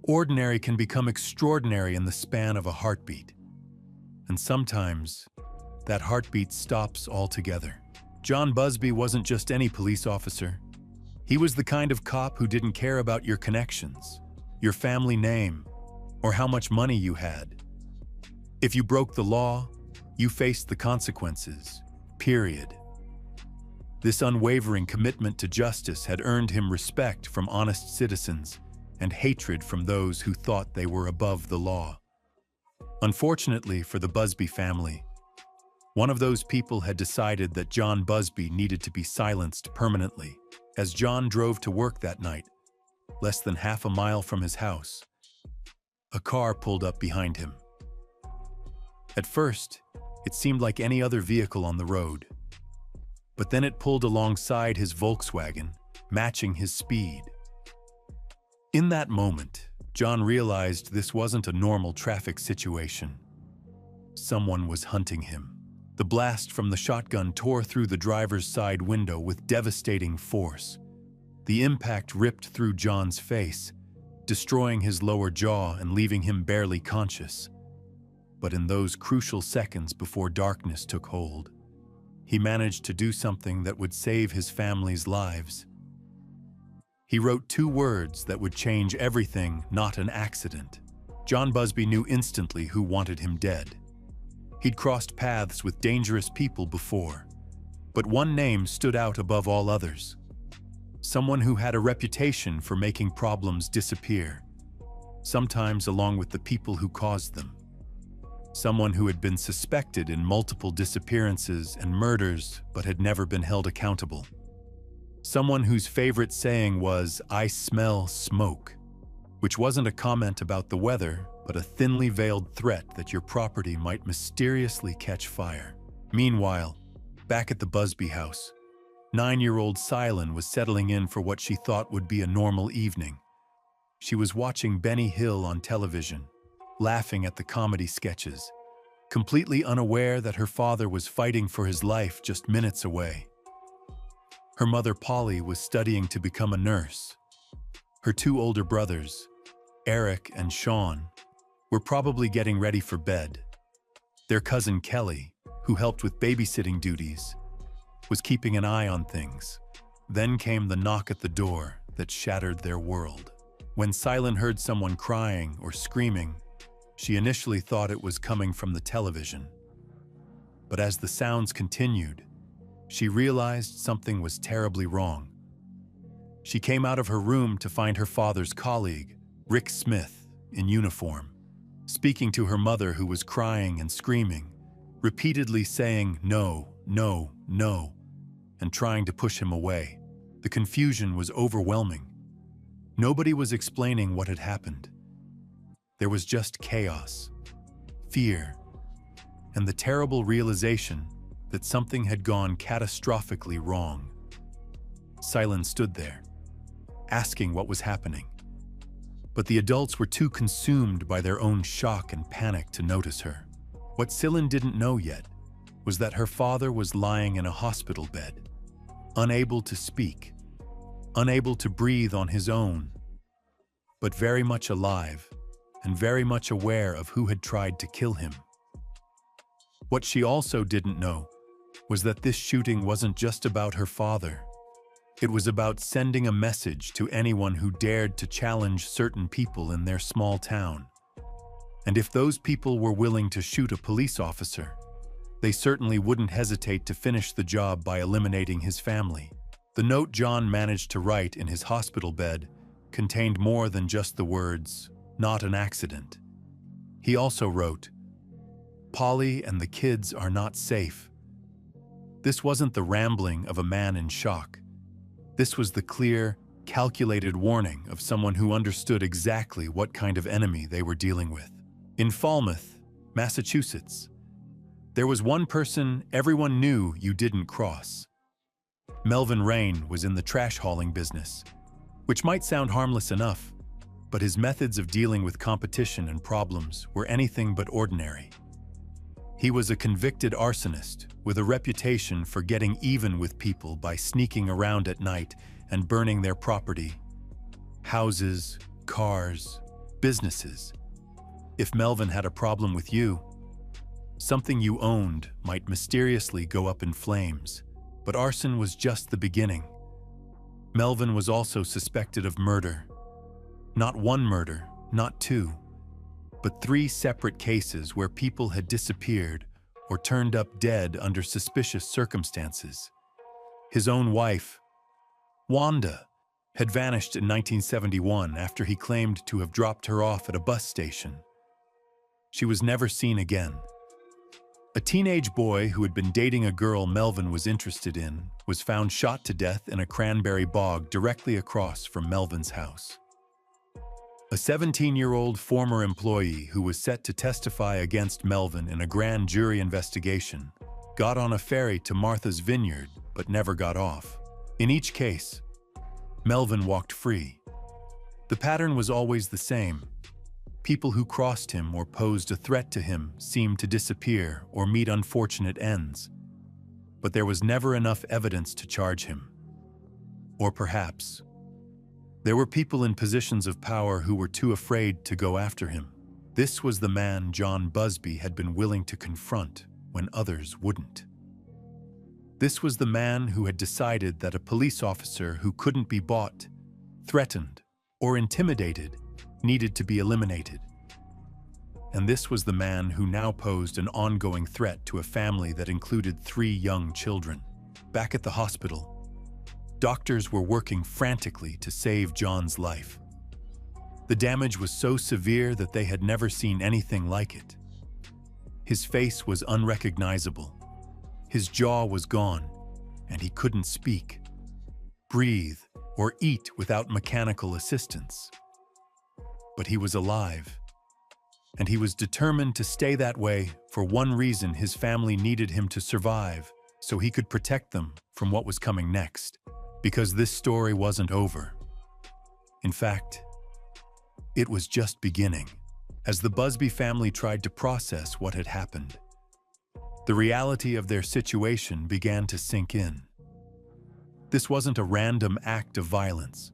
ordinary can become extraordinary in the span of a heartbeat. And sometimes, that heartbeat stops altogether. John Busby wasn't just any police officer. He was the kind of cop who didn't care about your connections, your family name, or how much money you had. If you broke the law, you faced the consequences, period. This unwavering commitment to justice had earned him respect from honest citizens and hatred from those who thought they were above the law. Unfortunately for the Busby family, one of those people had decided that John Busby needed to be silenced permanently. As John drove to work that night, less than half a mile from his house, a car pulled up behind him. At first, it seemed like any other vehicle on the road. But then it pulled alongside his Volkswagen, matching his speed. In that moment, John realized this wasn't a normal traffic situation. Someone was hunting him. The blast from the shotgun tore through the driver's side window with devastating force. The impact ripped through John's face, destroying his lower jaw and leaving him barely conscious. But in those crucial seconds before darkness took hold, he managed to do something that would save his family's lives. He wrote 2 words that would change everything, not an accident. John Busby knew instantly who wanted him dead. He'd crossed paths with dangerous people before, but one name stood out above all others. Someone who had a reputation for making problems disappear, sometimes along with the people who caused them. Someone who had been suspected in multiple disappearances and murders but had never been held accountable. Someone whose favorite saying was, "I smell smoke," which wasn't a comment about the weather, but a thinly veiled threat that your property might mysteriously catch fire. Meanwhile, back at the Busby house, 9-year-old Silent was settling in for what she thought would be a normal evening. She was watching Benny Hill on television, laughing at the comedy sketches, completely unaware that her father was fighting for his life just minutes away. Her mother Polly was studying to become a nurse. Her 2 older brothers, Eric and Sean, were probably getting ready for bed. Their cousin Kelly, who helped with babysitting duties, was keeping an eye on things. Then came the knock at the door that shattered their world. When Silent heard someone crying or screaming, she initially thought it was coming from the television. But as the sounds continued, she realized something was terribly wrong. She came out of her room to find her father's colleague, Rick Smith, in uniform, speaking to her mother who was crying and screaming, repeatedly saying no, no, no, and trying to push him away. The confusion was overwhelming. Nobody was explaining what had happened. There was just chaos, fear, and the terrible realization that something had gone catastrophically wrong. Silence stood there, asking what was happening. But the adults were too consumed by their own shock and panic to notice her. What Silen didn't know yet was that her father was lying in a hospital bed, unable to speak, unable to breathe on his own, but very much alive and very much aware of who had tried to kill him. What she also didn't know was that this shooting wasn't just about her father. It was about sending a message to anyone who dared to challenge certain people in their small town. And if those people were willing to shoot a police officer, they certainly wouldn't hesitate to finish the job by eliminating his family. The note John managed to write in his hospital bed contained more than just the words, "Not an accident." He also wrote, "Polly and the kids are not safe." This wasn't the rambling of a man in shock. This was the clear, calculated warning of someone who understood exactly what kind of enemy they were dealing with. In Falmouth, Massachusetts, there was one person everyone knew you didn't cross. Melvin Rain was in the trash hauling business, which might sound harmless enough, but his methods of dealing with competition and problems were anything but ordinary. He was a convicted arsonist with a reputation for getting even with people by sneaking around at night and burning their property, houses, cars, businesses. If Melvin had a problem with you, something you owned might mysteriously go up in flames. But arson was just the beginning. Melvin was also suspected of murder. Not one murder, not two, but 3 separate cases where people had disappeared or turned up dead under suspicious circumstances. His own wife, Wanda, had vanished in 1971 after he claimed to have dropped her off at a bus station. She was never seen again. A teenage boy who had been dating a girl Melvin was interested in was found shot to death in a cranberry bog directly across from Melvin's house. A 17-year-old former employee who was set to testify against Melvin in a grand jury investigation got on a ferry to Martha's Vineyard but never got off. In each case, Melvin walked free. The pattern was always the same. People who crossed him or posed a threat to him seemed to disappear or meet unfortunate ends. But there was never enough evidence to charge him. Or perhaps, there were people in positions of power who were too afraid to go after him. This was the man John Busby had been willing to confront when others wouldn't. This was the man who had decided that a police officer who couldn't be bought, threatened, or intimidated needed to be eliminated. And this was the man who now posed an ongoing threat to a family that included 3 young children. Back at the hospital, doctors were working frantically to save John's life. The damage was so severe that they had never seen anything like it. His face was unrecognizable. His jaw was gone, and he couldn't speak, breathe, or eat without mechanical assistance. But he was alive, and he was determined to stay that way for one reason: his family needed him to survive so he could protect them from what was coming next. Because this story wasn't over. In fact, it was just beginning. As the Busby family tried to process what had happened, the reality of their situation began to sink in. This wasn't a random act of violence.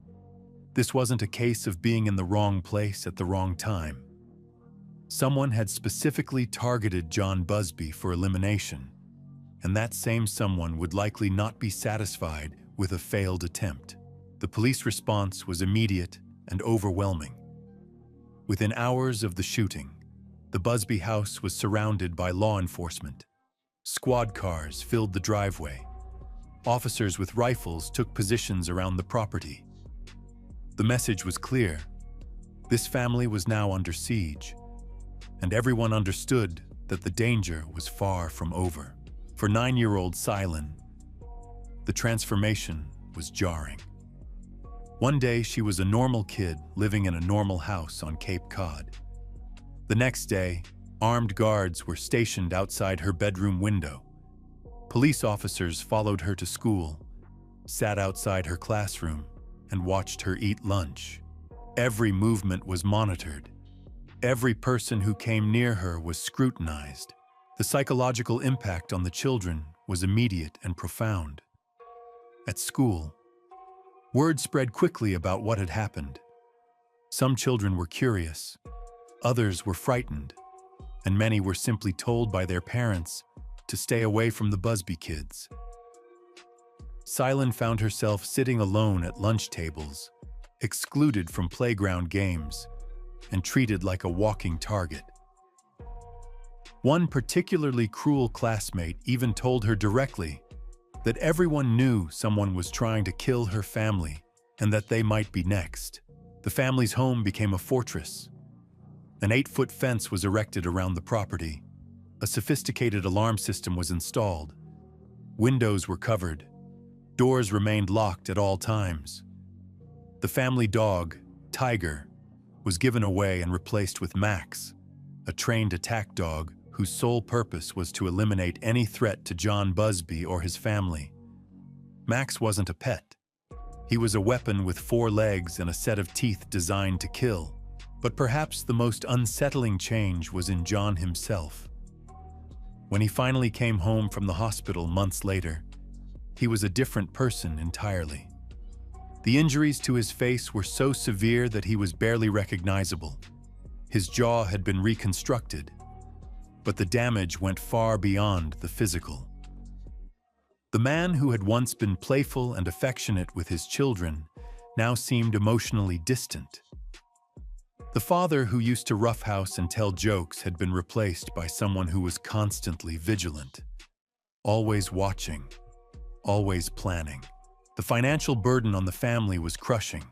This wasn't a case of being in the wrong place at the wrong time. Someone had specifically targeted John Busby for elimination, and that same someone would likely not be satisfied with a failed attempt. The police response was immediate and overwhelming. Within hours of the shooting, the Busby house was surrounded by law enforcement. Squad cars filled the driveway. Officers with rifles took positions around the property. The message was clear. This family was now under siege, and everyone understood that the danger was far from over. For 9-year-old Silen, the transformation was jarring. One day, she was a normal kid living in a normal house on Cape Cod. The next day, armed guards were stationed outside her bedroom window. Police officers followed her to school, sat outside her classroom, and watched her eat lunch. Every movement was monitored. Every person who came near her was scrutinized. The psychological impact on the children was immediate and profound. At school, word spread quickly about what had happened. Some children were curious, others were frightened, and many were simply told by their parents to stay away from the Busby kids. Silen found herself sitting alone at lunch tables, excluded from playground games, and treated like a walking target. One particularly cruel classmate even told her directly that everyone knew someone was trying to kill her family and that they might be next. The family's home became a fortress. An 8-foot fence was erected around the property. A sophisticated alarm system was installed. Windows were covered. Doors remained locked at all times. The family dog, Tiger, was given away and replaced with Max, a trained attack dog whose sole purpose was to eliminate any threat to John Busby or his family. Max wasn't a pet. He was a weapon with 4 legs and a set of teeth designed to kill. But perhaps the most unsettling change was in John himself. When he finally came home from the hospital months later, he was a different person entirely. The injuries to his face were so severe that he was barely recognizable. His jaw had been reconstructed, but the damage went far beyond the physical. The man who had once been playful and affectionate with his children now seemed emotionally distant. The father who used to roughhouse and tell jokes had been replaced by someone who was constantly vigilant, always watching, always planning. The financial burden on the family was crushing.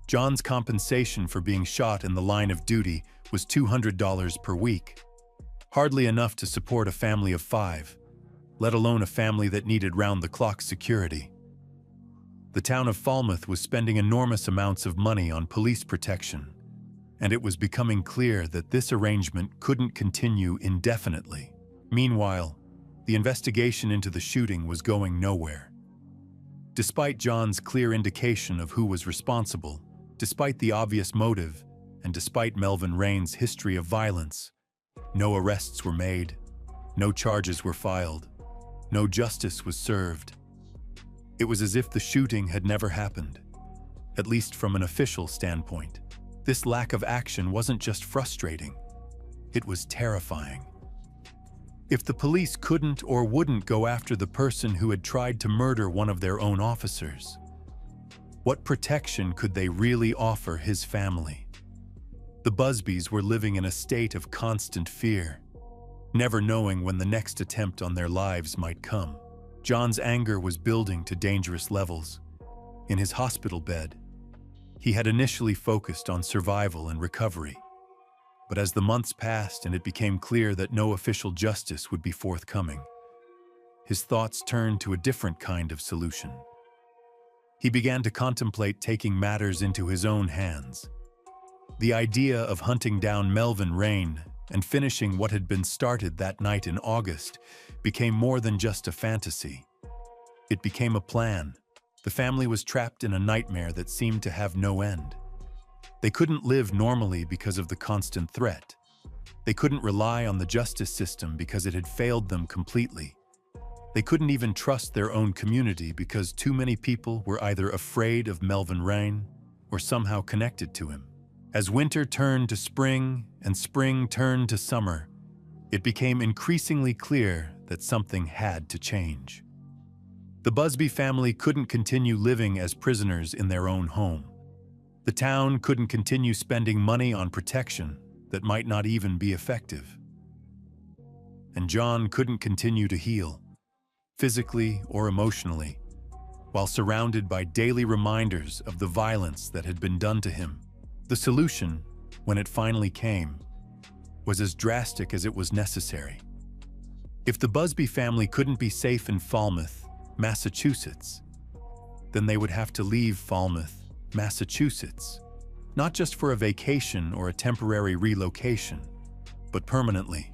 John's compensation for being shot in the line of duty was $200 per week, hardly enough to support a family of 5, let alone a family that needed round-the-clock security. The town of Falmouth was spending enormous amounts of money on police protection, and it was becoming clear that this arrangement couldn't continue indefinitely. Meanwhile, the investigation into the shooting was going nowhere. Despite John's clear indication of who was responsible, despite the obvious motive, and despite Melvin Rain's history of violence, no arrests were made, no charges were filed, no justice was served. It was as if the shooting had never happened, at least from an official standpoint. This lack of action wasn't just frustrating, it was terrifying. If the police couldn't or wouldn't go after the person who had tried to murder one of their own officers, what protection could they really offer his family? The Busbys were living in a state of constant fear, never knowing when the next attempt on their lives might come. John's anger was building to dangerous levels. In his hospital bed, he had initially focused on survival and recovery. But as the months passed and it became clear that no official justice would be forthcoming, his thoughts turned to a different kind of solution. He began to contemplate taking matters into his own hands. The idea of hunting down Melvin Rain and finishing what had been started that night in August became more than just a fantasy. It became a plan. The family was trapped in a nightmare that seemed to have no end. They couldn't live normally because of the constant threat. They couldn't rely on the justice system because it had failed them completely. They couldn't even trust their own community because too many people were either afraid of Melvin Rain or somehow connected to him. As winter turned to spring and spring turned to summer, it became increasingly clear that something had to change. The Busby family couldn't continue living as prisoners in their own home. The town couldn't continue spending money on protection that might not even be effective. And John couldn't continue to heal, physically or emotionally, while surrounded by daily reminders of the violence that had been done to him. The solution, when it finally came, was as drastic as it was necessary. If the Busby family couldn't be safe in Falmouth, Massachusetts, then they would have to leave Falmouth, Massachusetts, not just for a vacation or a temporary relocation, but permanently.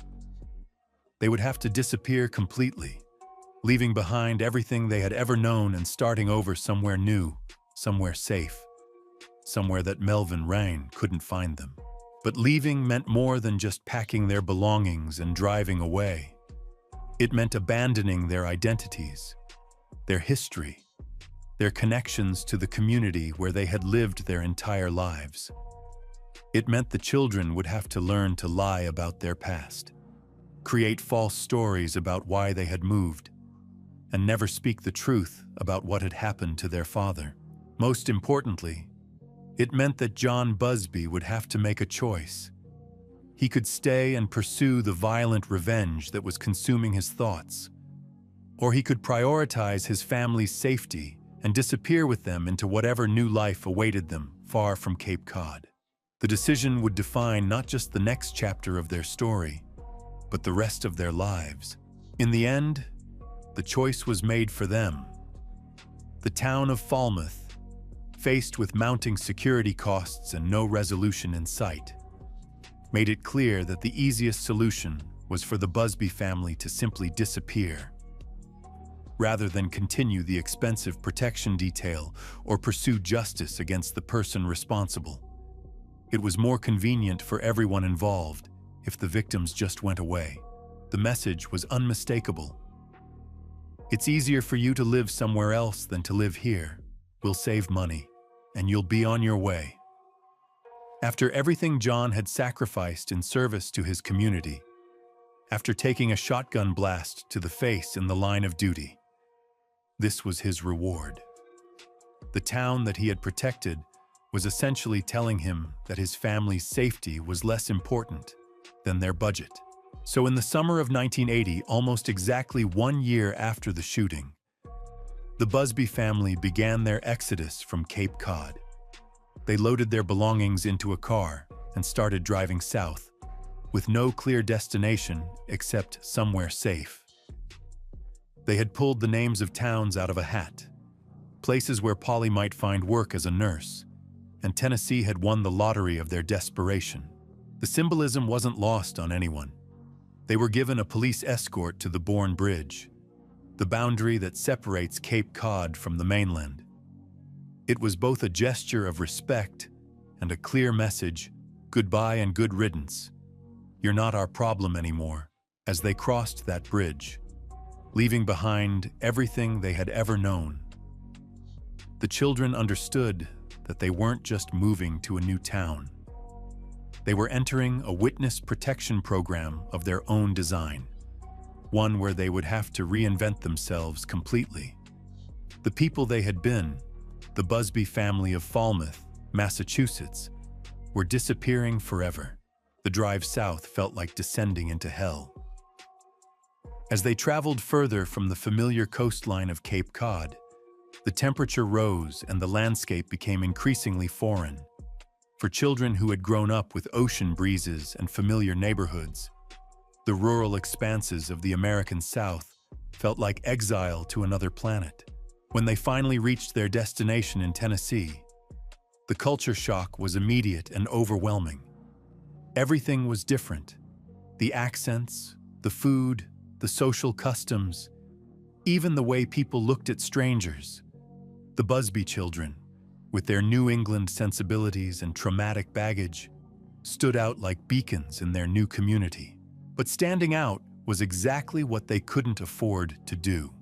They would have to disappear completely, leaving behind everything they had ever known and starting over somewhere new, somewhere safe, somewhere that Melvin Rain couldn't find them. But leaving meant more than just packing their belongings and driving away. It meant abandoning their identities, their history, their connections to the community where they had lived their entire lives. It meant the children would have to learn to lie about their past, create false stories about why they had moved, and never speak the truth about what had happened to their father. Most importantly, it meant that John Busby would have to make a choice. He could stay and pursue the violent revenge that was consuming his thoughts, or he could prioritize his family's safety and disappear with them into whatever new life awaited them far from Cape Cod. The decision would define not just the next chapter of their story, but the rest of their lives. In the end, the choice was made for them. The town of Falmouth, faced with mounting security costs and no resolution in sight, made it clear that the easiest solution was for the Busby family to simply disappear, rather than continue the expensive protection detail or pursue justice against the person responsible. It was more convenient for everyone involved if the victims just went away. The message was unmistakable. It's easier for you to live somewhere else than to live here. We'll save money, and you'll be on your way. After everything John had sacrificed in service to his community, after taking a shotgun blast to the face in the line of duty, this was his reward. The town that he had protected was essentially telling him that his family's safety was less important than their budget. So in the summer of 1980, almost exactly 1 year after the shooting, the Busby family began their exodus from Cape Cod. They loaded their belongings into a car and started driving south, with no clear destination except somewhere safe. They had pulled the names of towns out of a hat, places where Polly might find work as a nurse, and Tennessee had won the lottery of their desperation. The symbolism wasn't lost on anyone. They were given a police escort to the Bourne Bridge, the boundary that separates Cape Cod from the mainland. It was both a gesture of respect and a clear message, goodbye and good riddance. You're not our problem anymore, as they crossed that bridge, leaving behind everything they had ever known. The children understood that they weren't just moving to a new town. They were entering a witness protection program of their own design, one where they would have to reinvent themselves completely. The people they had been, the Busby family of Falmouth, Massachusetts, were disappearing forever. The drive south felt like descending into hell. As they traveled further from the familiar coastline of Cape Cod, the temperature rose and the landscape became increasingly foreign. For children who had grown up with ocean breezes and familiar neighborhoods, the rural expanses of the American South felt like exile to another planet. When they finally reached their destination in Tennessee, the culture shock was immediate and overwhelming. Everything was different. The accents, the food, the social customs, even the way people looked at strangers. The Busby children, with their New England sensibilities and traumatic baggage, stood out like beacons in their new community. But standing out was exactly what they couldn't afford to do.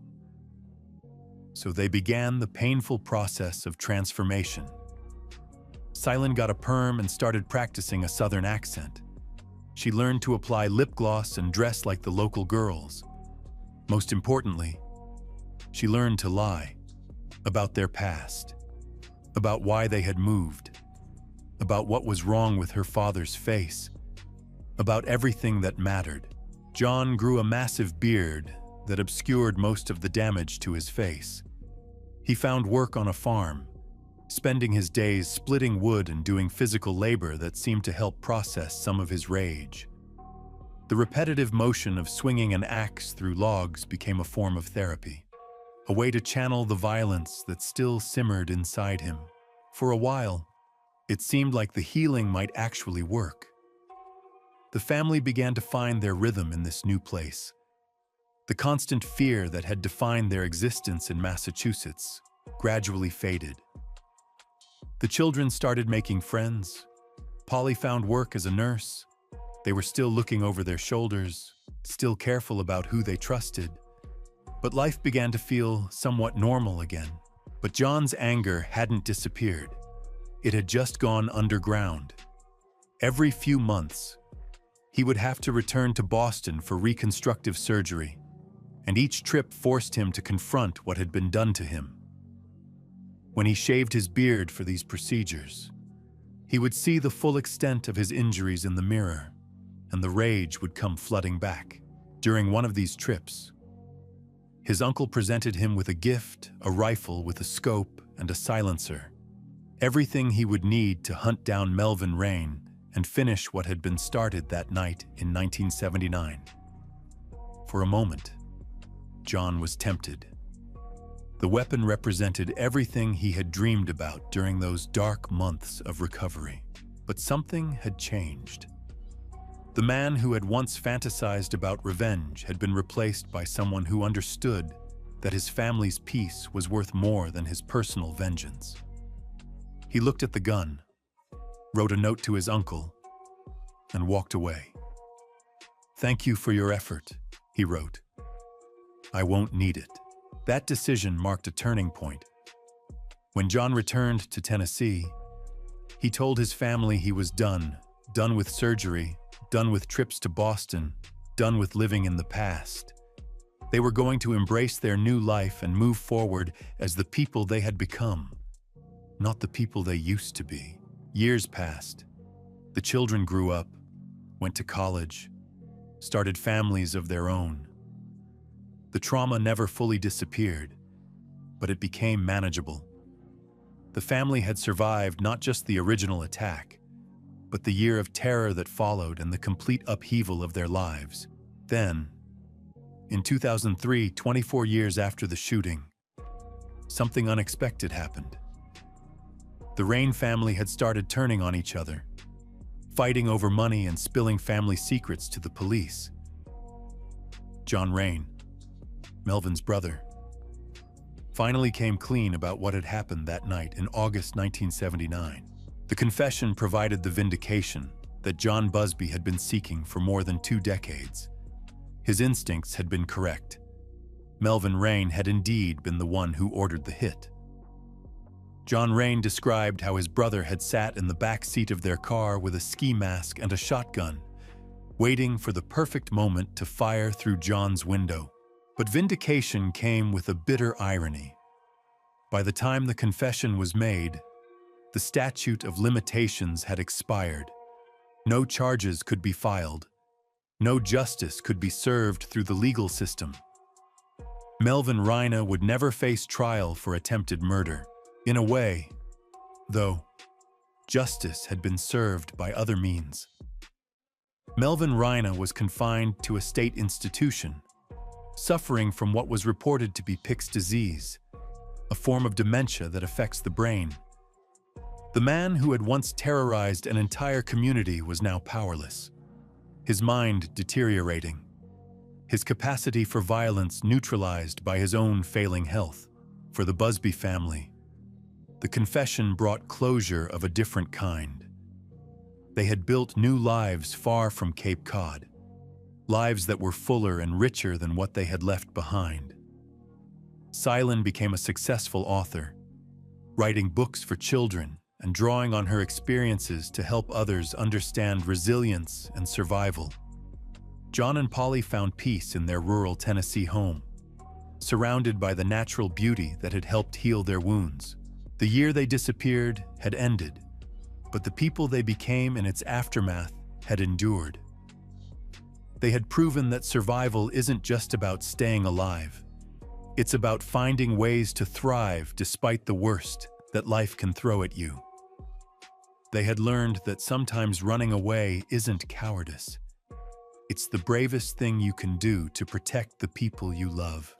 So they began the painful process of transformation. Silent got a perm and started practicing a Southern accent. She learned to apply lip gloss and dress like the local girls. Most importantly, she learned to lie about their past, about why they had moved, about what was wrong with her father's face, about everything that mattered. John grew a massive beard that obscured most of the damage to his face. He found work on a farm, spending his days splitting wood and doing physical labor that seemed to help process some of his rage. The repetitive motion of swinging an axe through logs became a form of therapy. a way to channel the violence that still simmered inside him. For a while, it seemed like the healing might actually work. The family began to find their rhythm in this new place. The constant fear that had defined their existence in Massachusetts gradually faded. The children started making friends. Polly found work as a nurse. They were still looking over their shoulders, still careful about who they trusted. But life began to feel somewhat normal again. But John's anger hadn't disappeared. It had just gone underground. Every few months, he would have to return to Boston for reconstructive surgery, and each trip forced him to confront what had been done to him. When he shaved his beard for these procedures, he would see the full extent of his injuries in the mirror, and the rage would come flooding back. During one of these trips, his uncle presented him with a gift, a rifle with a scope and a silencer. Everything he would need to hunt down Melvin Rain and finish what had been started that night in 1979. For a moment, John was tempted. The weapon represented everything he had dreamed about during those dark months of recovery. But something had changed. The man who had once fantasized about revenge had been replaced by someone who understood that his family's peace was worth more than his personal vengeance. He looked at the gun, wrote a note to his uncle, and walked away. "Thank you for your effort," he wrote. "I won't need it." That decision marked a turning point. When John returned to Tennessee, he told his family he was done with surgery, done with trips to Boston, done with living in the past. They were going to embrace their new life and move forward as the people they had become, not the people they used to be. Years passed. The children grew up, went to college, started families of their own. The trauma never fully disappeared, but it became manageable. The family had survived not just the original attack, but the year of terror that followed and the complete upheaval of their lives. Then, in 2003, 24 years after the shooting, something unexpected happened. The Rain family had started turning on each other, fighting over money and spilling family secrets to the police. John Rain, Melvin's brother, finally came clean about what had happened that night in August 1979. The confession provided the vindication that John Busby had been seeking for more than 2 decades. His instincts had been correct. Melvin Rain had indeed been the one who ordered the hit. John Rain described how his brother had sat in the back seat of their car with a ski mask and a shotgun, waiting for the perfect moment to fire through John's window. But vindication came with a bitter irony. By the time the confession was made, the statute of limitations had expired. No charges could be filed. No justice could be served through the legal system. Melvin Rain would never face trial for attempted murder. In a way, though, justice had been served by other means. Melvin Rain was confined to a state institution, suffering from what was reported to be Pick's disease, a form of dementia that affects the brain. The man who had once terrorized an entire community was now powerless, his mind deteriorating, his capacity for violence neutralized by his own failing health. For the Busby family, the confession brought closure of a different kind. They had built new lives far from Cape Cod, lives that were fuller and richer than what they had left behind. Silen became a successful author, writing books for children and drawing on her experiences to help others understand resilience and survival. John and Polly found peace in their rural Tennessee home, surrounded by the natural beauty that had helped heal their wounds. The year they disappeared had ended, but the people they became in its aftermath had endured. They had proven that survival isn't just about staying alive. It's about finding ways to thrive despite the worst that life can throw at you. They had learned that sometimes running away isn't cowardice. It's the bravest thing you can do to protect the people you love.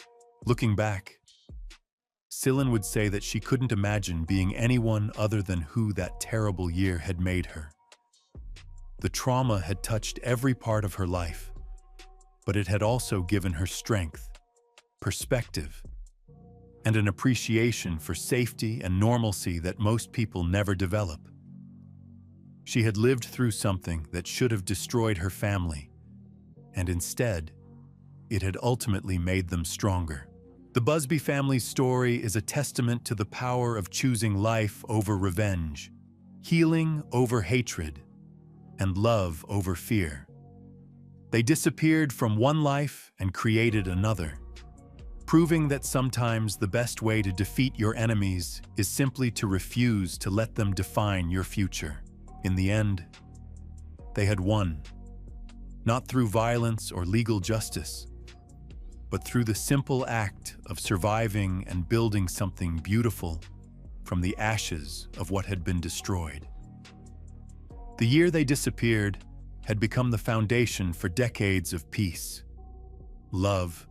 Looking back, Cylin would say that she couldn't imagine being anyone other than who that terrible year had made her. The trauma had touched every part of her life, but it had also given her strength, perspective, and an appreciation for safety and normalcy that most people never develop. She had lived through something that should have destroyed her family, and instead, it had ultimately made them stronger. The Busby family's story is a testament to the power of choosing life over revenge, healing over hatred, and love over fear. They disappeared from one life and created another, proving that sometimes the best way to defeat your enemies is simply to refuse to let them define your future. In the end, they had won, not through violence or legal justice, but through the simple act of surviving and building something beautiful from the ashes of what had been destroyed. The year they disappeared had become the foundation for decades of peace, love,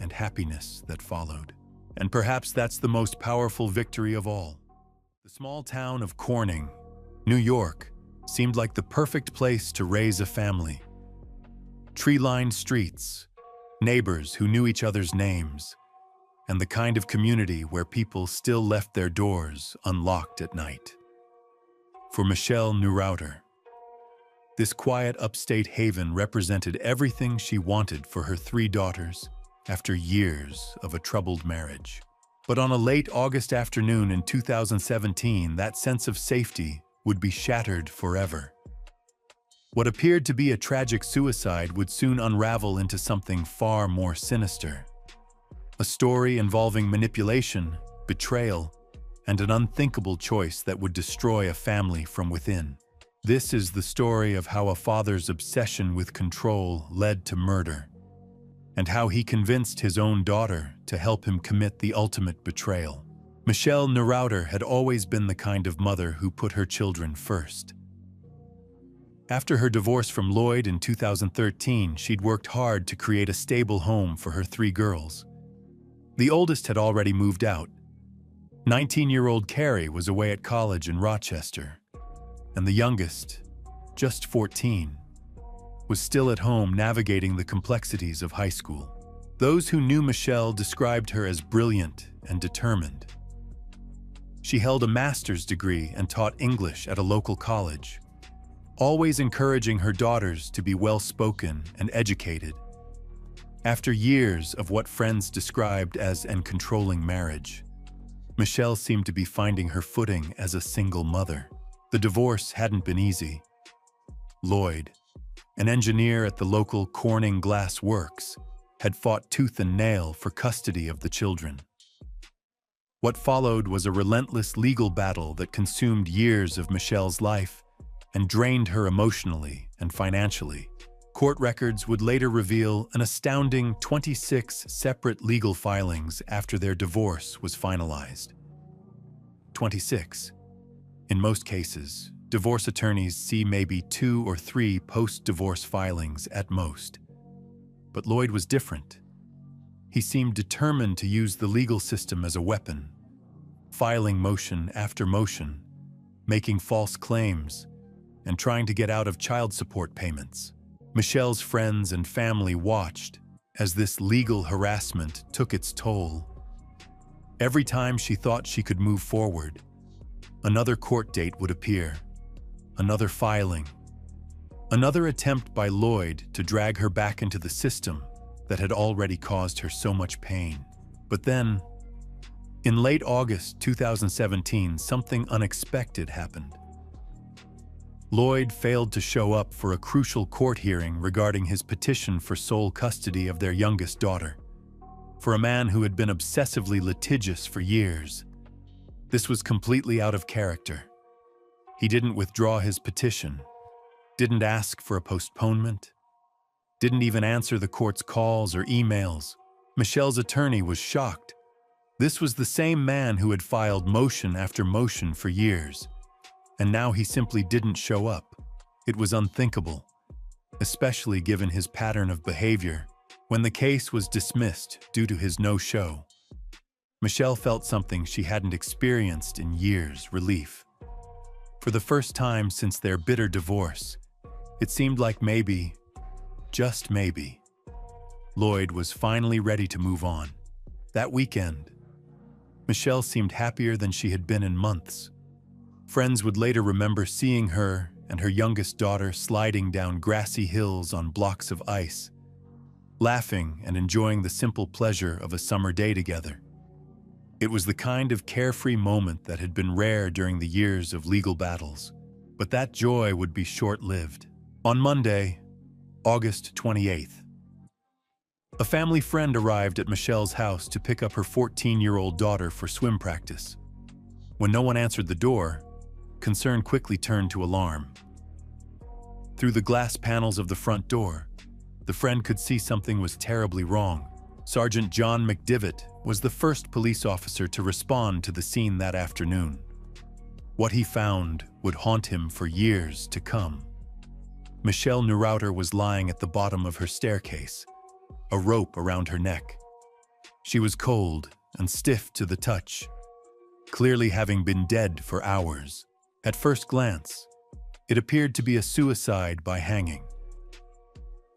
and happiness that followed. And perhaps that's the most powerful victory of all. The small town of Corning, New York, seemed like the perfect place to raise a family. Tree-lined streets, neighbors who knew each other's names, and the kind of community where people still left their doors unlocked at night. For Michelle Neureuther, this quiet upstate haven represented everything she wanted for her 3 daughters after years of a troubled marriage. But on a late August afternoon in 2017, that sense of safety would be shattered forever. What appeared to be a tragic suicide would soon unravel into something far more sinister. A story involving manipulation, betrayal, and an unthinkable choice that would destroy a family from within. This is the story of how a father's obsession with control led to murder, and how he convinced his own daughter to help him commit the ultimate betrayal. Michelle Neureuther had always been the kind of mother who put her children first. After her divorce from Lloyd in 2013, she'd worked hard to create a stable home for her 3 girls. The oldest had already moved out. 19-year-old Carrie was away at college in Rochester, and the youngest, just 14, was still at home navigating the complexities of high school. Those who knew Michelle described her as brilliant and determined. She held a master's degree and taught English at a local college, always encouraging her daughters to be well-spoken and educated. After years of what friends described as an controlling marriage, Michelle seemed to be finding her footing as a single mother. The divorce hadn't been easy. Lloyd, an engineer at the local Corning Glass Works, had fought tooth and nail for custody of the children. What followed was a relentless legal battle that consumed years of Michelle's life and drained her emotionally and financially. Court records would later reveal an astounding 26 separate legal filings after their divorce was finalized. 26. In most cases, divorce attorneys see maybe 2 or 3 post-divorce filings at most. But Lloyd was different. He seemed determined to use the legal system as a weapon, filing motion after motion, making false claims, and trying to get out of child support payments. Michelle's friends and family watched as this legal harassment took its toll. Every time she thought she could move forward, another court date would appear, another filing, another attempt by Lloyd to drag her back into the system that had already caused her so much pain. But then, in late August 2017, something unexpected happened. Lloyd failed to show up for a crucial court hearing regarding his petition for sole custody of their youngest daughter. For a man who had been obsessively litigious for years, this was completely out of character. He didn't withdraw his petition, didn't ask for a postponement, didn't even answer the court's calls or emails. Michelle's attorney was shocked. This was the same man who had filed motion after motion for years, and now he simply didn't show up. It was unthinkable, especially given his pattern of behavior. When the case was dismissed due to his no-show, Michelle felt something she hadn't experienced in years: relief. For the first time since their bitter divorce, it seemed like maybe, just maybe, Lloyd was finally ready to move on. That weekend, Michelle seemed happier than she had been in months. Friends would later remember seeing her and her youngest daughter sliding down grassy hills on blocks of ice, laughing and enjoying the simple pleasure of a summer day together. It was the kind of carefree moment that had been rare during the years of legal battles. But that joy would be short-lived. On Monday, August 28th, a family friend arrived at Michelle's house to pick up her 14-year-old daughter for swim practice. When no one answered the door, concern quickly turned to alarm. Through the glass panels of the front door, the friend could see something was terribly wrong. Sergeant John McDivitt was the first police officer to respond to the scene that afternoon. What he found would haunt him for years to come. Michelle Neureuther was lying at the bottom of her staircase, a rope around her neck. She was cold and stiff to the touch, clearly having been dead for hours. At first glance, it appeared to be a suicide by hanging.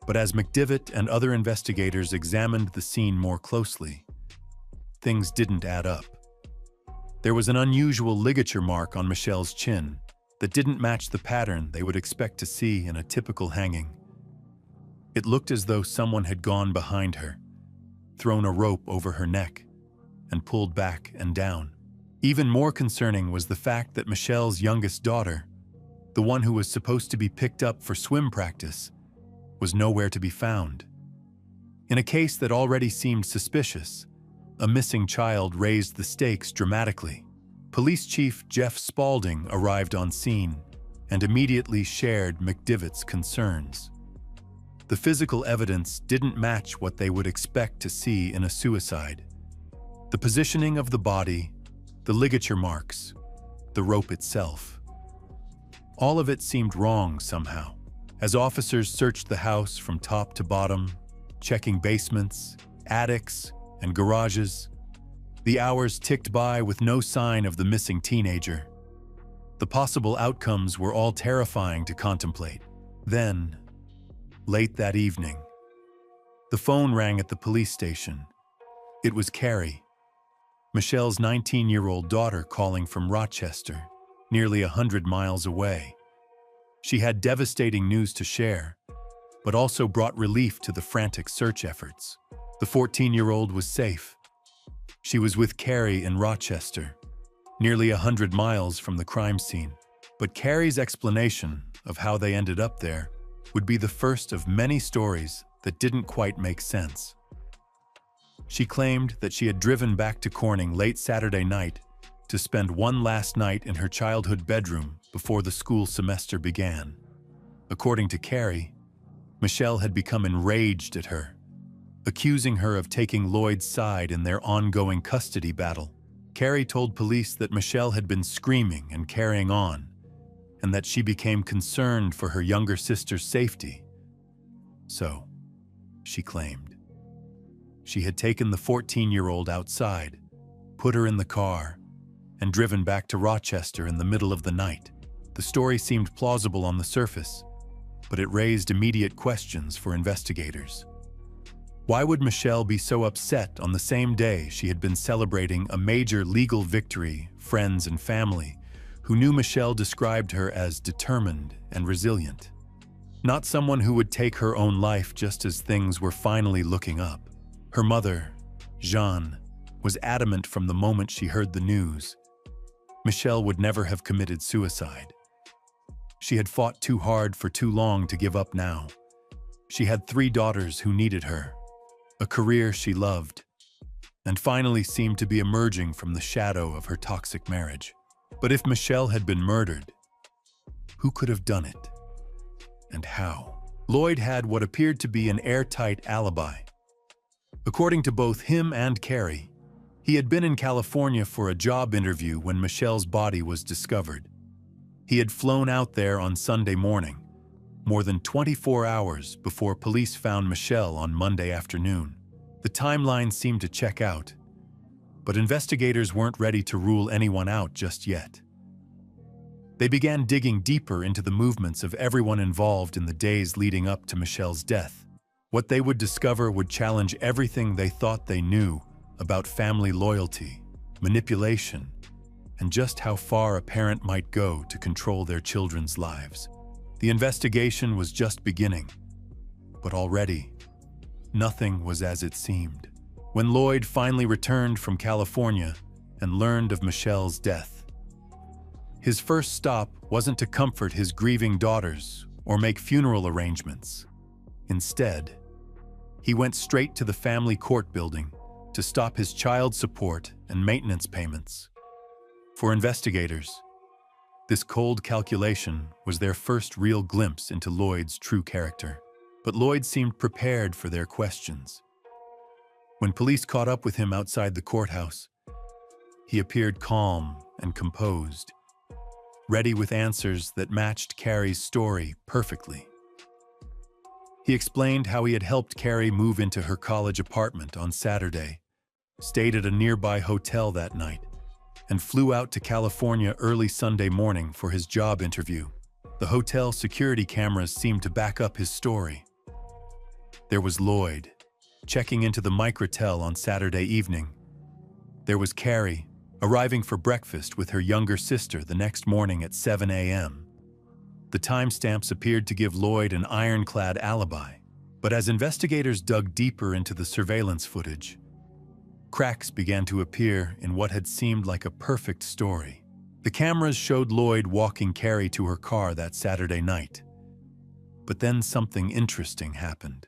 But as McDivitt and other investigators examined the scene more closely, things didn't add up. There was an unusual ligature mark on Michelle's chin that didn't match the pattern they would expect to see in a typical hanging. It looked as though someone had gone behind her, thrown a rope over her neck, and pulled back and down. Even more concerning was the fact that Michelle's youngest daughter, the one who was supposed to be picked up for swim practice, was nowhere to be found. In a case that already seemed suspicious, a missing child raised the stakes dramatically. Police Chief Jeff Spaulding arrived on scene and immediately shared McDivitt's concerns. The physical evidence didn't match what they would expect to see in a suicide. The positioning of the body, the ligature marks, the rope itself. All of it seemed wrong somehow. As officers searched the house from top to bottom, checking basements, attics, and garages, the hours ticked by with no sign of the missing teenager. The possible outcomes were all terrifying to contemplate. Then, late that evening, the phone rang at the police station. It was Carrie, Michelle's 19-year-old daughter, calling from Rochester, nearly 100 miles away. She had devastating news to share, but also brought relief to the frantic search efforts. The 14-year-old was safe. She was with Carrie in Rochester, nearly 100 miles from the crime scene. But Carrie's explanation of how they ended up there would be the first of many stories that didn't quite make sense. She claimed that she had driven back to Corning late Saturday night to spend one last night in her childhood bedroom before the school semester began. According to Carrie, Michelle had become enraged at her, accusing her of taking Lloyd's side in their ongoing custody battle. Carrie told police that Michelle had been screaming and carrying on, and that she became concerned for her younger sister's safety. So, she claimed, she had taken the 14-year-old outside, put her in the car, and driven back to Rochester in the middle of the night. The story seemed plausible on the surface, but it raised immediate questions for investigators. Why would Michelle be so upset on the same day she had been celebrating a major legal victory? Friends and family who knew Michelle described her as determined and resilient, not someone who would take her own life just as things were finally looking up. Her mother, Jeanne, was adamant from the moment she heard the news. Michelle would never have committed suicide. She had fought too hard for too long to give up now. She had 3 daughters who needed her, a career she loved, and finally seemed to be emerging from the shadow of her toxic marriage. But if Michelle had been murdered, who could have done it? And how? Lloyd had what appeared to be an airtight alibi. According to both him and Carrie, he had been in California for a job interview when Michelle's body was discovered. He had flown out there on Sunday morning, more than 24 hours before police found Michelle on Monday afternoon. The timeline seemed to check out. But investigators weren't ready to rule anyone out just yet. They began digging deeper into the movements of everyone involved in the days leading up to Michelle's death. What they would discover would challenge everything they thought they knew about family loyalty, manipulation, and just how far a parent might go to control their children's lives. The investigation was just beginning, but already, nothing was as it seemed. When Lloyd finally returned from California and learned of Michelle's death, his first stop wasn't to comfort his grieving daughters or make funeral arrangements. Instead, he went straight to the family court building to stop his child support and maintenance payments. For investigators, this cold calculation was their first real glimpse into Lloyd's true character. But Lloyd seemed prepared for their questions. When police caught up with him outside the courthouse, he appeared calm and composed, ready with answers that matched Carrie's story perfectly. He explained how he had helped Carrie move into her college apartment on Saturday, stayed at a nearby hotel that night, and flew out to California early Sunday morning for his job interview. The hotel security cameras seemed to back up his story. There was Lloyd, checking into the Microtel on Saturday evening. There was Carrie, arriving for breakfast with her younger sister the next morning at 7 a.m. The timestamps appeared to give Lloyd an ironclad alibi, but as investigators dug deeper into the surveillance footage, cracks began to appear in what had seemed like a perfect story. The cameras showed Lloyd walking Carrie to her car that Saturday night. But then something interesting happened.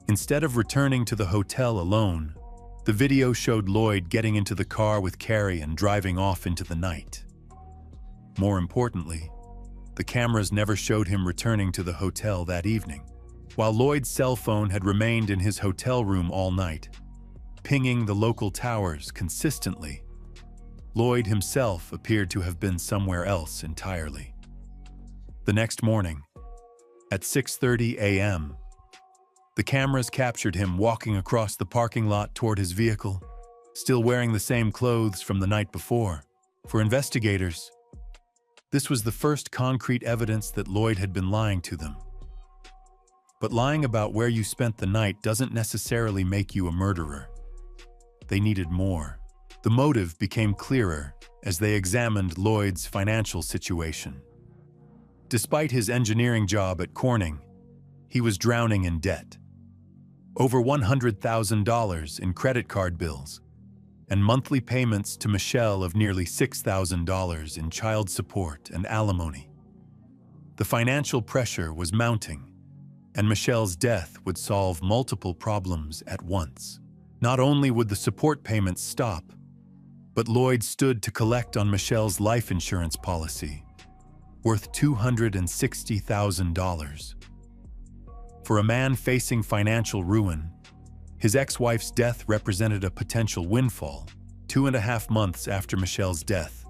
Instead of returning to the hotel alone, the video showed Lloyd getting into the car with Carrie and driving off into the night. More importantly, the cameras never showed him returning to the hotel that evening. While Lloyd's cell phone had remained in his hotel room all night, pinging the local towers consistently, Lloyd himself appeared to have been somewhere else entirely. The next morning, at 6:30 a.m., the cameras captured him walking across the parking lot toward his vehicle, still wearing the same clothes from the night before. For investigators, this was the first concrete evidence that Lloyd had been lying to them. But lying about where you spent the night doesn't necessarily make you a murderer. They needed more. The motive became clearer as they examined Lloyd's financial situation. Despite his engineering job at Corning, he was drowning in debt. Over $100,000 in credit card bills, and monthly payments to Michelle of nearly $6,000 in child support and alimony. The financial pressure was mounting, and Michelle's death would solve multiple problems at once. Not only would the support payments stop, but Lloyd stood to collect on Michelle's life insurance policy, worth $260,000. For a man facing financial ruin, his ex-wife's death represented a potential windfall 2.5 months after Michelle's death,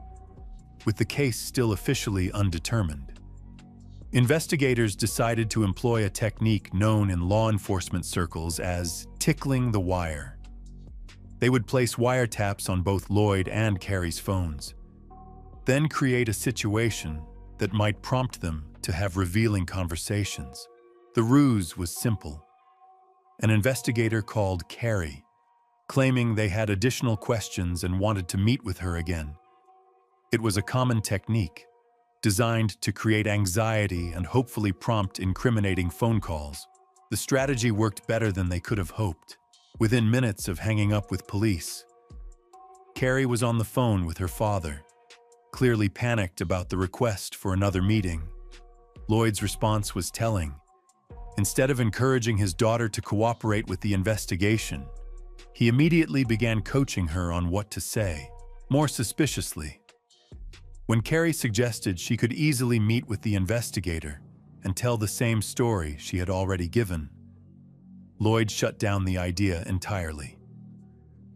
with the case still officially undetermined. Investigators decided to employ a technique known in law enforcement circles as tickling the wire. They would place wiretaps on both Lloyd and Carrie's phones, then create a situation that might prompt them to have revealing conversations. The ruse was simple. An investigator called Carrie, claiming they had additional questions and wanted to meet with her again. It was a common technique, designed to create anxiety and hopefully prompt incriminating phone calls. The strategy worked better than they could have hoped. Within minutes of hanging up with police, Carrie was on the phone with her father, clearly panicked about the request for another meeting. Lloyd's response was telling. Instead of encouraging his daughter to cooperate with the investigation, he immediately began coaching her on what to say. More suspiciously, when Carrie suggested she could easily meet with the investigator and tell the same story she had already given, Lloyd shut down the idea entirely.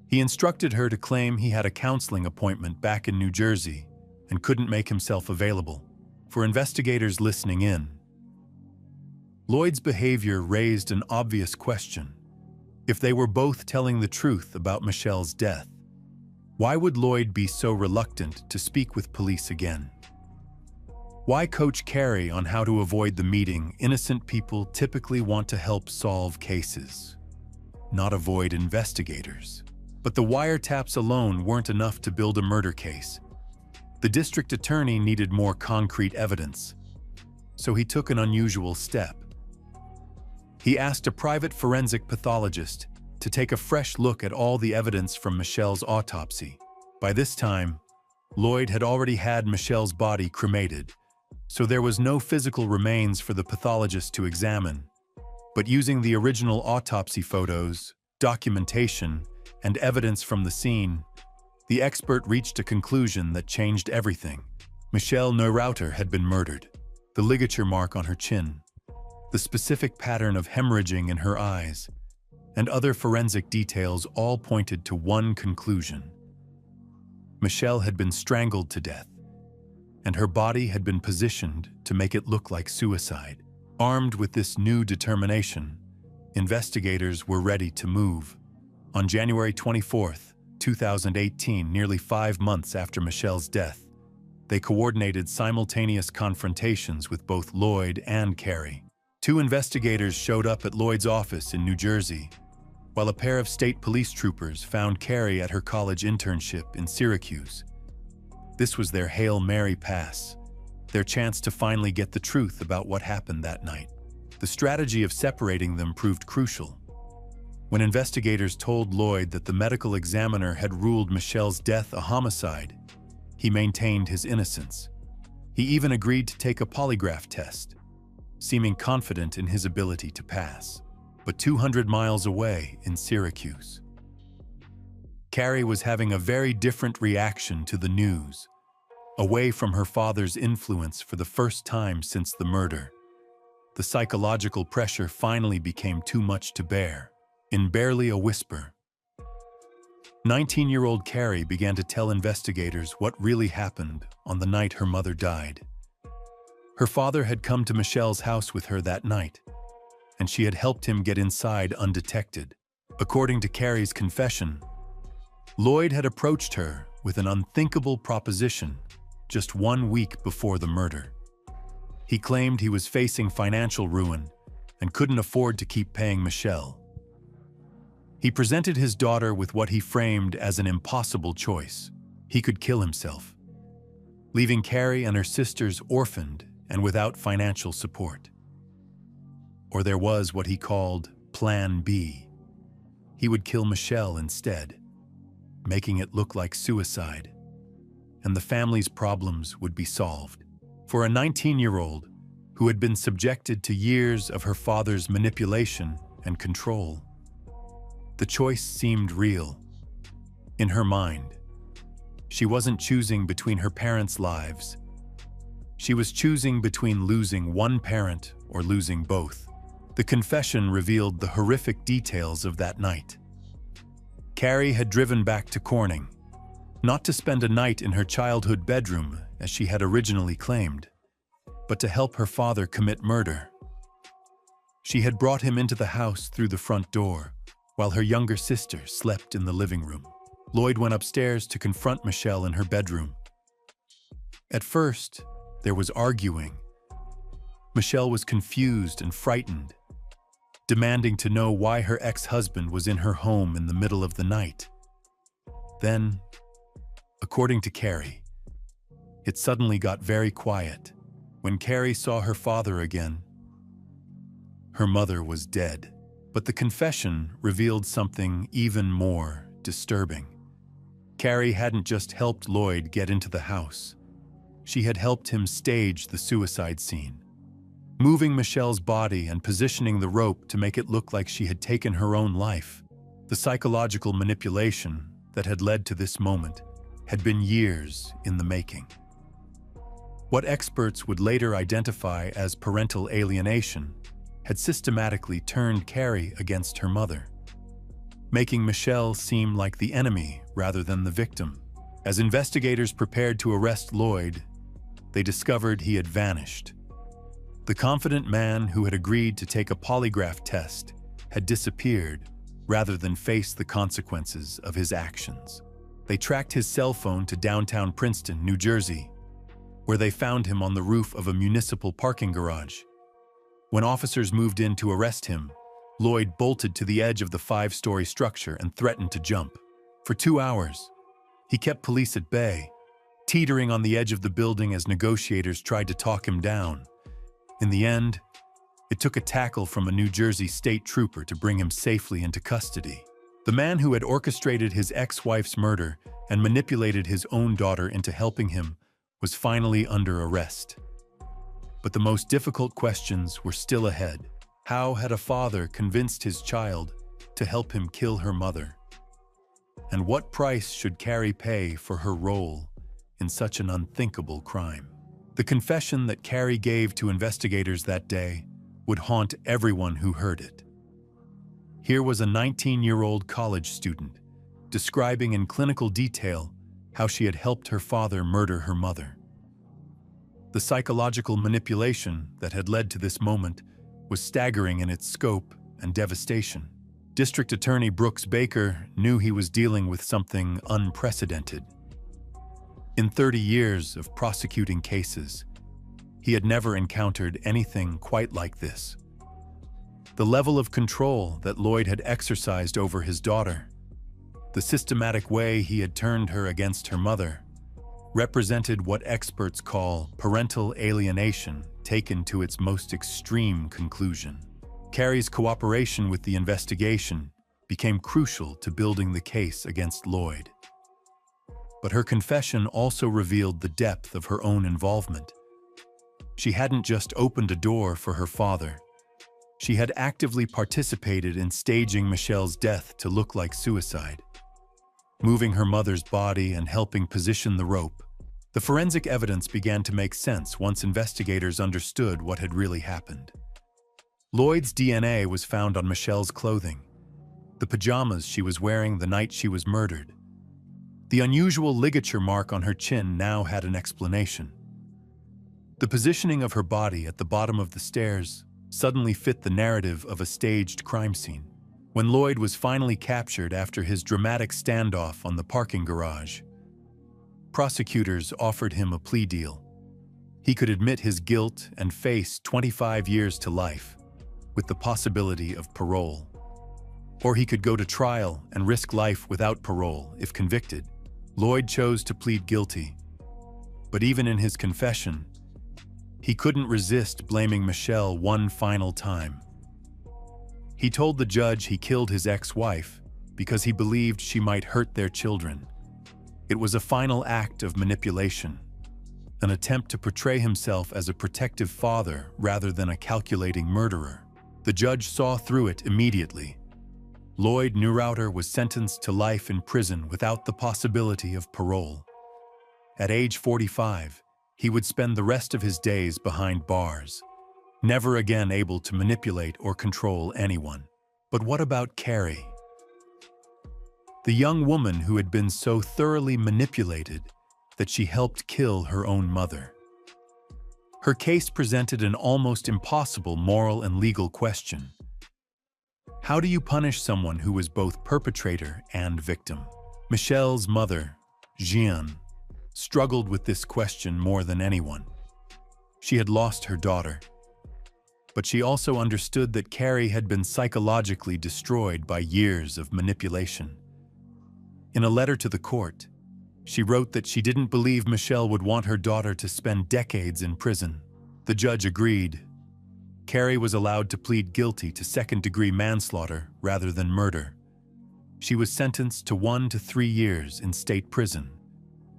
He instructed her to claim he had a counseling appointment back in New Jersey and couldn't make himself available. For investigators listening in, Lloyd's behavior raised an obvious question. If they were both telling the truth about Michelle's death, why would Lloyd be so reluctant to speak with police again? Why coach Carrie on how to avoid the meeting? Innocent people typically want to help solve cases, not avoid investigators. But the wiretaps alone weren't enough to build a murder case. The district attorney needed more concrete evidence, so he took an unusual step. He asked a private forensic pathologist to take a fresh look at all the evidence from Michelle's autopsy. By this time, Lloyd had already had Michelle's body cremated, so there was no physical remains for the pathologist to examine. But using the original autopsy photos, documentation, and evidence from the scene, the expert reached a conclusion that changed everything. Michelle Neureuther had been murdered. The ligature mark on her chin, the specific pattern of hemorrhaging in her eyes, and other forensic details all pointed to one conclusion. Michelle had been strangled to death, and her body had been positioned to make it look like suicide. Armed with this new determination, investigators were ready to move. On January 24, 2018, nearly 5 months after Michelle's death, they coordinated simultaneous confrontations with both Lloyd and Carrie. 2 investigators showed up at Lloyd's office in New Jersey, while a pair of state police troopers found Carrie at her college internship in Syracuse. This was their Hail Mary pass, their chance to finally get the truth about what happened that night. The strategy of separating them proved crucial. When investigators told Lloyd that the medical examiner had ruled Michelle's death a homicide, he maintained his innocence. He even agreed to take a polygraph test, seeming confident in his ability to pass. But 200 miles away in Syracuse, Carrie was having a very different reaction to the news. Away from her father's influence for the first time since the murder, the psychological pressure finally became too much to bear. In barely a whisper, 19-year-old Carrie began to tell investigators what really happened on the night her mother died. Her father had come to Michelle's house with her that night, and she had helped him get inside undetected. According to Carrie's confession, Lloyd had approached her with an unthinkable proposition just 1 week before the murder. He claimed he was facing financial ruin and couldn't afford to keep paying Michelle. He presented his daughter with what he framed as an impossible choice. He could kill himself, leaving Carrie and her sisters orphaned and without financial support. Or there was what he called Plan B. He would kill Michelle instead, making it look like suicide, and the family's problems would be solved. For a 19-year-old who had been subjected to years of her father's manipulation and control, the choice seemed real. In her mind, she wasn't choosing between her parents' lives. She was choosing between losing one parent or losing both. The confession revealed the horrific details of that night. Carrie had driven back to Corning, not to spend a night in her childhood bedroom as she had originally claimed, but to help her father commit murder. She had brought him into the house through the front door, while her younger sister slept in the living room. Lloyd went upstairs to confront Michelle in her bedroom. At first, there was arguing. Michelle was confused and frightened, demanding to know why her ex-husband was in her home in the middle of the night. Then, according to Carrie, it suddenly got very quiet. When Carrie saw her father again, her mother was dead. But the confession revealed something even more disturbing. Carrie hadn't just helped Lloyd get into the house. She had helped him stage the suicide scene, moving Michelle's body and positioning the rope to make it look like she had taken her own life. The psychological manipulation that had led to this moment had been years in the making. What experts would later identify as parental alienation had systematically turned Carrie against her mother, making Michelle seem like the enemy rather than the victim. As investigators prepared to arrest Lloyd, they discovered he had vanished. The confident man who had agreed to take a polygraph test had disappeared, rather than face the consequences of his actions. They tracked his cell phone to downtown Princeton, New Jersey, where they found him on the roof of a municipal parking garage. When officers moved in to arrest him, Lloyd bolted to the edge of the 5-story structure and threatened to jump. For 2 hours, he kept police at bay, teetering on the edge of the building as negotiators tried to talk him down. In the end, it took a tackle from a New Jersey state trooper to bring him safely into custody. The man who had orchestrated his ex-wife's murder and manipulated his own daughter into helping him was finally under arrest. But the most difficult questions were still ahead. How had a father convinced his child to help him kill her mother? And what price should Carrie pay for her role in such an unthinkable crime? The confession that Carrie gave to investigators that day would haunt everyone who heard it. Here was a 19-year-old college student describing in clinical detail how she had helped her father murder her mother. The psychological manipulation that had led to this moment was staggering in its scope and devastation. District Attorney Brooks Baker knew he was dealing with something unprecedented. In 30 years of prosecuting cases, he had never encountered anything quite like this. The level of control that Lloyd had exercised over his daughter, the systematic way he had turned her against her mother, represented what experts call parental alienation taken to its most extreme conclusion. Carrie's cooperation with the investigation became crucial to building the case against Lloyd. But her confession also revealed the depth of her own involvement. She hadn't just opened a door for her father. She had actively participated in staging Michelle's death to look like suicide, moving her mother's body and helping position the rope. The forensic evidence began to make sense once investigators understood what had really happened. Lloyd's DNA was found on Michelle's clothing, the pajamas she was wearing the night she was murdered. The unusual ligature mark on her chin now had an explanation. The positioning of her body at the bottom of the stairs suddenly fit the narrative of a staged crime scene. When Lloyd was finally captured after his dramatic standoff on the parking garage, prosecutors offered him a plea deal. He could admit his guilt and face 25 years to life, with the possibility of parole. Or he could go to trial and risk life without parole if convicted. Lloyd chose to plead guilty, but even in his confession, he couldn't resist blaming Michelle one final time. He told the judge he killed his ex-wife because he believed she might hurt their children. It was a final act of manipulation, an attempt to portray himself as a protective father rather than a calculating murderer. The judge saw through it immediately. Lloyd Neureuther was sentenced to life in prison without the possibility of parole. At age 45, he would spend the rest of his days behind bars, never again able to manipulate or control anyone. But what about Carrie? The young woman who had been so thoroughly manipulated that she helped kill her own mother. Her case presented an almost impossible moral and legal question. How do you punish someone who was both perpetrator and victim? Michelle's mother, Jeanne, struggled with this question more than anyone. She had lost her daughter, but she also understood that Carrie had been psychologically destroyed by years of manipulation. In a letter to the court, she wrote that she didn't believe Michelle would want her daughter to spend decades in prison. The judge agreed. Carrie was allowed to plead guilty to second-degree manslaughter rather than murder. She was sentenced to 1 to 3 years in state prison,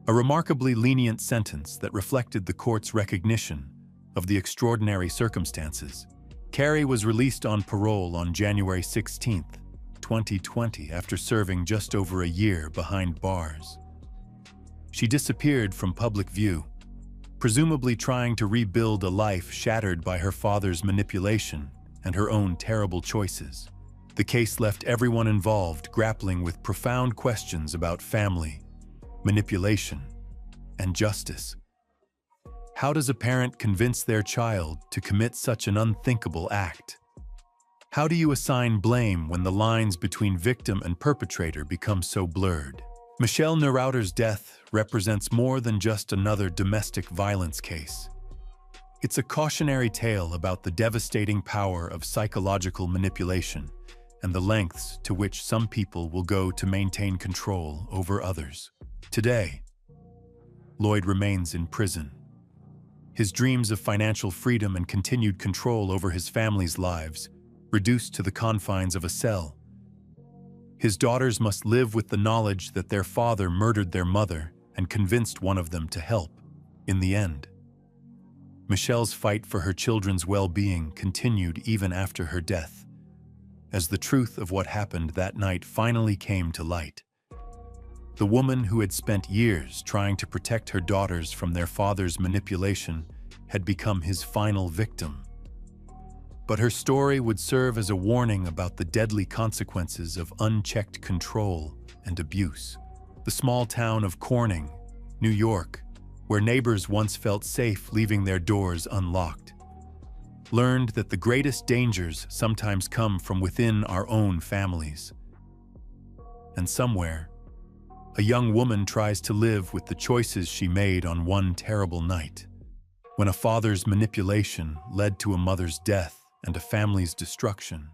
a remarkably lenient sentence that reflected the court's recognition of the extraordinary circumstances. Carrie was released on parole on January 16, 2020, after serving just over a year behind bars. She disappeared from public view, presumably trying to rebuild a life shattered by her father's manipulation and her own terrible choices. The case left everyone involved grappling with profound questions about family, manipulation, and justice. How does a parent convince their child to commit such an unthinkable act? How do you assign blame when the lines between victim and perpetrator become so blurred? Michelle Neurauter's death represents more than just another domestic violence case. It's a cautionary tale about the devastating power of psychological manipulation and the lengths to which some people will go to maintain control over others. Today, Lloyd remains in prison. His dreams of financial freedom and continued control over his family's lives reduced to the confines of a cell. His daughters must live with the knowledge that their father murdered their mother and convinced one of them to help. In the end, Michelle's fight for her children's well-being continued even after her death, as the truth of what happened that night finally came to light. The woman who had spent years trying to protect her daughters from their father's manipulation had become his final victim. But her story would serve as a warning about the deadly consequences of unchecked control and abuse. The small town of Corning, New York, where neighbors once felt safe leaving their doors unlocked, learned that the greatest dangers sometimes come from within our own families. And somewhere, a young woman tries to live with the choices she made on one terrible night, when a father's manipulation led to a mother's death and a family's destruction.